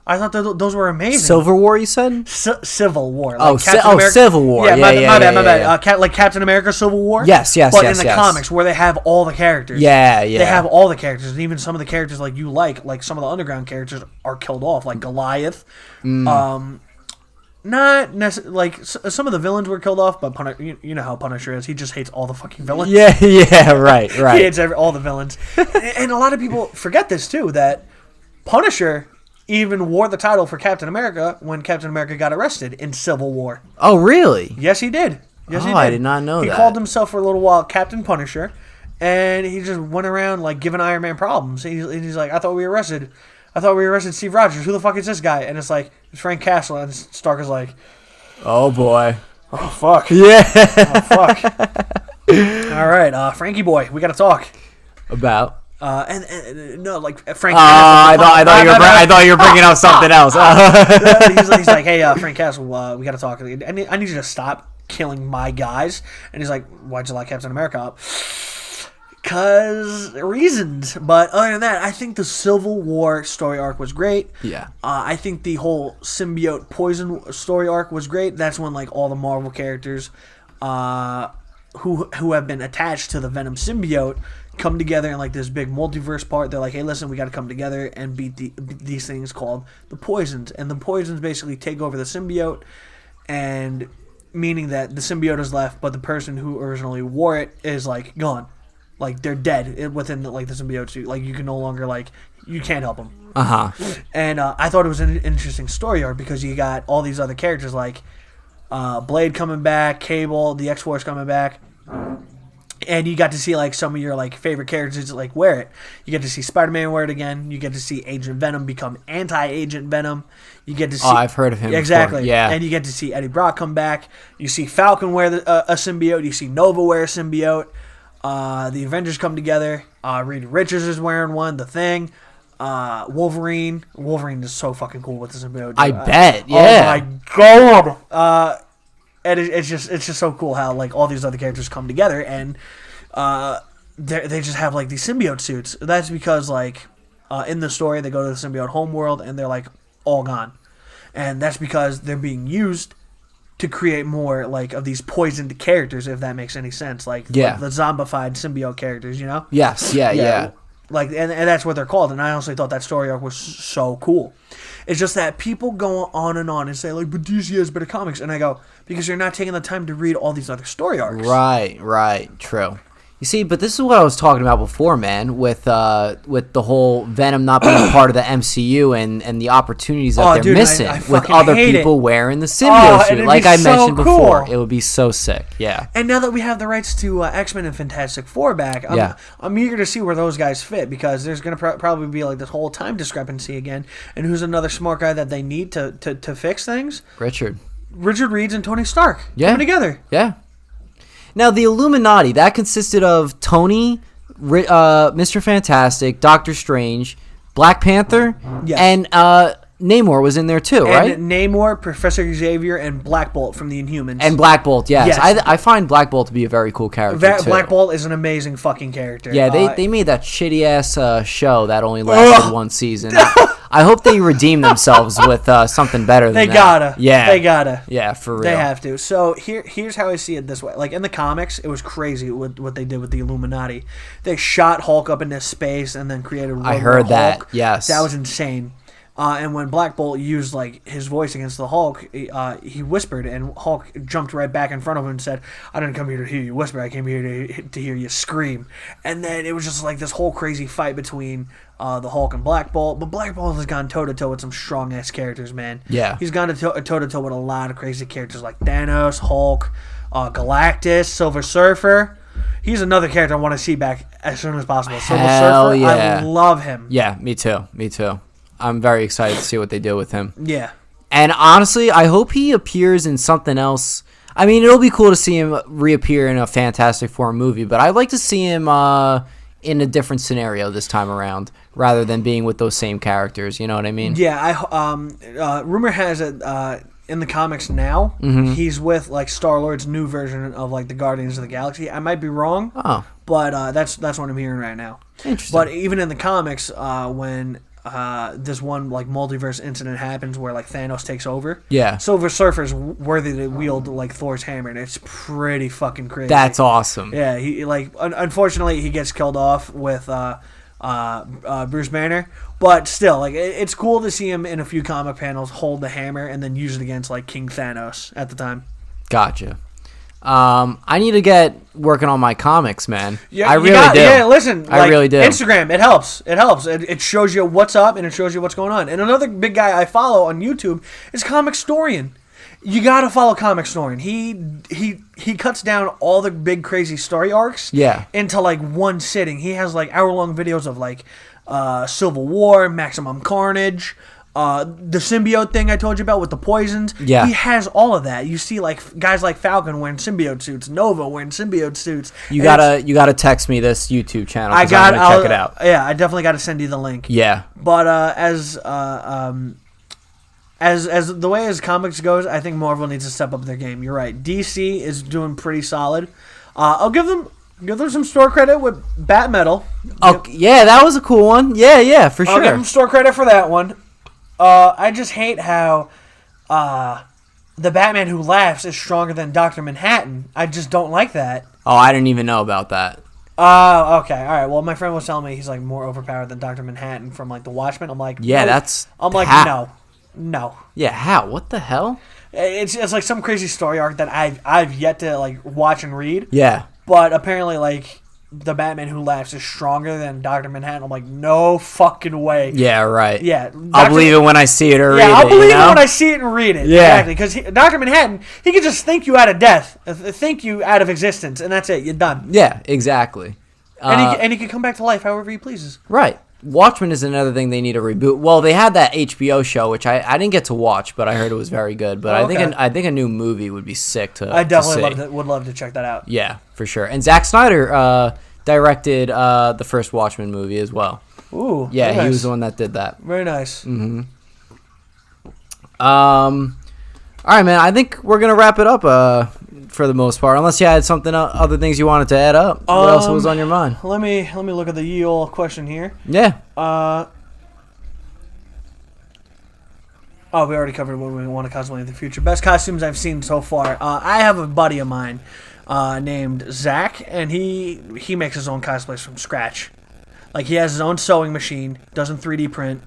I thought those were amazing. Civil War, you said? Civil War. Like Civil War. Yeah, my bad. Like Captain America Civil War? Yes. But in the comics, where they have all the characters. Yeah. They have all the characters. And even some of the characters like some of the underground characters are killed off, like Goliath. Not necessarily, like, some of the villains were killed off, but you know how Punisher is. He just hates all the fucking villains. Yeah, right. He hates all the villains. And a lot of people forget this, too, that Punisher even wore the title for Captain America when Captain America got arrested in Civil War. Oh, really? Yes, he did. Yes, he did. I did not know that. He called himself for a little while Captain Punisher, and he just went around like giving Iron Man problems. He's like, I thought we arrested Steve Rogers. Who the fuck is this guy? And it's like, it's Frank Castle. And Stark is like, oh boy. Oh fuck. Yeah. Oh fuck. All right, Frankie boy, we gotta talk about. No, like Frank. I thought you were bringing up something else. He's like, hey, Frank Castle, we got to talk. I need you to stop killing my guys. And he's like, why'd you lock Captain America up? Because reasons. But other than that, I think the Civil War story arc was great. Yeah. I think the whole symbiote poison story arc was great. That's when like all the Marvel characters, who have been attached to the Venom symbiote, come together in like this big multiverse part. They're like, hey, listen, we got to come together and beat these things called the poisons. And the poisons basically take over the symbiote, and meaning that the symbiote is left, but the person who originally wore it is like gone. Like they're dead within the symbiote suit. Like you can no longer you can't help them. And I thought it was an interesting story arc because you got all these other characters like Blade coming back, Cable, the X-Force coming back. And you got to see like some of your like favorite characters like wear it. You get to see Spider-Man wear it again. You get to see Agent Venom become anti-Agent Venom. You get to see. Oh, I've heard of him. Exactly. Before. Yeah. And you get to see Eddie Brock come back. You see Falcon wear a symbiote. You see Nova wear a symbiote. The Avengers come together. Reed Richards is wearing one. The Thing. Wolverine. Wolverine is so fucking cool with the symbiote. I bet. Yeah. Oh my god. And it's just so cool how like all these other characters come together and they just have like these symbiote suits. That's because like in the story they go to the symbiote homeworld and they're like all gone, and that's because they're being used to create more like of these poisoned characters, if that makes any sense. Like the zombified symbiote characters, you know? Yes. Yeah. Like, and that's what they're called. And I honestly thought that story arc was so cool. It's just that people go on and say, like, but DC has better comics. And I go, because you're not taking the time to read all these other story arcs. Right. True. You see, but this is what I was talking about before, man, with the whole Venom not being part of the MCU and the opportunities that they're missing with other people wearing the symbiote suit. Like I mentioned before, it would be so sick. Yeah. And now that we have the rights to X-Men and Fantastic Four back, I'm eager to see where those guys fit, because there's going to probably be like this whole time discrepancy again. And who's another smart guy that they need to fix things? Richard Reeds and Tony Stark coming together. Yeah. Now, the Illuminati, that consisted of Tony, Mr. Fantastic, Doctor Strange, Black Panther, and Namor was in there too, right? And Namor, Professor Xavier, and Black Bolt from the Inhumans. And Black Bolt, yes. I find Black Bolt to be a very cool character, too. Black Bolt is an amazing fucking character. Yeah, they made that shitty-ass show that only lasted one season. I hope they redeem themselves with something better than that. They gotta. Yeah, for real. They have to. So here's how I see it this way. Like, in the comics, it was crazy what they did with the Illuminati. They shot Hulk up into space and then created I heard that, Hulk. yes. That was insane. And when Black Bolt used like his voice against the Hulk, he whispered, and Hulk jumped right back in front of him and said, "I didn't come here to hear you whisper. I came here to hear you scream." And then it was just like this whole crazy fight between the Hulk and Black Bolt. But Black Bolt has gone toe to toe with some strong ass characters, man. Yeah, he's gone toe to toe with a lot of crazy characters like Thanos, Hulk, Galactus, Silver Surfer. He's another character I want to see back as soon as possible. Silver Surfer, I love him. Yeah, me too. I'm very excited to see what they do with him. Yeah. And honestly, I hope he appears in something else. I mean, it'll be cool to see him reappear in a Fantastic Four movie, but I'd like to see him in a different scenario this time around, rather than being with those same characters. You know what I mean? Yeah. Rumor has it in the comics now, he's with like Star-Lord's new version of like the Guardians of the Galaxy. I might be wrong, but that's what I'm hearing right now. Interesting. But even in the comics, when this one like multiverse incident happens where like Thanos takes over. Yeah. Silver Surfer's worthy to wield like Thor's hammer, and it's pretty fucking crazy. That's awesome. Yeah, he like unfortunately he gets killed off with Bruce Banner, but still like it's cool to see him in a few comic panels hold the hammer and then use it against like King Thanos at the time. Gotcha. I need to get working on my comics, man. Yeah, I really do. Yeah, listen, I really do. Instagram, it helps. It shows you what's up and it shows you what's going on. And another big guy I follow on YouTube is Comic Storian. You gotta follow Comic Storian. He cuts down all the big crazy story arcs into like one sitting. He has like hour-long videos of like Civil War, Maximum Carnage, the symbiote thing I told you about with the poisons. Yeah. He has all of that. You see like guys like Falcon wearing symbiote suits, Nova wearing symbiote suits. You gotta text me this YouTube channel. I'm gonna check it out. Yeah, I definitely gotta send you the link. Yeah. But as the way as comics goes, I think Marvel needs to step up their game. You're right. DC is doing pretty solid. I'll give them some store credit with Bat Metal. Oh, yeah, that was a cool one. Yeah, for sure. I'll give them store credit for that one. I just hate how the Batman Who Laughs is stronger than Dr. Manhattan. I just don't like that. Oh, I didn't even know about that. Oh, okay. All right. Well, my friend was telling me he's like more overpowered than Dr. Manhattan from like The Watchmen. I'm like, yeah, no. No. Yeah, how? What the hell? It's like some crazy story arc that I've yet to like watch and read. Yeah. But apparently, like, the Batman Who Laughs is stronger than Dr. Manhattan. I'm like, no fucking way. Yeah, right. Yeah. I'll believe it when I see it or read it. Yeah, I'll believe it when I see it and read it. Yeah. Exactly. Because Dr. Manhattan, he can just think you out of death, think you out of existence, and that's it. You're done. Yeah, exactly. And he can come back to life however he pleases. Right. Watchmen is another thing they need to reboot. Well, they had that HBO show, which I didn't get to watch, but I heard it was very good. But I think a new movie would be sick to I definitely to see. would love to check that out. Yeah, for sure. And Zack Snyder directed the first Watchmen movie as well. Ooh, yeah, nice. He was the one that did that. Very nice. Mm-hmm. All right, man. I think we're gonna wrap it up for the most part, unless you had something other things you wanted to add up. What else was on your mind? Let me look at the ye old question here. Yeah. We already covered what we want to cosplay in the future. Best costumes I've seen so far. I have a buddy of mine named Zach, and he makes his own cosplays from scratch. Like, he has his own sewing machine, doesn't 3D print,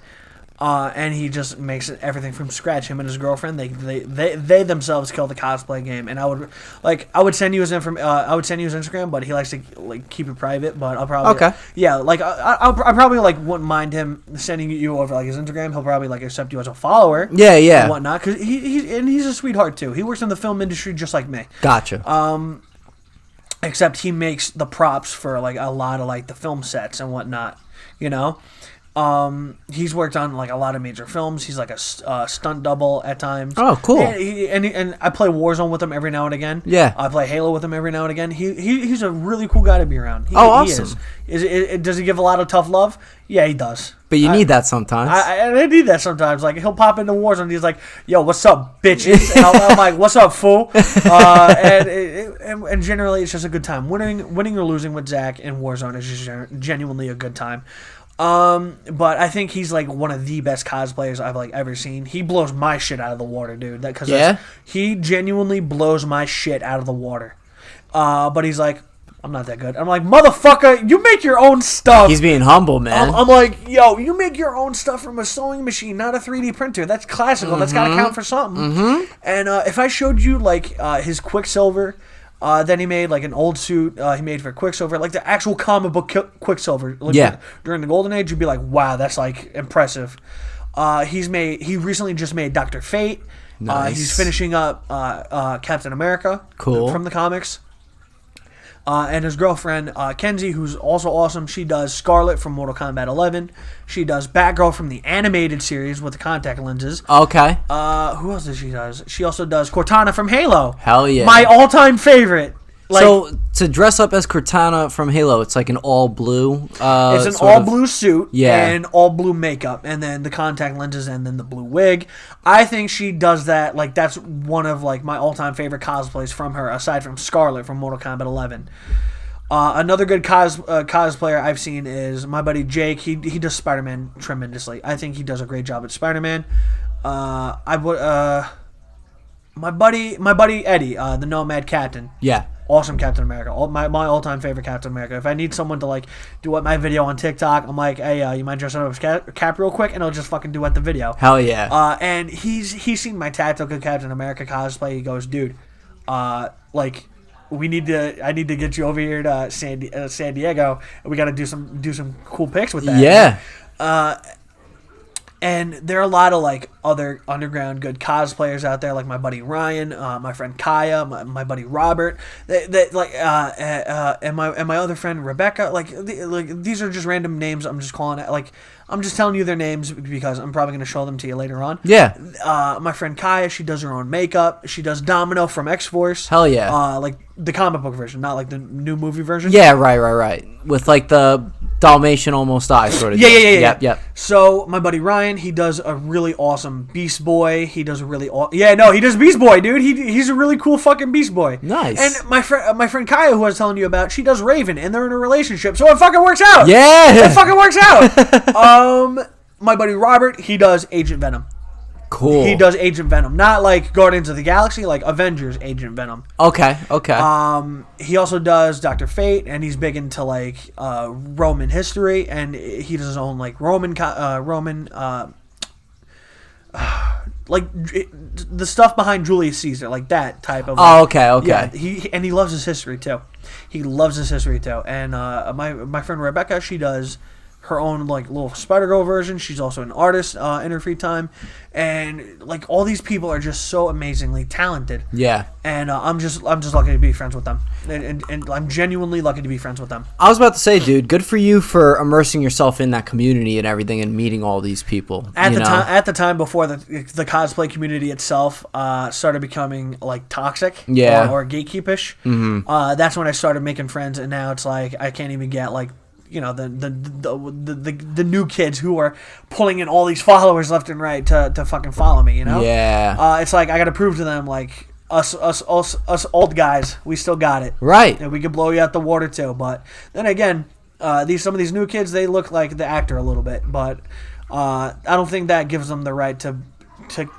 and he just makes everything from scratch. Him and his girlfriend, they themselves kill the cosplay game. And I would send you his Instagram, but he likes to like keep it private. But I'll probably I probably like wouldn't mind him sending you over like his Instagram. He'll probably like accept you as a follower, and whatnot, because he's a sweetheart too. He works in the film industry just like me. Gotcha. Except he makes the props for like a lot of like the film sets and whatnot, you know. He's worked on like a lot of major films. He's like a stunt double at times. Oh, cool. And I play Warzone with him every now and again. Yeah. I play Halo with him every now and again. He's a really cool guy to be around. Awesome. He is. Does he give a lot of tough love? Yeah, he does. But you need that sometimes. I need that sometimes. Like, he'll pop into Warzone and he's like, yo, what's up, bitches? And I'm like, what's up, fool? And generally, it's just a good time. Winning or losing with Zach in Warzone is just genuinely a good time. But I think he's like one of the best cosplayers I've like ever seen. He blows my shit out of the water, dude. He genuinely blows my shit out of the water. But he's like, I'm not that good. I'm like, motherfucker, you make your own stuff. He's being humble, man. I'm like, yo, you make your own stuff from a sewing machine, not a 3D printer. That's classical. That's got to count for something. And if I showed you like his Quicksilver, then he made like an old suit he made for Quicksilver, like the actual comic book Quicksilver. Like, during the Golden Age, you'd be like, wow, that's like impressive. He recently just made Dr. Fate. Nice. He's finishing up Captain America from the comics. And his girlfriend, Kenzie, who's also awesome, she does Scarlet from Mortal Kombat 11. She does Batgirl from the animated series with the contact lenses. Okay. Who else does she does? She also does Cortana from Halo. Hell yeah. My all-time favorite. Like, so, to dress up as Cortana from Halo, it's like an all-blue it's an all-blue suit and all-blue makeup, and then the contact lenses, and then the blue wig. I think she does that. Like, that's one of like my all-time favorite cosplays from her, aside from Scarlet from Mortal Kombat 11. Another good cosplayer I've seen is my buddy Jake. He does Spider-Man tremendously. I think he does a great job at Spider-Man. My buddy Eddie, the Nomad Captain. Yeah. Awesome Captain America. My all-time favorite Captain America. If I need someone to like do my video on TikTok, I'm like, hey, you mind dressing up as Cap real quick, and I'll just fucking do the video. Hell yeah. And he's seen my tactical Captain America cosplay. He goes, dude, like, I need to get you over here to San Diego, and we got to do some cool pics with that. Yeah. And there are a lot of like other underground good cosplayers out there, like my buddy Ryan, my friend Kaya, my buddy Robert, and my other friend Rebecca. Like these are just random names. I'm just calling it. Like, I'm just telling you their names because I'm probably going to show them to you later on. Yeah. My friend Kaya, she does her own makeup. She does Domino from X-Force. Hell yeah. Like the comic book version, not like the new movie version. Yeah, right. With like the Dalmatian almost eye sort of. Yeah. Yep. So my buddy Ryan, he does a really awesome Beast Boy. He does a really he does Beast Boy, dude. He's a really cool fucking Beast Boy. Nice. And my friend Kaya, who I was telling you about, she does Raven, and they're in a relationship, so it fucking works out. Yeah. It fucking works out. My buddy Robert, he does Agent Venom. Cool. He does Agent Venom, not like Guardians of the Galaxy, like Avengers Agent Venom. Okay. He also does Dr. Fate, and he's big into like Roman history, and he does his own like Roman like the stuff behind Julius Caesar, like that type of. Okay. Yeah, he loves his history too. And my friend Rebecca, she does her own like little Spider-Girl version. She's also an artist in her free time, and like all these people are just so amazingly talented. Yeah. And I'm just lucky to be friends with them, and I'm genuinely lucky to be friends with them. I was about to say, dude, good for you for immersing yourself in that community and everything, and meeting all these people. At the time before the cosplay community itself started becoming like toxic, or gatekeepish. Mm-hmm. That's when I started making friends, and now it's like I can't even get like, you know, the new kids who are pulling in all these followers left and right to fucking follow me, you know? Yeah. It's like I got to prove to them, like, us old guys, we still got it. Right. And we can blow you out the water too. But then again, some of these new kids, they look like the actor a little bit, but I don't think that gives them the right to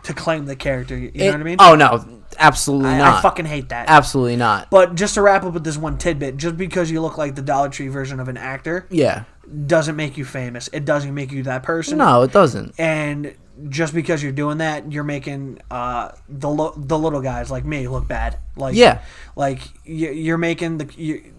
claim the character. You know what I mean? Oh no. Absolutely not. I fucking hate that. Absolutely not. But just to wrap up with this one tidbit, just because you look like the Dollar Tree version of an actor, doesn't make you famous. It doesn't make you that person. No, it doesn't. And just because you're doing that, you're making the little guys like me look bad. Like, yeah. Like, you're making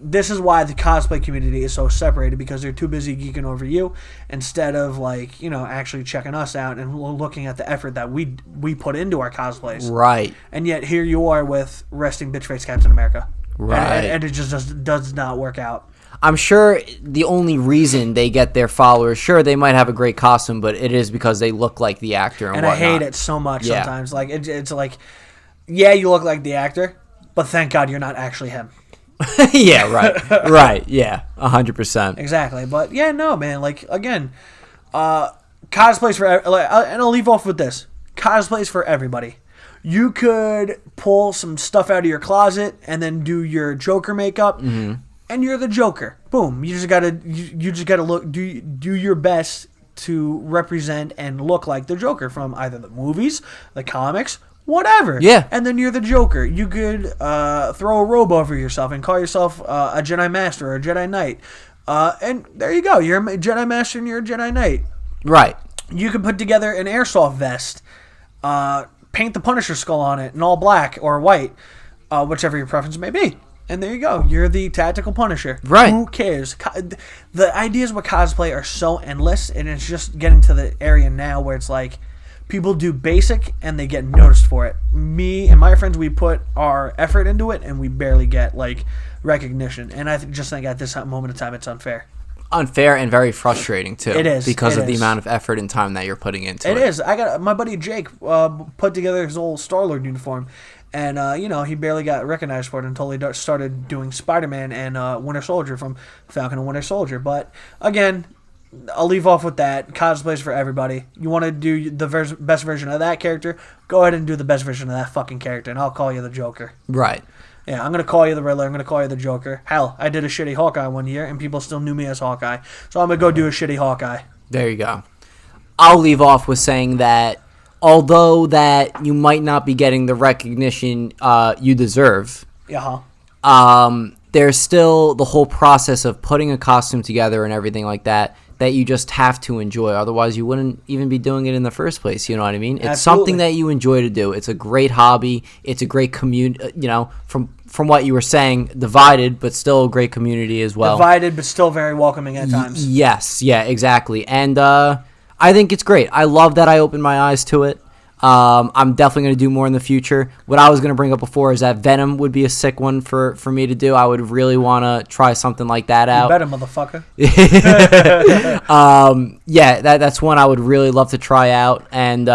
this is why the cosplay community is so separated, because they're too busy geeking over you instead of, like, you know, actually checking us out and looking at the effort that we put into our cosplays. Right. And yet here you are with resting bitch face Captain America. Right. And it just does not work out. I'm sure the only reason they get their followers, sure, they might have a great costume, but it is because they look like the actor and whatnot. I hate it so much sometimes. Like, it's like, yeah, you look like the actor, but thank God you're not actually him. Yeah, right. Right, yeah, 100%. Exactly. But, yeah, no, man. Like, again, cosplays for... and I'll leave off with this. Cosplays for everybody. You could pull some stuff out of your closet and then do your Joker makeup, and you're the Joker. Boom. You just gotta look. Do your best to represent and look like the Joker from either the movies, the comics, whatever. Yeah. And then you're the Joker. You could throw a robe over yourself and call yourself a Jedi Master or a Jedi Knight. And there you go. You're a Jedi Master and you're a Jedi Knight. Right. You could put together an airsoft vest. Paint the Punisher skull on it in all black or white, whichever your preference may be. And there you go. You're the tactical Punisher. Right. Who cares? The ideas with cosplay are so endless, and it's just getting to the area now where it's like people do basic and they get noticed for it. Me and my friends, we put our effort into it, and we barely get, like, recognition. And I just think at this moment in time, it's unfair. Unfair and very frustrating too. It is because of the amount of effort and time that you're putting into it. It is. I got my buddy Jake put together his old Star-Lord uniform, and you know, he barely got recognized for it until he started doing SpiderMan and Winter Soldier from Falcon and Winter Soldier. But again, I'll leave off with that. Cosplays for everybody. You want to do the best version of that character? Go ahead and do the best version of that fucking character, and I'll call you the Joker. Right. Yeah, I'm going to call you the Riddler. I'm going to call you the Joker. Hell, I did a shitty Hawkeye one year, and people still knew me as Hawkeye. So I'm going to go do a shitty Hawkeye. There you go. I'll leave off with saying that although that you might not be getting the recognition you deserve, there's still the whole process of putting a costume together and everything like that you just have to enjoy. Otherwise, you wouldn't even be doing it in the first place. You know what I mean? It's Absolutely. Something that you enjoy to do. It's a great hobby. It's a great community, you know, from what you were saying, divided, but still a great community as well. Divided, but still very welcoming at times. Yes. Yeah, exactly. And I think it's great. I love that I opened my eyes to it. I'm definitely going to do more in the future. What I was going to bring up before is that Venom would be a sick one for me to do. I would really want to try something like that out. You better, motherfucker. Yeah, that's one I would really love to try out. And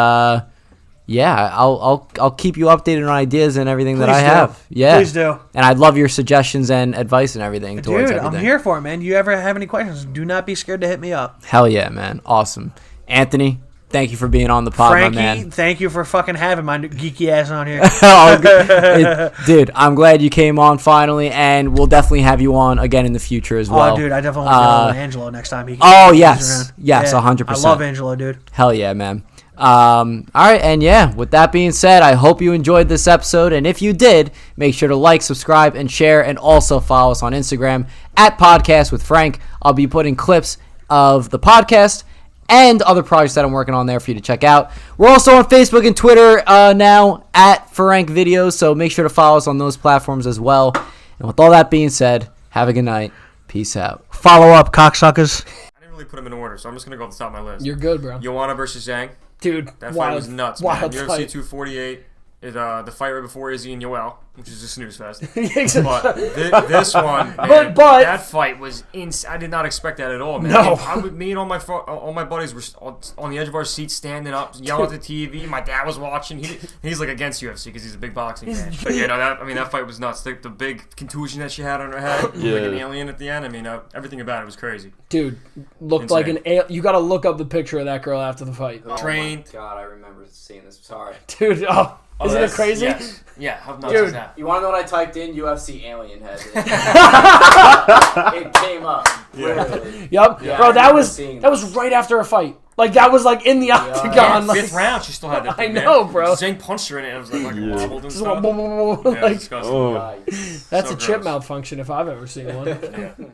yeah, I'll keep you updated on ideas and everything that I have. Yeah, please do. And I'd love your suggestions and advice and everything. Dude, I'm here for it, man. You ever have any questions? Do not be scared to hit me up. Hell yeah, man. Awesome. Anthony, thank you for being on the pod, Frankie, my man. Thank you for fucking having my geeky ass on here. Dude, I'm glad you came on finally, and we'll definitely have you on again in the future as well. Oh, dude, I definitely want to get on Angelo next time. Yes, 100%. I love Angelo, dude. Hell yeah, man. All right, and yeah, with that being said, I hope you enjoyed this episode, and if you did, make sure to like, subscribe, and share, and also follow us on Instagram at Podcast with Frank. I'll be putting clips of the podcast and other projects that I'm working on there for you to check out. We're also on Facebook and Twitter now at Frank Videos, so make sure to follow us on those platforms as well. And with all that being said, have a good night. Peace out. Follow up, cocksuckers. I didn't really put them in order, so I'm just going to go off the top of my list. You're good, bro. Joanna versus Zhang. Dude, That fight was nuts, man. Wild UFC fight. 248 is the fight right before Izzy and Yoel, which is a snooze fest. Exactly. But this one, man, But- that fight was I did not expect that at all, man. No. Me and all my buddies were on the edge of our seats, standing up, yelling at the TV. My dad was watching. He's like against UFC because he's a big boxing fan. But yeah, no, that fight was nuts. The big contusion that she had on her head, like an alien at the end. I mean, everything about it was crazy. Dude, looked Insane. like an alien. You got to look up the picture of that girl after the fight. Trained. Oh my God, I remember seeing this. Sorry. Dude, isn't it crazy? Yes. Yeah, how nuts Dude. is that? You want to know what I typed in? UFC alien head. It came up. Literally. Yup. Yeah, Bro, I that remember was seeing right after a fight. Like, that was like in the octagon. Like, Fifth round, she still had that I thing, know, man. bro. Zhang punched her in it, and it was like wobbled and just stuff. like, Yeah, like, disgusting. that's So a chip gross. malfunction if I've ever seen one.